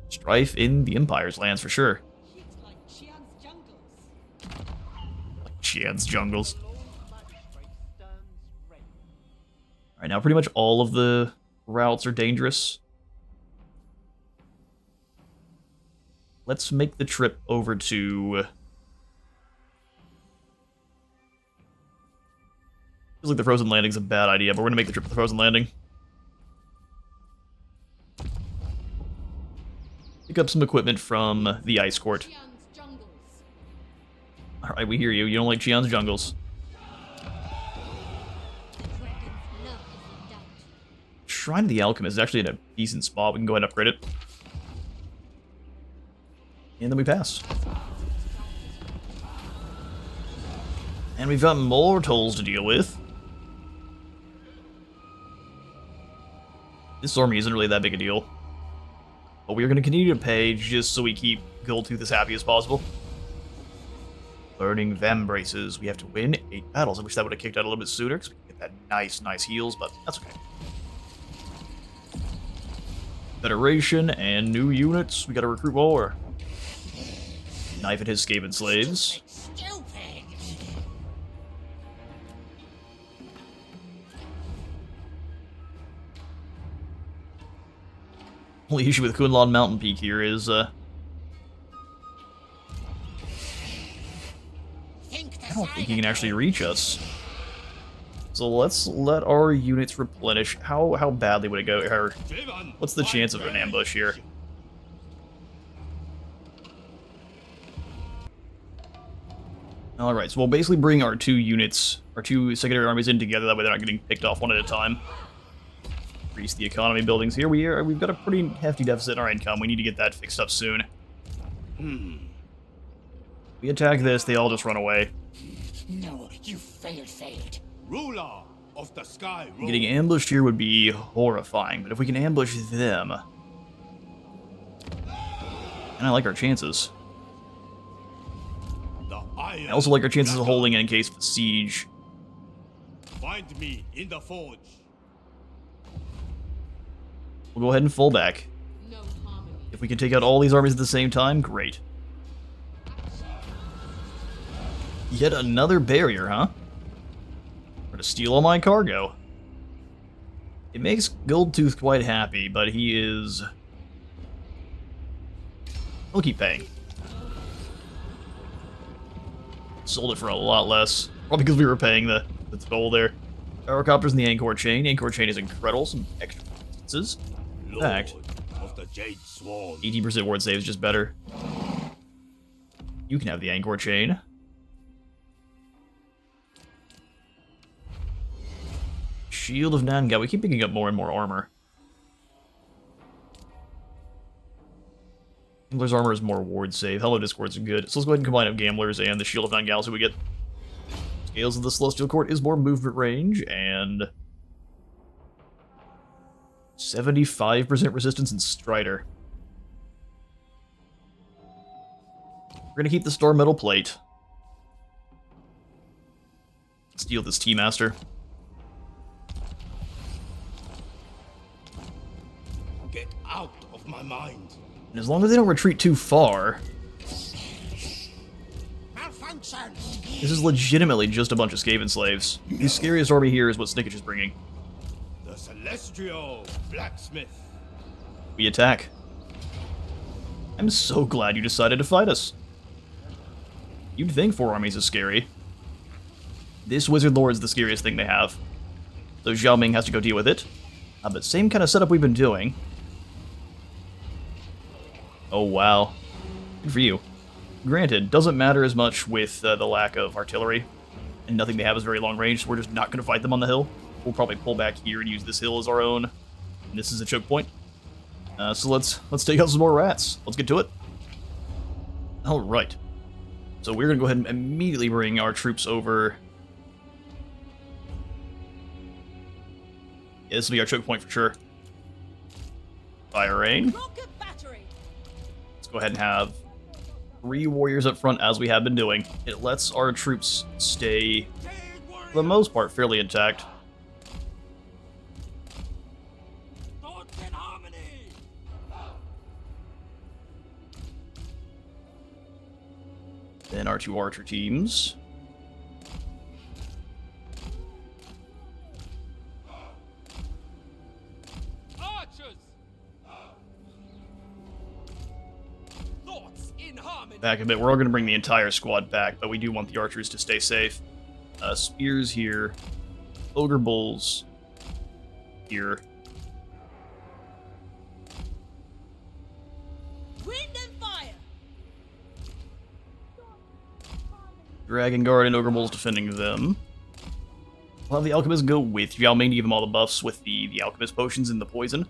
Strife in the Empire's lands for sure. Like Qian's jungles. Alright, now pretty much all of the routes are dangerous. Let's make the trip over to... Feels like the Frozen Landing's a bad idea, but we're gonna make the trip to the Frozen Landing. Pick up some equipment from the Ice Court. Alright, we hear you. You don't like Qian's jungles. Shrine of the Alchemist is actually in a decent spot. We can go ahead and upgrade it. And then we pass. And we've got mortals to deal with. This army isn't really that big a deal. But we're going to continue to pay just so we keep Goldtooth as happy as possible. Burning Vambraces. We have to win 8 battles. I wish that would have kicked out a little bit sooner because we can get that nice heals, but that's okay. Federation and new units. We gotta recruit more. Knife at his Skaven slaves. Only issue with Kunlan Mountain Peak here is I don't think he can actually reach us. So let's let our units replenish. How badly would it go? Or what's the chance of an ambush here? Alright, so we'll basically bring our 2 units, our 2 secondary armies in together, that way they're not getting picked off one at a time. Increase the economy buildings here. We've got a pretty hefty deficit in our income. We need to get that fixed up soon. We attack this, they all just run away. No, you failed. Ruler of the sky. Getting ambushed here would be horrifying, but if we can ambush them... And I like our chances. I also like our chances of holding it in case of a siege. Find me in the forge. We'll go ahead and fall back. If we can take out all these armies at the same time, great. Yet another barrier, huh? Or to steal all my cargo. It makes Goldtooth quite happy, but he is... He'll keep paying. Sold it for a lot less. Probably because we were paying the toll there. Gyrocopters in the Angkor Chain. Angkor Chain is incredible. Some extra instances. In fact, 80% ward save is just better. You can have the Angkor Chain. Shield of Nanga. We keep picking up more and more armor. Gambler's armor is more ward save. Hello Discord's good. So let's go ahead and combine up Gamblers and the Shield of Nanga, so we get... Scales of the Celestial Court is more movement range, and... 75% resistance in Strider. We're gonna keep the Star Metal Plate. Steal this Tea-Master. Get out of my mind. And as long as they don't retreat too far, Malfunction. this is legitimately just a bunch of Skaven slaves. The scariest army here is what Snickage is bringing. The Celestial Blacksmith. We attack. I'm so glad you decided to fight us. You'd think 4 armies is scary. This Wizard Lord's the scariest thing they have. So Zhao Ming has to go deal with it. But same kind of setup we've been doing. Oh wow. Good for you. Granted, doesn't matter as much with the lack of artillery. And nothing they have is very long range, so we're just not going to fight them on the hill. We'll probably pull back here and use this hill as our own. And this is a choke point. So let's take out some more rats. Let's get to it. Alright. So we're going to go ahead and immediately bring our troops over. Yeah, this will be our choke point for sure. Fire rain. Rocket battery. Let's go ahead and have 3 warriors up front as we have been doing. It lets our troops stay, for the most part, fairly intact. Thoughts in harmony. Then our 2 archer teams. Archers. Thoughts in harmony. Back a bit. We're all going to bring the entire squad back, but we do want the archers to stay safe. Spears here. Ogre bulls here. Wind and fire. Dragon Guard and Ogre bulls defending them. We'll have the Alchemist go with Zhao Ming to give him all the buffs with the Alchemist potions and the poison.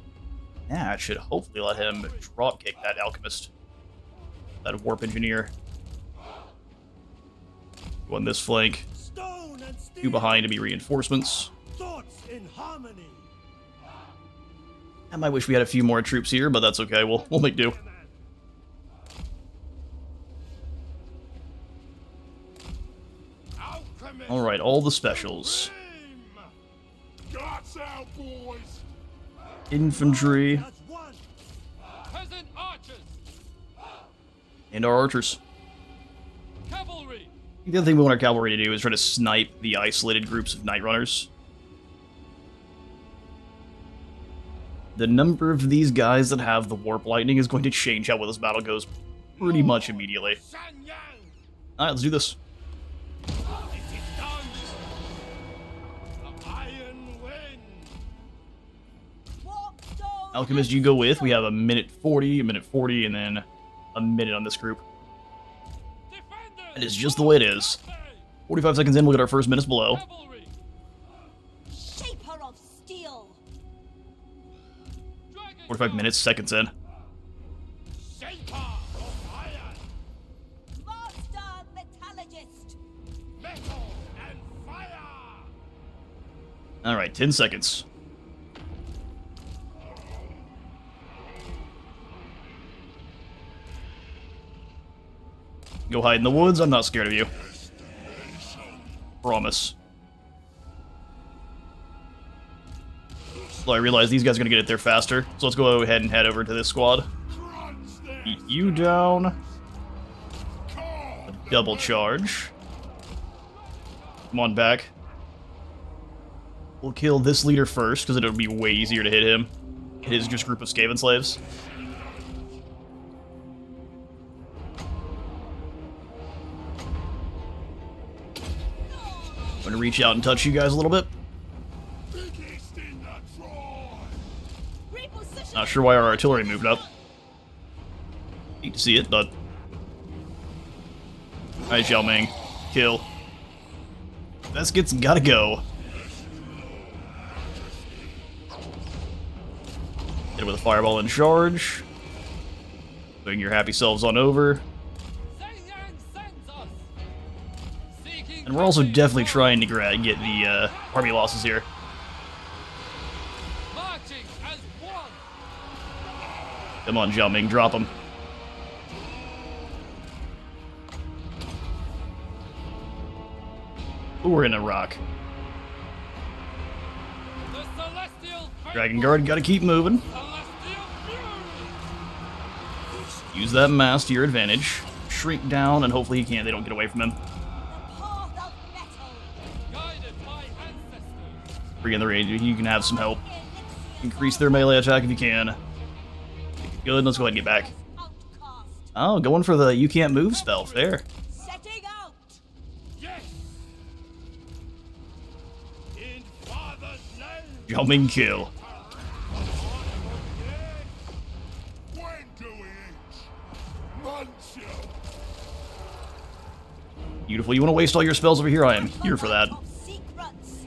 That should hopefully let him dropkick that Alchemist. That Warp Engineer. Go on this flank. Stone and steel. 2 behind to be reinforcements. Thoughts in harmony. I might wish we had a few more troops here, but that's okay. We'll make do. Alchemist. Alright, all the specials. Guts out, boys! Infantry As one. Peasant archers. and our archers. Cavalry. The other thing we want our cavalry to do is try to snipe the isolated groups of Night Runners. The number of these guys that have the Warp Lightning is going to change how well this battle goes pretty much immediately. Shanyang. Alright, let's do this. It is done. The iron wind. Warp stone. Alchemist, you go with. We have a minute 40, and then a minute on this group. Defenders. It is just the way it is. 45 seconds in, we'll get our first minutes below. Cavalry. Shaper of steel. 45 minutes, seconds in. Shaper of iron. Master metallurgist. Metal and fire. Alright, 10 seconds. Go hide in the woods, I'm not scared of you. Promise. So I realize these guys are going to get it there faster, so let's go ahead and head over to this squad. Beat you down. A double charge. Come on back. We'll kill this leader first, because it'll be way easier to hit him. Hit his just group of Skaven slaves. I'm gonna reach out and touch you guys a little bit. Biggest in the tribe! Reposition. Not sure why our artillery moved up. Hate to see it, but... Alright, Zhao Ming. Kill. Veskit's gotta go. Hit it with a fireball in charge. Bring your happy selves on over. And we're also definitely trying to get the army losses here. Marching as one. Come on, Zhao Ming, drop him. Ooh, we're in a rock. The celestial Dragon Guard, gotta keep moving. celestial fury. Use that mass to your advantage. Shrink down, and hopefully he can't. They don't get away from him. The path of metal. Guided by ancestors. Bring in the range. You can have some help. Increase their melee attack if you can. Good, let's go ahead and get back. Outcast. Oh, going for the you can't move spell. Fair. Setting out. Yes! In Father's name! Jumping kill. When do we eat? Munch you! Beautiful. You want to waste all your spells over here? I am here for that. Of secrets.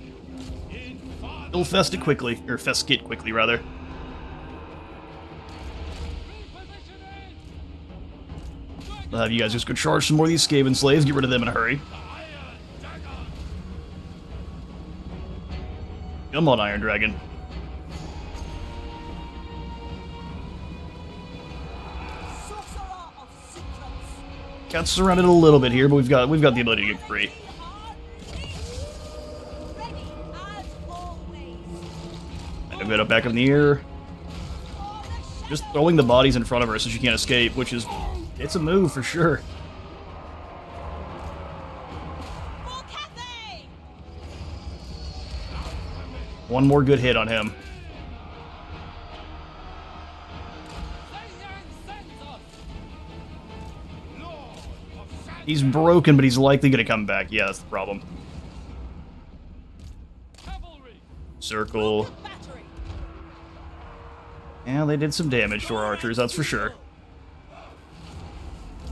In Father's You'll fest it quickly, or fest it quickly rather. I'll have you guys just go charge some more of these Skaven slaves. Get rid of them in a hurry. Iron Dagger! Come on, Iron Dragon. Sorcerer of secrets. Got surrounded a little bit here, but we've got the ability to get free. Ready as always. And I've got it back up in the air. Just throwing the bodies in front of her so she can't escape, which is... it's a move for sure. For Cathay. One more good hit on him. He's broken, but he's likely going to come back. Yeah, that's the problem. Cavalry. Circle. Battery. Yeah, they did some damage to our archers, that's for sure.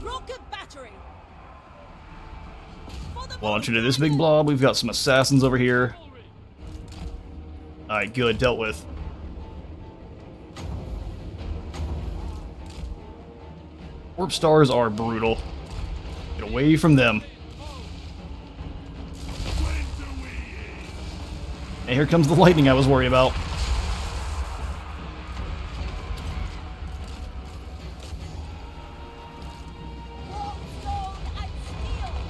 Rocket battery. For the Launch into this big blob. We've got some assassins over here. Cavalry. Alright, good. Dealt with. Warp stars are brutal. Get away from them. And here comes the lightning I was worried about. Warpstone and steel.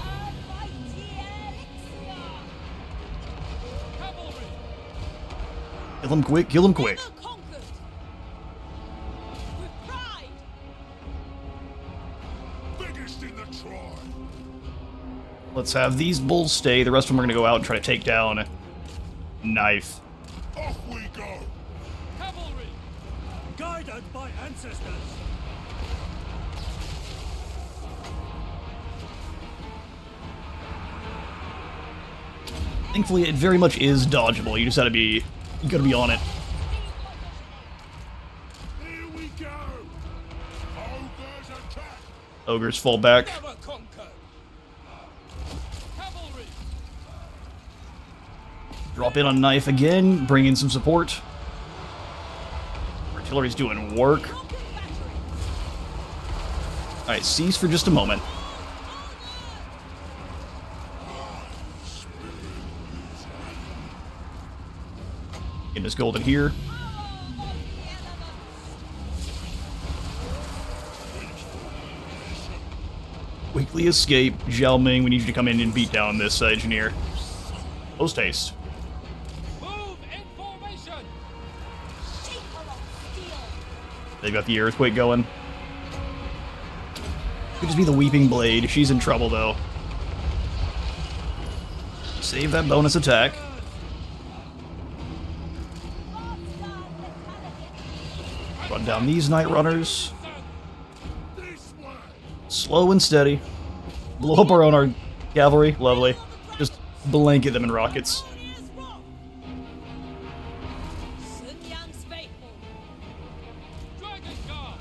A mighty elixir. Cavalry. Kill him quick, kill him quick. Never conquered. With pride. Biggest in the tribe. Let's have these bulls stay. The rest of them are going to go out and try to take down Knife. Off we go. Cavalry. Guided by ancestors. Thankfully, it very much is dodgeable. You just gotta be on it. Here we go. Ogres attack. Ogres fall back. Never conquered. Cavalry. Drop in on Knife again. Bring in some support. Artillery's doing work. Alright, cease for just a moment. Get this golden here. Quickly escape. Zhao Ming, we need you to come in and beat down this engineer. Post haste. Move in formation. Shaper of steel. They've got the earthquake going. Could just be the Weeping Blade. She's in trouble, though. Save that bonus attack. Run down these Night Runners. This way. Slow and steady. Blow up our own cavalry. Lovely. Just blanket them in rockets. Sun Yang's faithful. Dragon Guard.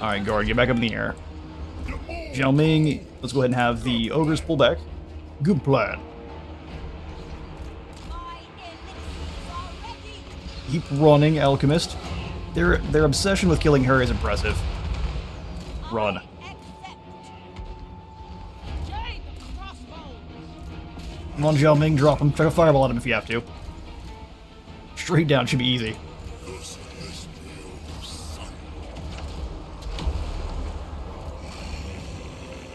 Alright, Guard, get back up in the air. Zhao Ming, let's go ahead and have the ogres pull back. Good plan. My elixirs are ready. Keep running, Alchemist. Their obsession with killing her is impressive. Run. Accept. Jade the crossbow. Come on, Zhao Ming, drop him. Try to fireball at him if you have to. Straight down should be easy.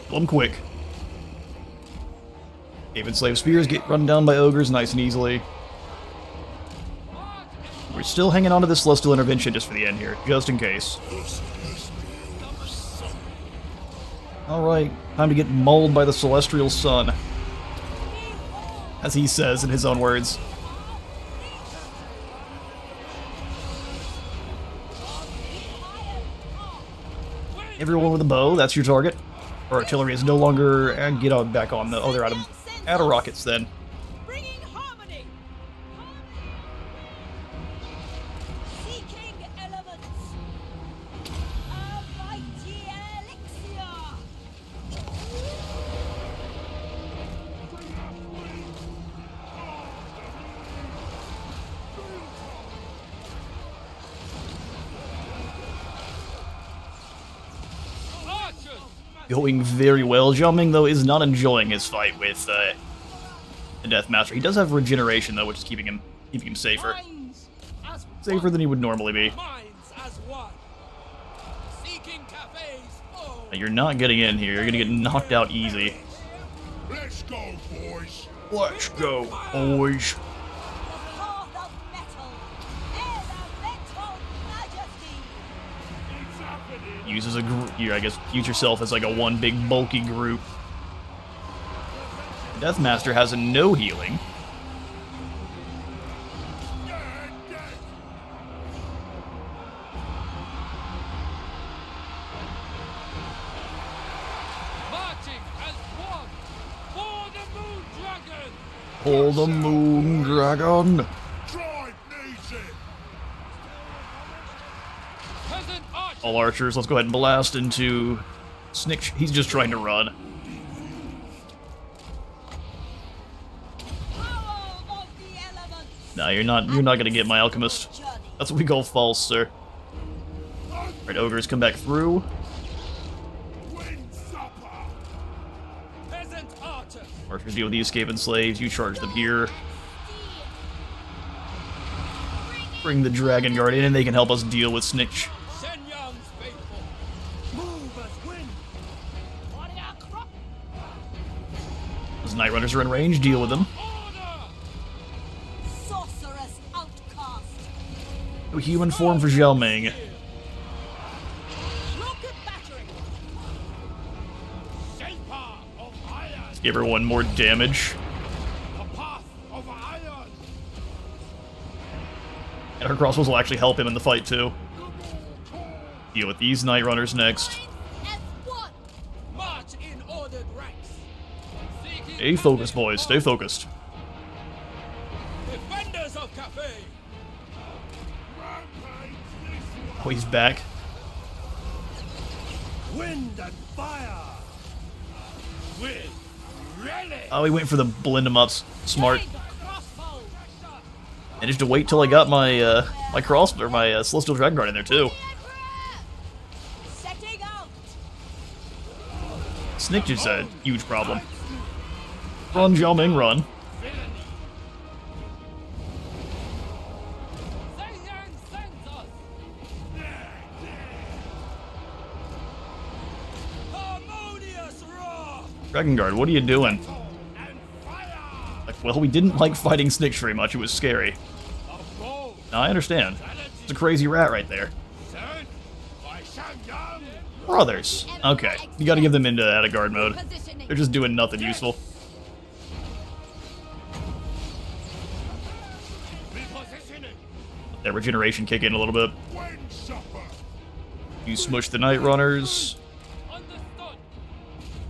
Kill him quick. Haven Slave Spears get run down by ogres nice and easily. We're still hanging on to this Celestial Intervention just for the end here, just in case. Alright, time to get mauled by the Celestial Sun. As he says in his own words. Everyone with a bow, that's your target. Our artillery is no longer... get on back on the... Oh, they're out of rockets then. Bringing harmony. Seeking elements. A mighty elixir. Going very well. Jiaming, though, is not enjoying his fight with the Deathmaster. He does have regeneration, though, which is keeping him safer. Safer than he would normally be. Now, you're not getting in here. You're gonna get knocked out easy. Let's go, boys. Let's go, boys. Path of metal. Elemental majesty. Uses a group here, I guess. Use yourself as like a one big bulky group. Deathmaster has a no healing. Marching as one for the Moon Dragon. Pull the Moon Dragon. Drive needs it. Peasant archer. All archers, let's go ahead and blast into Snick. He's just trying to run. Power of the elements. No, you're not gonna get my alchemist. That's what we call false, sir. Alright, ogres come back through. Win supper. Peasant archer. Archers deal with the escaping slaves, you charge them here. Bring the Dragon Guard in and they can help us deal with Snitch. Shenyang's faithful. Move as wind. Those Night Runners are in range, deal with them. Order. Sorceress outcast. No human form for Jiaming. Rocket battery. Shaper of iron. Give her one more damage. The path of iron. And her crossbows will actually help him in the fight too. Deal with these Night Runners next. F1. March in ordered ranks. Seeking Stay focused, boys. Stay focused. defenders of Cafe. Oh, he's back. Wind and fire. With relish. Oh, he went for the blend him ups. Smart. Guide the crossbow. Managed to wait till I got my my cross or my Celestial Dragon Guard in there too. Setting out. Snitch is a huge problem. Run, Jiaming, run. Shenyang sends us. Harmonious roar. Dragon Guard, what are you doing? Like, well, we didn't like fighting Snitch very much. It was scary. Now, I understand. It's a crazy rat right there. Sent by Shenyang. Brothers. Okay, you gotta give them into out of guard mode. Positioning. They're just doing nothing useful. Repositioning. That regeneration kick in a little bit. Win supper. You smush the Night Runners. Understood.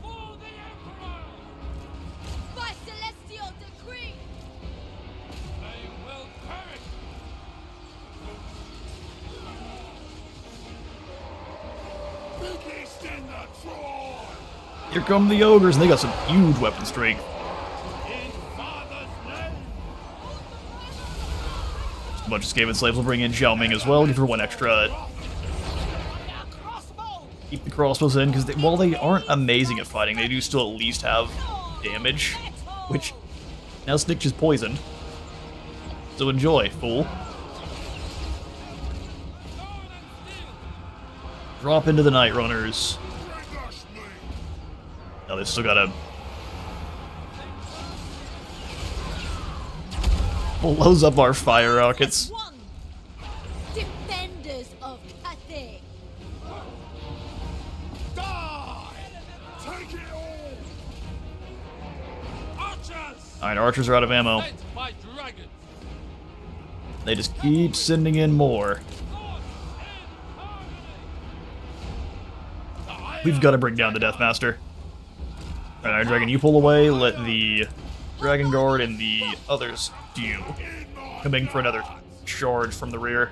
For the Emperor. By celestial decree. They will perish. Biggest in the tribe. Here come the ogres, and they got some huge weapon strength. In father's name. Just a bunch of Skaven slaves will bring in Jiaming as well, give her one extra. Crossbow. Keep the crossbows in, because while they aren't amazing at fighting, they do still at least have damage. Which, now Snitch is poisoned. So enjoy, fool. Drop into the Night Runners. Bring us me. Now they still gotta blows up our fire rockets. One. Defenders of Cathay. Die! Take it all! Archers! Alright, archers are out of ammo. Sent by dragons! They just keep sending in more. We've got to bring down the Deathmaster. Alright, Iron Dragon, you pull away. Let the Dragon Guard and the others do. Coming for another charge from the rear.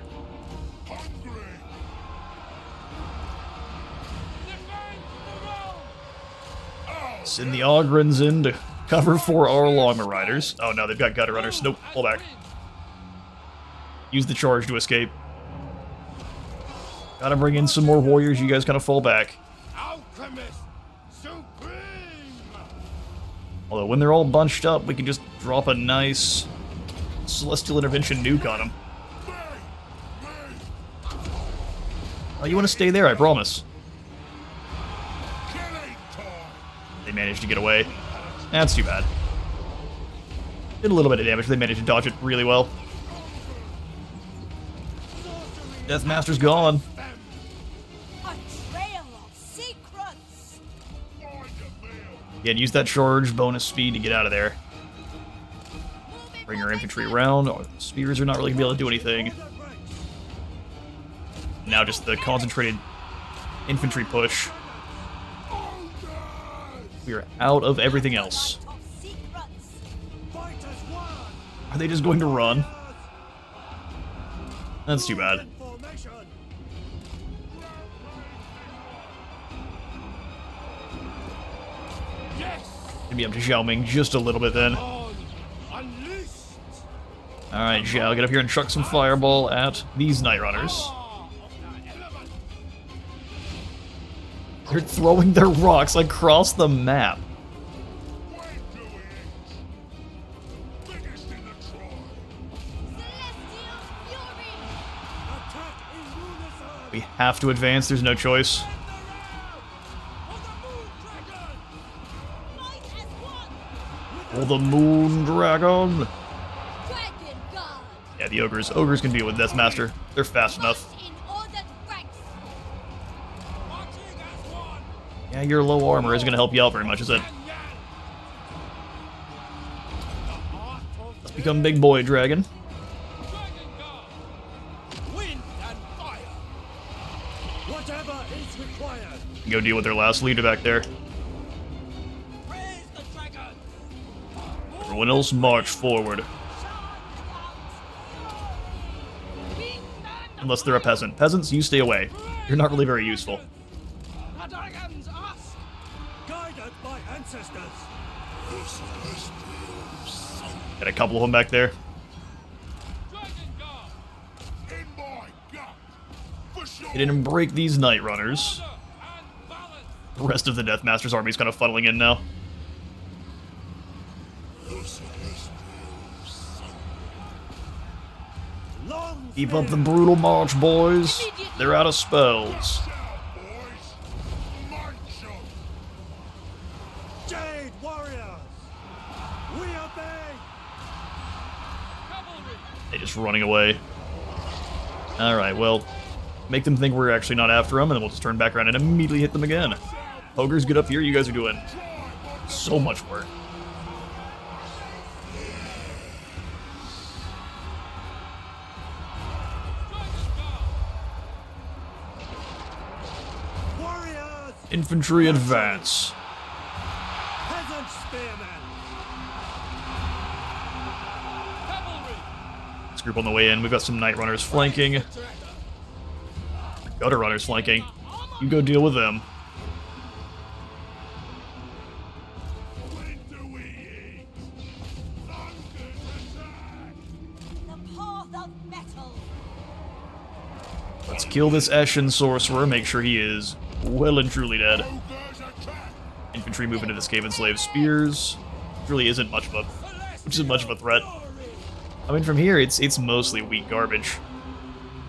Send the Ogrins in to cover for our Longma Riders. Oh no, they've got Gutter Runners. Nope, pull back. Use the charge to escape. Gotta bring in some more warriors, you guys kind of fall back. Alchemist Supreme! Although when they're all bunched up, we can just drop a nice Celestial Intervention nuke on them. Oh, you want to stay there, I promise. They managed to get away. That's too bad. Did a little bit of damage, they managed to dodge it really well. Deathmaster's gone. A trail of secrets. Again, use that charge bonus speed to get out of there. Bring your infantry around. Oh, spears are not really going to be able to do anything. Now just the concentrated infantry push. We are out of everything else. Of secrets. Are they just going to run? That's too bad. Gonna be up to Xiaoming just a little bit then. Alright, Xiao, get up here and chuck some fireball at these Night Runners. They're throwing their rocks across the map. We have to advance, there's no choice. Oh, the Moon Dragon! Yeah, the ogres. Ogres can deal with Deathmaster. They're fast enough. Yeah, your low armor isn't going to help you out very much, is it? Let's become big boy, dragon. Go deal with their last leader back there. Everyone else march forward. Unless they're a peasant. Peasants, you stay away. You're not really very useful. Got a couple of them back there. Get in and break these Night Runners. The rest of the Deathmaster's army is kind of funneling in now. Keep up the brutal march, boys. They're out of spells. Jade warriors, we obey. They're just running away. Alright, well, make them think we're actually not after them, and then we'll just turn back around and immediately hit them again. Ogres, get up here. You guys are doing so much work. Infantry advance. Peasant spearmen. This group on the way in. We've got some Night Runners flanking. Gutter Runners flanking. You go deal with them. The path of metal. Let's kill this Eshin sorcerer. Make sure he is well and truly dead. Infantry move into the Skaven slave spears. Really isn't much of a threat. I mean, from here it's mostly weak garbage,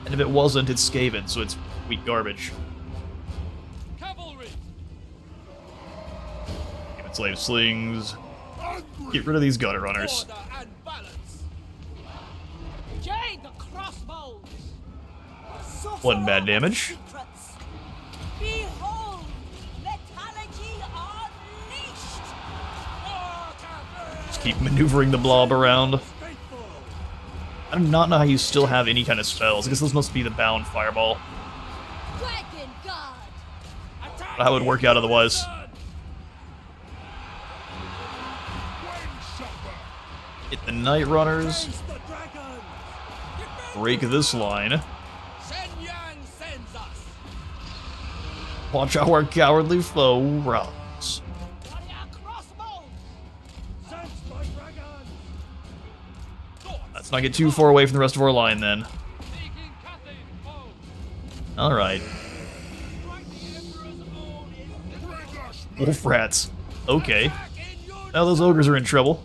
and if it wasn't, it's Skaven, so it's weak garbage. Cavalry. Skaven slave slings. Get rid of these gutter runners. Order and balance. One bad damage. Secrets. Behold, metallurgy unleashed. Just keep maneuvering the blob around. I do not know how you still have any kind of spells. I guess this must be the bound fireball. Dragon Guard. How it would work out otherwise. Hit the Night Runners. Break this line. Watch how our cowardly foe runs. Let's not get too far away from the rest of our line then. Alright. Wolf rats. Okay. Now those ogres are in trouble.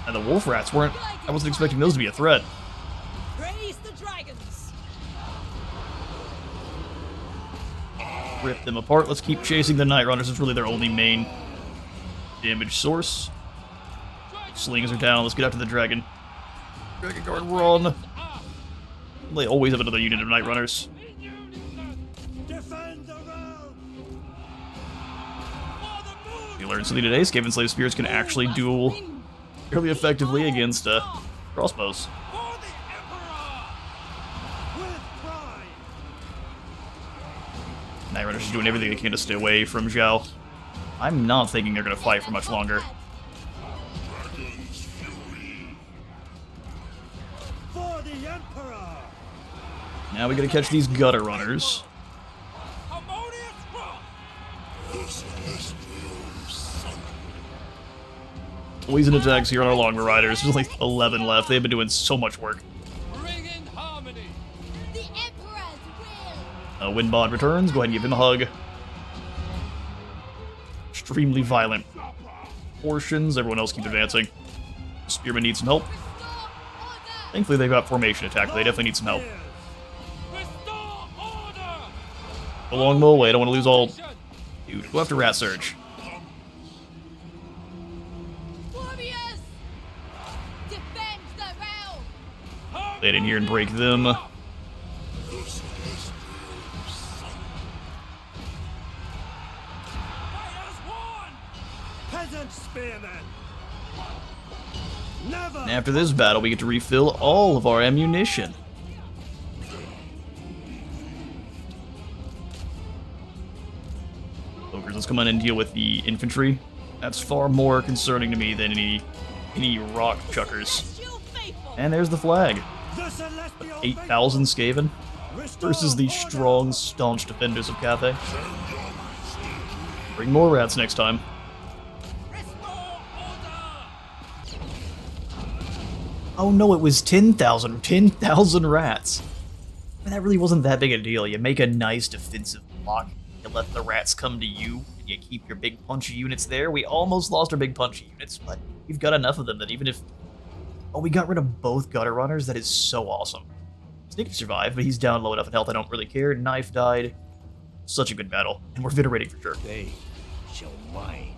And the wolf rats weren't... I wasn't expecting those to be a threat. Praise the dragons. Rip them apart. Let's keep chasing the Night Runners. It's really their only main damage source. Slings are down. Let's get after the dragon. Dragon Guard, run! They always have another unit of Night Runners. You learned something today. Skaven Slave Spears can actually duel fairly effectively against crossbows. Night Runners are doing everything they can to stay away from Zhao. I'm not thinking they're going to fight for much longer. Now we got to catch these gutter runners. Poison attacks here on our Longer Riders. There's like 11 left. They've been doing so much work. Bring in harmony. The Emperor's will. Windbond returns. Go ahead and give him a hug. Extremely violent portions. Everyone else keeps advancing. Spearmen need some help. Restore order. Thankfully, they've got formation attack. They definitely need some help. Restore order. A long bow away. I don't want to lose all. Dude, go after Rat Surge. Warriors. Defend the realm. Get in here and break them. And after this battle, we get to refill all of our ammunition. Ogres, let's come on and deal with the infantry. That's far more concerning to me than any rock chuckers. And there's the flag. 8,000 Skaven versus the strong, staunch defenders of Cathay. Bring more rats next time. Oh no, it was 10,000. 10,000 rats. I mean, that really wasn't that big a deal. You make a nice defensive block, you let the rats come to you, and you keep your big punchy units there. We almost lost our big punchy units, but we've got enough of them that even if... Oh, we got rid of both gutter runners? That is so awesome. Sneaky survived, but he's down low enough in health I don't really care. Knife died. Such a good battle, and we're viterating for sure. They shall mine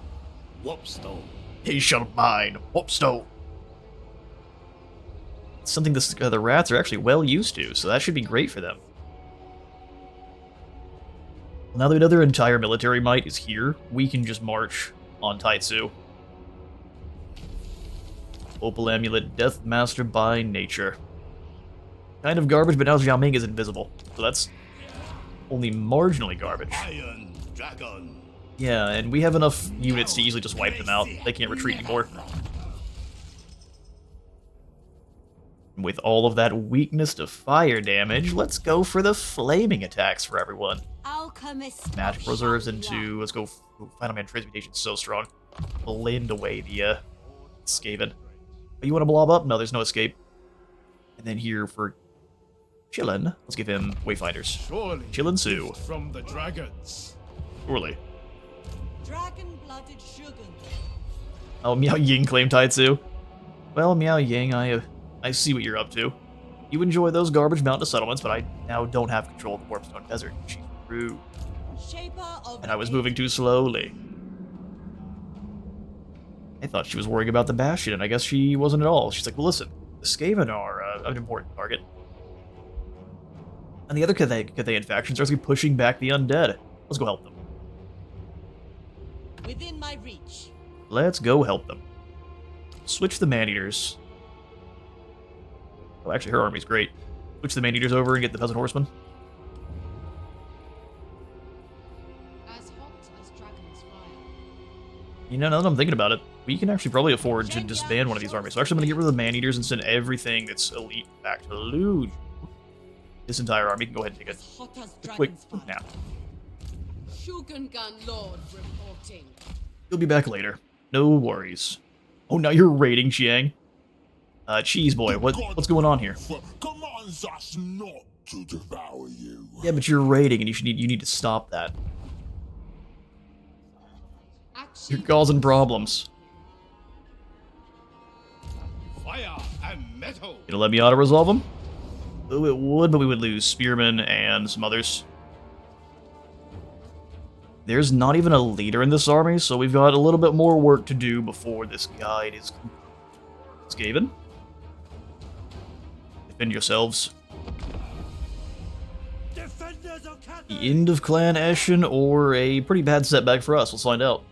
Whopstone. They shall mine Whopstone. Something the rats are actually well used to, so that should be great for them. Now that their entire military might is here, we can just march on Taitsu. Opal Amulet, Death Master by nature. Kind of garbage, but now Xiao Ming is invisible, so that's only marginally garbage. Iron Dragon. Yeah, and we have enough units to easily just wipe them out. They can't retreat anymore. With all of that weakness to fire damage, let's go for the flaming attacks for everyone. Alchemist. Magic reserves into, let's go, Final Man Transmutation's so strong. Blend away the Skaven. But you want to blob up? No, there's no escape. And then here for Chillin, let's give him Wayfinders. Surely. Chillin Sue. From the dragons. Surely. Dragon-blooded sugar. Oh, Miao Ying claimed Taitsu. Well, Miao Ying, I see what you're up to. You enjoy those garbage mountain settlements, but I now don't have control of the Warpstone Desert. She's rude. And I was moving too slowly. I thought she was worrying about the Bastion, and I guess she wasn't at all. She's like, well, listen, The Skaven are an important target. And the other Cathayan faction starts pushing back the undead. Let's go help them. Within my reach. Let's go help them. Switch the man-eaters. Oh, actually, her army's great. Switch the man-eaters over and get the peasant horsemen. As hot as dragon's fire. You know, now that I'm thinking about it, we can actually probably afford to disband one of these armies. So actually, I'm going to get rid of the man-eaters and send everything that's elite back to Luge. This entire army can go ahead and take As hot as a quick dragon's fire. nap. Shugengan Lord reporting. You'll be back later. No worries. Oh, now you're raiding Chiang. Cheese boy, what's going on here? Commands us not to devour you. Yeah, but you're raiding, and you need to stop that. You're causing problems. Fire and metal. You gonna let me auto-resolve them? Oh, it would, but we would lose spearmen and some others. There's not even a leader in this army, so we've got a little bit more work to do before this guide is Skaven. Defend yourselves. The end of Clan Eshin, or a pretty bad setback for us. Let's find out.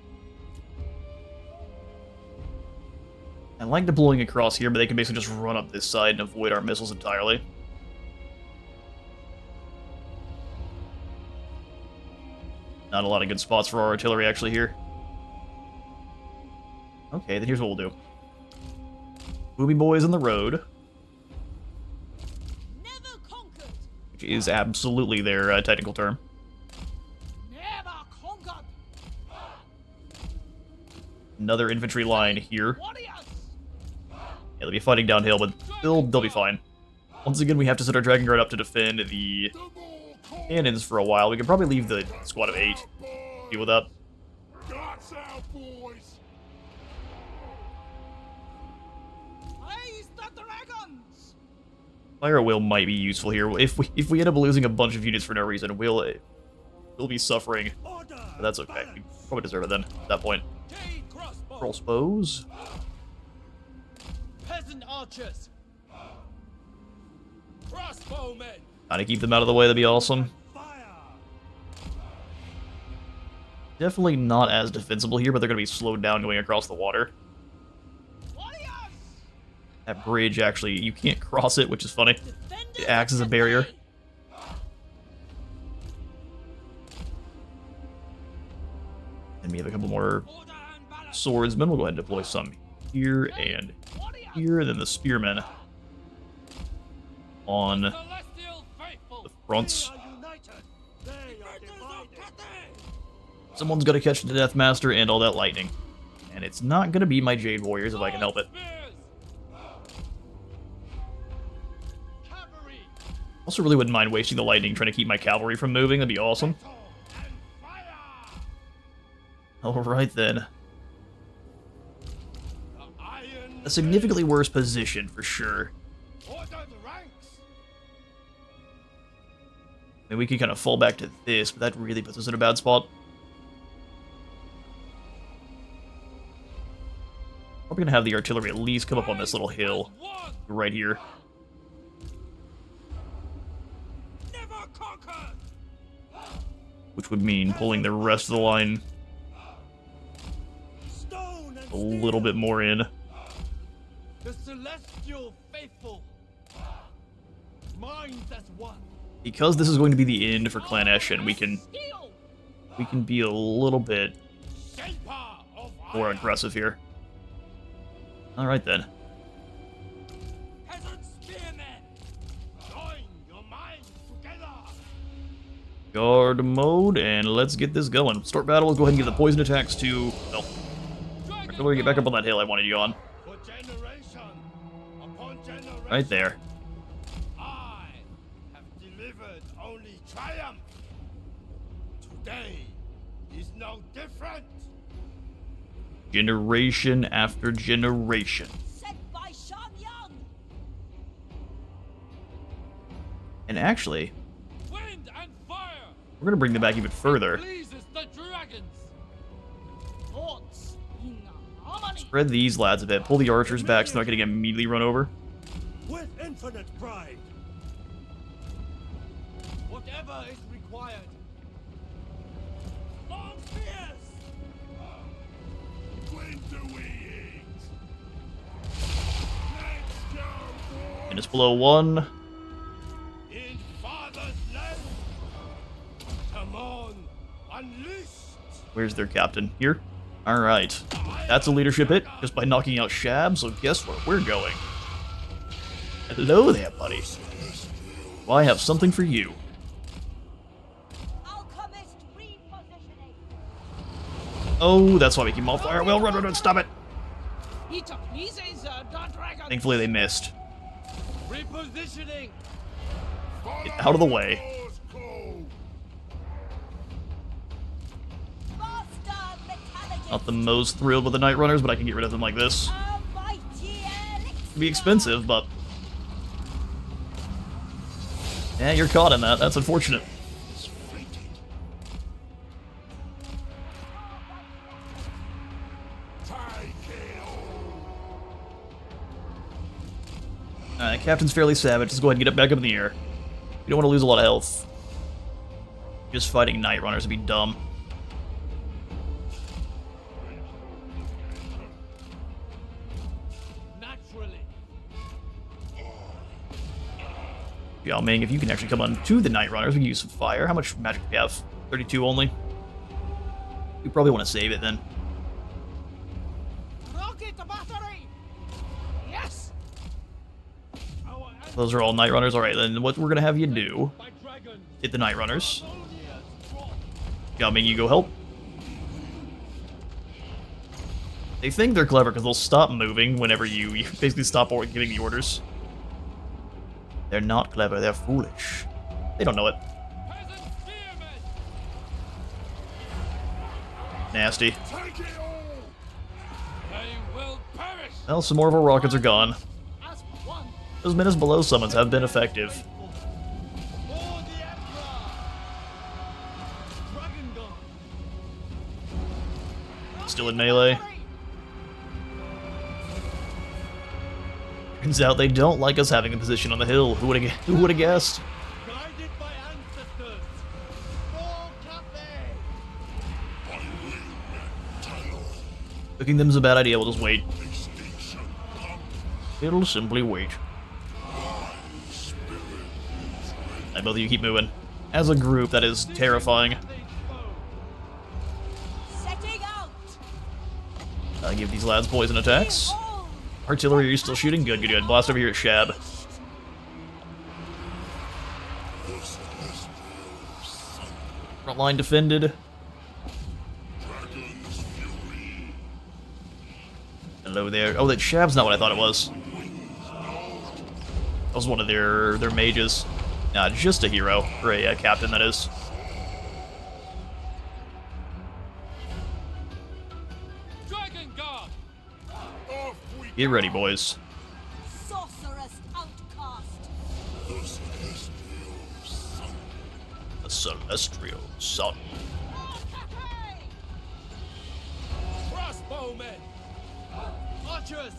I like deploying across here, but they can basically just run up this side and avoid our missiles entirely. Not a lot of good spots for our artillery, actually, here. Okay, then here's what we'll do. Boomy Boys in the road. Never conquered. Which is absolutely their technical term. Never conquered. Another infantry line here. Warriors. Yeah, they'll be fighting downhill, but they'll be fine. Once again, we have to set our Dragon Guard up to defend the cannons for a while. We can probably leave the squad of 8. Deal with that. That's our boys. Raise the dragons. Fire Will might be useful here. If we end up losing a bunch of units for no reason, we'll be suffering. But that's okay. We probably deserve it then at that point. Crossbows. Peasant archers. Crossbowmen. Kinda keep them out of the way, that'd be awesome. Definitely not as defensible here, but they're gonna be slowed down going across the water. That bridge, actually, you can't cross it, which is funny. It acts as a barrier. And we have a couple more swordsmen. We'll go ahead and deploy some here and here, and then the spearmen on the fronts. Someone's gonna catch the Death Master and all that lightning. And it's not gonna be my Jade Warriors if I can help it. Also really wouldn't mind wasting the lightning trying to keep my cavalry from moving, that'd be awesome. Alright then. A significantly worse position, for sure. I mean, we could kind of fall back to this, but that really puts us in a bad spot. Probably gonna have the artillery at least come up on this little hill right here. Which would mean pulling the rest of the line a little bit more in. The celestial faithful. Minds as one. Because this is going to be the end for Clan Eshin, we can be a little bit more aggressive here. Alright then. Guard mode, and let's get this going. Start battle, let's go ahead and give the poison attacks to... well, artillery, get back up on that hill I wanted you on. Right there. I have delivered only triumph. Today is no different. Generation after generation. Set by Shan Yang. And actually, Wind and fire. we're gonna bring them back even further. Pleases the dragons. Thoughts in harmony. Spread these lads a bit. Pull the archers back so they're not getting immediately run over. infinite pride. Whatever is required. Long spears! When do we eat? Let's go, boys! Minutes below 1. In father's land. Come on, unleashed. Where's their captain? Here? Alright. That's a leadership hit, just by knocking out Shab, so guess where we're going? Hello there, buddy. Well, I have something for you. Alchemist repositioning. Oh, that's why we keep them on fire. Well, run, stop it! He took pieces, the dragon. Thankfully, they missed. Repositioning. Get out of the way. Master metallurgist. Not the most thrilled with the Night Runners, but I can get rid of them like this. A mighty elixir. It'd be expensive, but... yeah, you're caught in that. That's unfortunate. Alright, Captain's fairly savage. Let's go ahead and get it back up in the air. You don't want to lose a lot of health. Just fighting Night Runners would be dumb. Naturally. Yao Ming, if you can actually come on to the Night Runners, we can use some fire. How much magic do we have? 32 only? You probably want to save it then. Rocket battery. Yes. Those are all Night Runners. Alright, then what we're going to have you do... My dragon. hit the Night Runners. Soldiers drop. Yao Ming, you go help. They think they're clever because they'll stop moving whenever you basically stop giving the orders. They're not clever, they're foolish. They don't know it. Peasant spearmen. Nasty. Take it all! They will perish. Well, some more of our rockets are gone. As one. Those menace below summons have been effective. For the Emperor. Dragon gun. Still in melee. Turns out they don't like us having a position on the hill. Who would have guessed? Guided by ancestors. For Cathay. Cooking them's a bad idea, we'll just wait. It'll simply wait. And both of you keep moving. As a group, that is terrifying. Setting out. Give these lads poison attacks. Artillery, are you still shooting? Good, good, good. Blast over here at Shab. Front line defended. Hello there. Oh, that Shab's not what I thought it was. That was one of their mages. Nah, just a hero. Or a captain, that is. Dragon guard. Get ready, boys. Sorceress outcast. The Celestial Sun. Crossbowmen. Archers.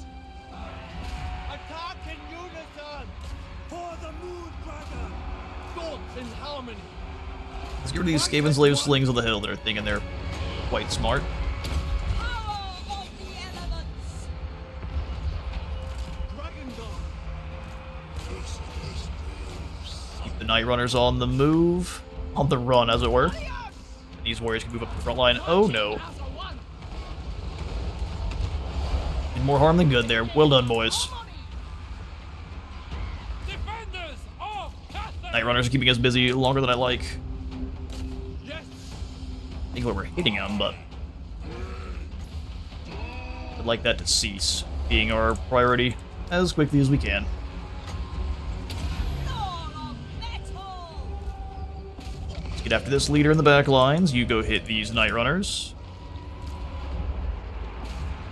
Attack in unison. For the moon dragon. Thoughts in harmony. Let's get rid of these Skaven slave slings on the hill. They're thinking they're quite smart. Power of the elements. Dragon gun. Keep the Night Runners on the move. On the run, as it were. These warriors can move up to the front line. Oh no. As a one. Did more harm than good there. Well done, boys. Defenders of Cathay. Night Runners are keeping us busy longer than I like. Yes. I think we're hitting them, but I'd like that to cease being our priority as quickly as we can. Lord of metal. Let's get after this leader in the back lines. You go hit these Night Runners.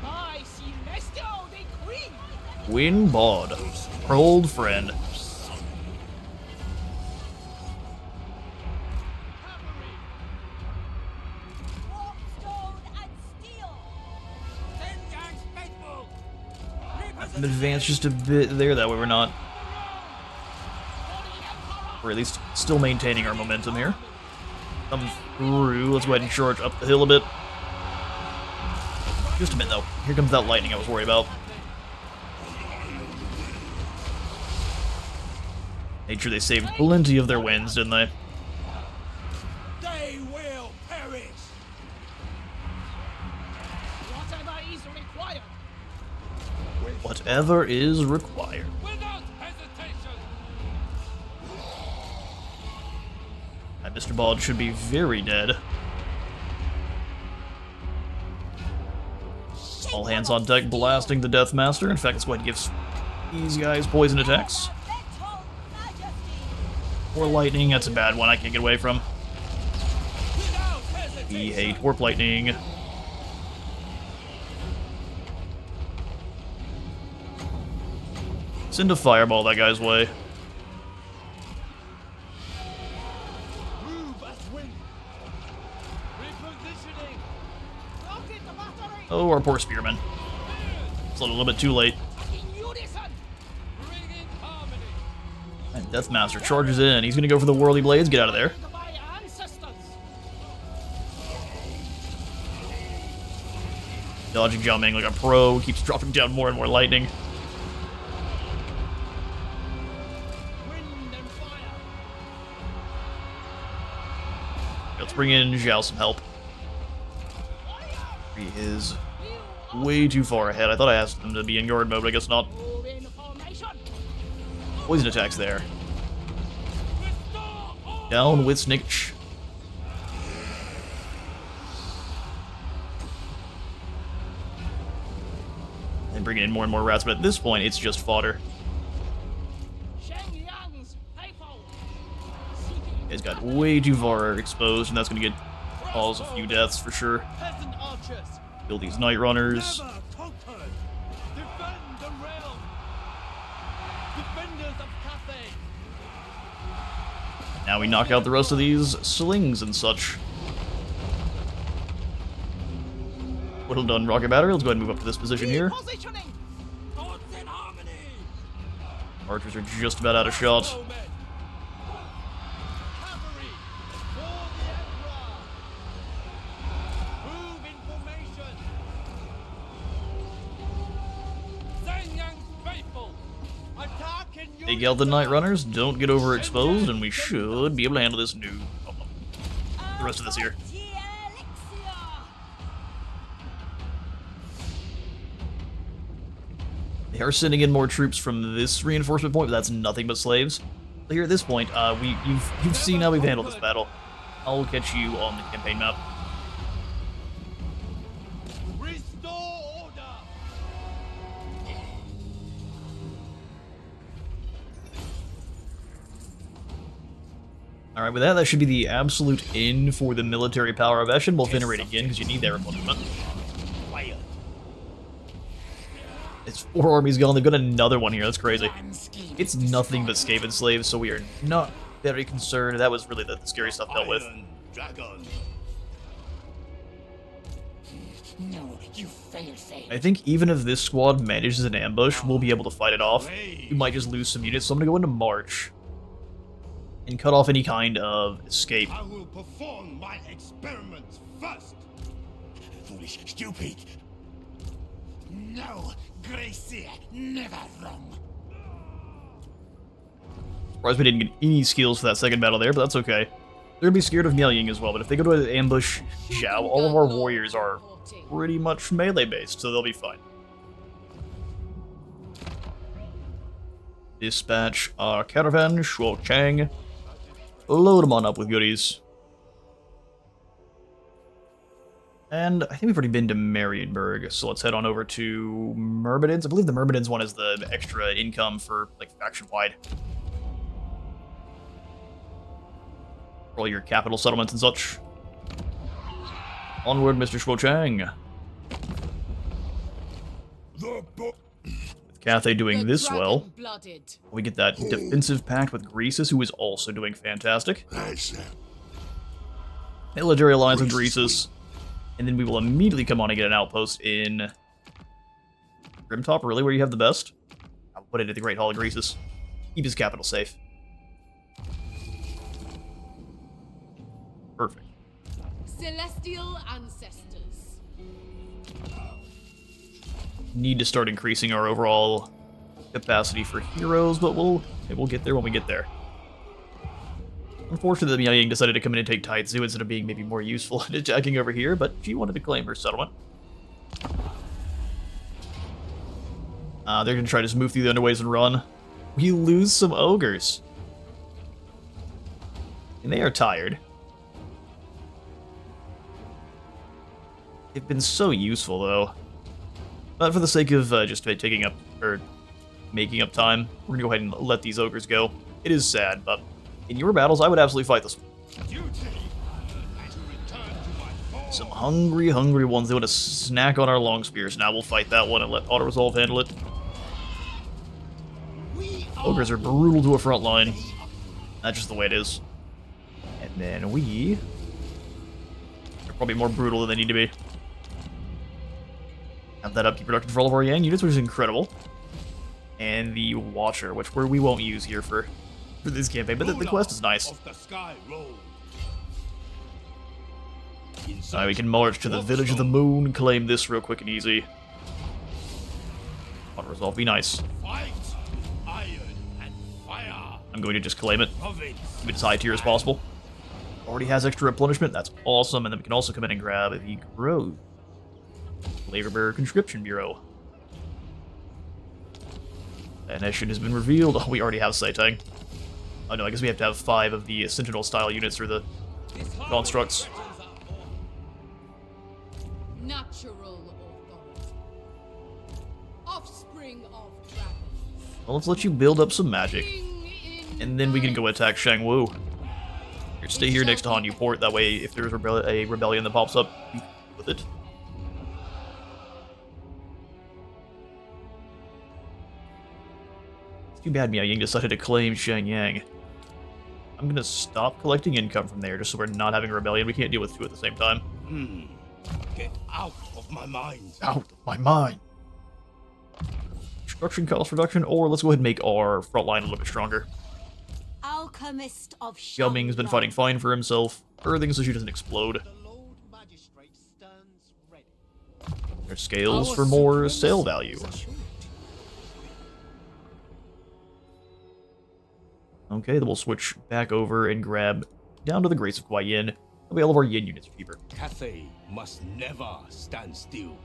My celestial decree. Win Bod, our old friend. Cavalry. Warp stone and steel. Ten yanks faithful. I'm advanced just a bit there, that way we're not Or at least still maintaining our momentum here. Come through. Let's go ahead and charge up the hill a bit. Just a minute, though. Here comes that lightning I was worried about. Made sure they saved plenty of their wins, didn't they? They will perish. Whatever is required. Whatever is required. Without hesitation. That Mr. Bald should be very dead. All hands on deck blasting the Death Master. In fact, let's go ahead and give these guys poison attacks. Or lightning, that's a bad one I can't get away from. We hate warp lightning. Send a fireball that guy's way. Oh, our poor spearman. It's a little bit too late. And Deathmaster charges in. He's gonna go for the Whirly Blades. Get out of there. Dodging, jumping like a pro. Keeps dropping down more and more lightning. Let's bring in Zhao some help. He is way too far ahead. I thought I asked him to be in guard mode, but I guess not. Poison attacks there. Down with Snitch. And bringing in more and more rats, but at this point, it's just fodder. He's got way too far exposed, and that's going to cause a few deaths for sure. Kill these Night Runners. Now we knock out the rest of these slings and such. Well done, Rocket Battery. Let's go ahead and move up to this position here. Archers are just about out of shot. Take out the Night Runners, don't get overexposed, and we should be able to handle this new the rest of this here. They are sending in more troops from this reinforcement point, but that's nothing but slaves. So here at this point, you've seen how we've handled this battle. I'll catch you on the campaign map. Alright, with that should be the absolute end for the military power of Eshin. We'll venerate again, because you need that replenishment. It's 4 armies gone, they've got another one here, that's crazy. It's nothing but Skaven slaves, so we are not very concerned. That was really the scary stuff dealt with. I think even if this squad manages an ambush, we'll be able to fight it off. We might just lose some units, so I'm going to go into March and cut off any kind of escape. I will perform my experiments first. Foolish, stupid. No, Gracie, never wrong. Surprised we didn't get any skills for that second battle there, but that's okay. They're gonna be scared of Miao Ying as well, but if they go to an ambush Zhao, all of our warriors are pretty much melee based, so they'll be fine. Dispatch our caravan, Shuo Chang. Load them on up with goodies. And I think we've already been to Marienburg, so let's head on over to Myrmidons. I believe the Myrmidons one is the extra income for, like, faction-wide. For all your capital settlements and such. Onward, Mr. Shuo Chang. With Cathay doing this well, we get that defensive pact with Greasus, who is also doing fantastic. Military alliance with Greasus. And then we will immediately come on and get an outpost in Grimtop, really, where you have the best. I'll put it at the Great Hall of Greasus. Keep his capital safe. Celestial ancestors. Need to start increasing our overall capacity for heroes, but we'll get there when we get there. Unfortunately, the Miaying decided to come in and take Taitsu instead of being maybe more useful in attacking over here, but she wanted to claim her settlement. They're going to try to just move through the underways and run. We lose some ogres. And they are tired. They've been so useful, though. But for the sake of just taking up, or making up time, we're going to go ahead and let these ogres go. It is sad, but in your battles, I would absolutely fight this one. Some hungry, hungry ones. They want to snack on our long spears. Now we'll fight that one and let auto-resolve handle it. Ogres are brutal to a front line. That's just the way it is. And then we are probably more brutal than they need to be. Have that upkeep production for all of our Yang units, which is incredible. And the Watcher, which we won't use here for this campaign, but the quest is nice. We can march to the Village of the Moon, claim this real quick and easy. Auto-resolve, be nice. I'm going to just claim it. Keep it as high tier as possible. Already has extra replenishment, that's awesome, and then we can also come in and grab the Growth. Flavor Bearer Conscription Bureau. Mission has been revealed. Oh, we already have Saitang. Oh no, I guess we have to have 5 of the Sentinel-style units or the constructs. Natural authority. Offspring of dragons. Well, let's let you build up some magic. And then we can go attack Shangwu. Here, stay here next to Hanyu Port, that way if there's a rebellion that pops up, you can deal with it. It's too bad Miaying decided to claim Shenyang. I'm gonna stop collecting income from there just so we're not having a rebellion. We can't deal with 2 at the same time. Get out of my mind. Out of my mind. Construction cost reduction, or let's go ahead and make our front line a little bit stronger. Alchemist of Yao Ming's been fighting fine for himself. Earthing so she doesn't explode. There's scales for more sale value. Okay, then we'll switch back over and grab down to the Grace of Kuai Yin. That way all of our Yin units are cheaper. Cathay must never stand still.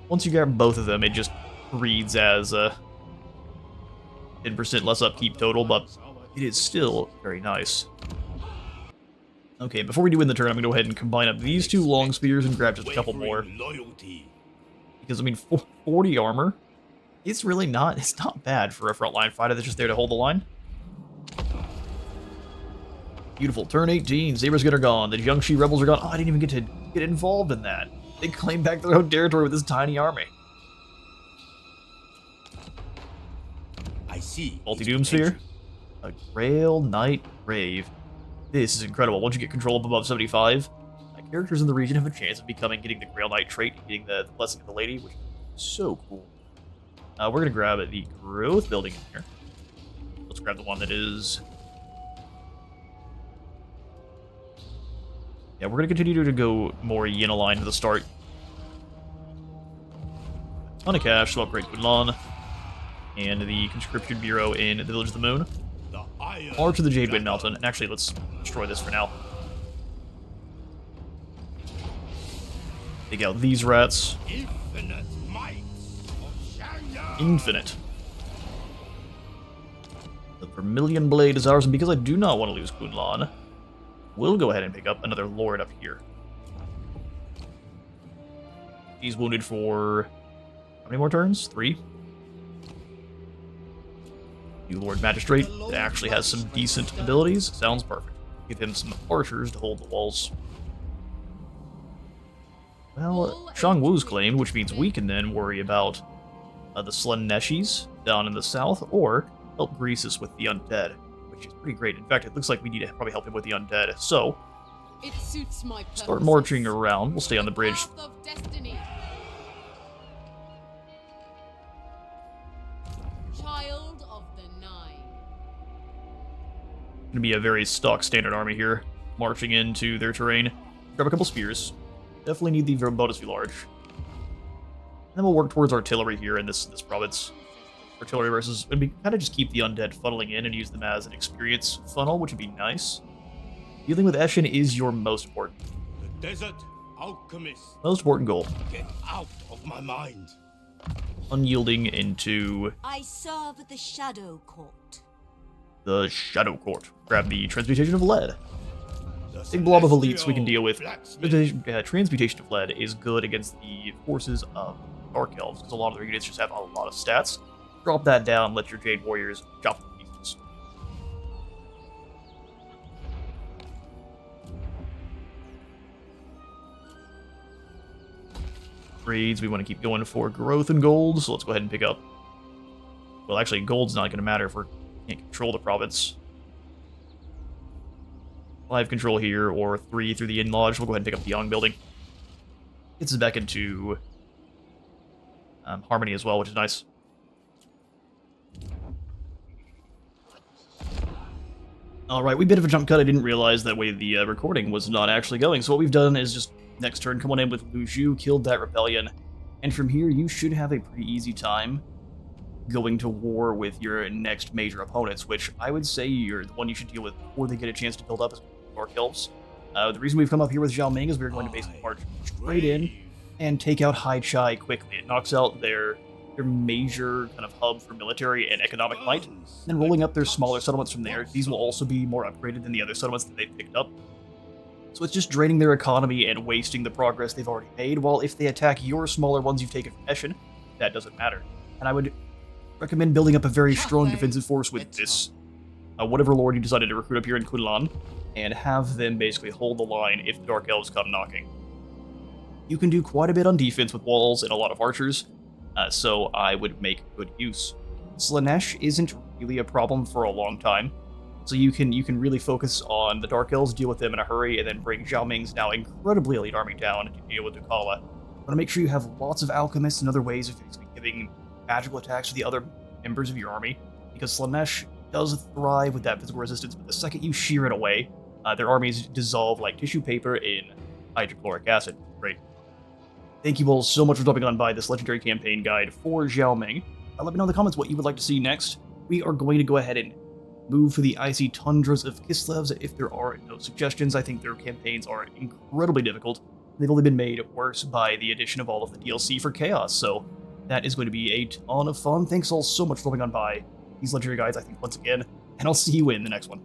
Once you grab both of them, it just reads as 10% less upkeep total, but it is still very nice. Okay, before we do win the turn, I'm going to go ahead and combine up these 2 long spears and grab just a couple more. Because, I mean, 40 armor, it's not bad for a frontline fighter that's just there to hold the line. Beautiful. Turn 18. Saber's are gone. The Jiangxi rebels are gone. Oh, I didn't even get to get involved in that. They claim back their own territory with this tiny army. I see. Multi-Doom Sphere. A Grail Knight Grave. This is incredible. Once you get control of above 75, characters in the region have a chance of getting the Grail Knight trait, getting the Blessing of the Lady, which is so cool. We're going to grab the Growth building in here. Let's grab the one that is... Yeah, we're going to continue to go more Yin aligned to the start. Ton of cash to upgrade Kunlun. And the Conscription Bureau in the Village of the Moon. Or to the Jade Wind Mountain. And actually, let's destroy this for now. Take out these rats. Infinite. The Vermilion Blade is ours, and because I do not want to lose Kunlun, we'll go ahead and pick up another Lord up here. He's wounded for... how many more turns? 3? New Lord Magistrate that actually has some decent abilities. Sounds perfect. Give him some archers to hold the walls. Well, Shangwu's claimed, which means we can then worry about the Slaaneshi down in the south, or help Greasus with the Undead, which is pretty great. In fact, it looks like we need to probably help him with the Undead. So, it suits my purposes. Start marching around. We'll stay on the bridge. Path of destiny. Child of the Nine. Gonna be a very stock standard army here, marching into their terrain. Grab a couple spears. Definitely need the bonus be large. And then we'll work towards artillery here in this province. Artillery versus... We kind of just keep the undead funneling in and use them as an experience funnel, which would be nice. Dealing with Eshin is your most important. The desert alchemist. Most important goal. Get out of my mind. Unyielding into I serve the Shadow Court. the Shadow Court. Grab the Transmutation of Lead. The Big blob of elites we can celestial deal with. blacksmith. Transmutation of Lead is good against the forces of Dark Elves, because a lot of their units just have a lot of stats. Drop that down, let your Jade Warriors chop them to pieces. Trades, we want to keep going for growth and gold, so let's go ahead and pick up. Well, actually, gold's not going to matter if we can't control the province. 5 control here, or 3 through the Inn Lodge. We'll go ahead and pick up the Young building. Gets us back into Harmony as well, which is nice. Alright, we bit of a jump cut. I didn't realize that way the recording was not actually going. So what we've done is just next turn come on in with Lu Zhu, killed that rebellion. And from here, you should have a pretty easy time going to war with your next major opponents, which I would say you're the one you should deal with before they get a chance to build up as Dark Elves. The reason we've come up here with Zhao Ming is we're going to basically march straight in and take out Hai Chai quickly. It knocks out their major kind of hub for military and economic might, and then rolling up their smaller settlements from there. These will also be more upgraded than the other settlements that they've picked up. So it's just draining their economy and wasting the progress they've already made, while if they attack your smaller ones you've taken from Eshin, that doesn't matter. And I would recommend building up a very strong defensive force with this, whatever lord you decided to recruit up here in Kunlan, and have them basically hold the line if the Dark Elves come knocking. You can do quite a bit on defense with walls and a lot of archers, so I would make good use. Slaanesh isn't really a problem for a long time, so you can really focus on the Dark Elves, deal with them in a hurry, and then bring Zhao Ming's now incredibly elite army down to deal with Ducala. But to make sure you have lots of alchemists and other ways of basically giving magical attacks to the other members of your army, because Slaanesh does thrive with that physical resistance, but the second you shear it away, their armies dissolve like tissue paper in hydrochloric acid. Great. Thank you all so much for dropping on by this legendary campaign guide for Zhao Ming. Let me know in the comments what you would like to see next. We are going to go ahead and move to the icy tundras of Kislevs if there are no suggestions. I think their campaigns are incredibly difficult. They've only been made worse by the addition of all of the DLC for Chaos, so that is going to be a ton of fun. Thanks all so much for dropping on by these legendary guides, I think, once again, and I'll see you in the next one.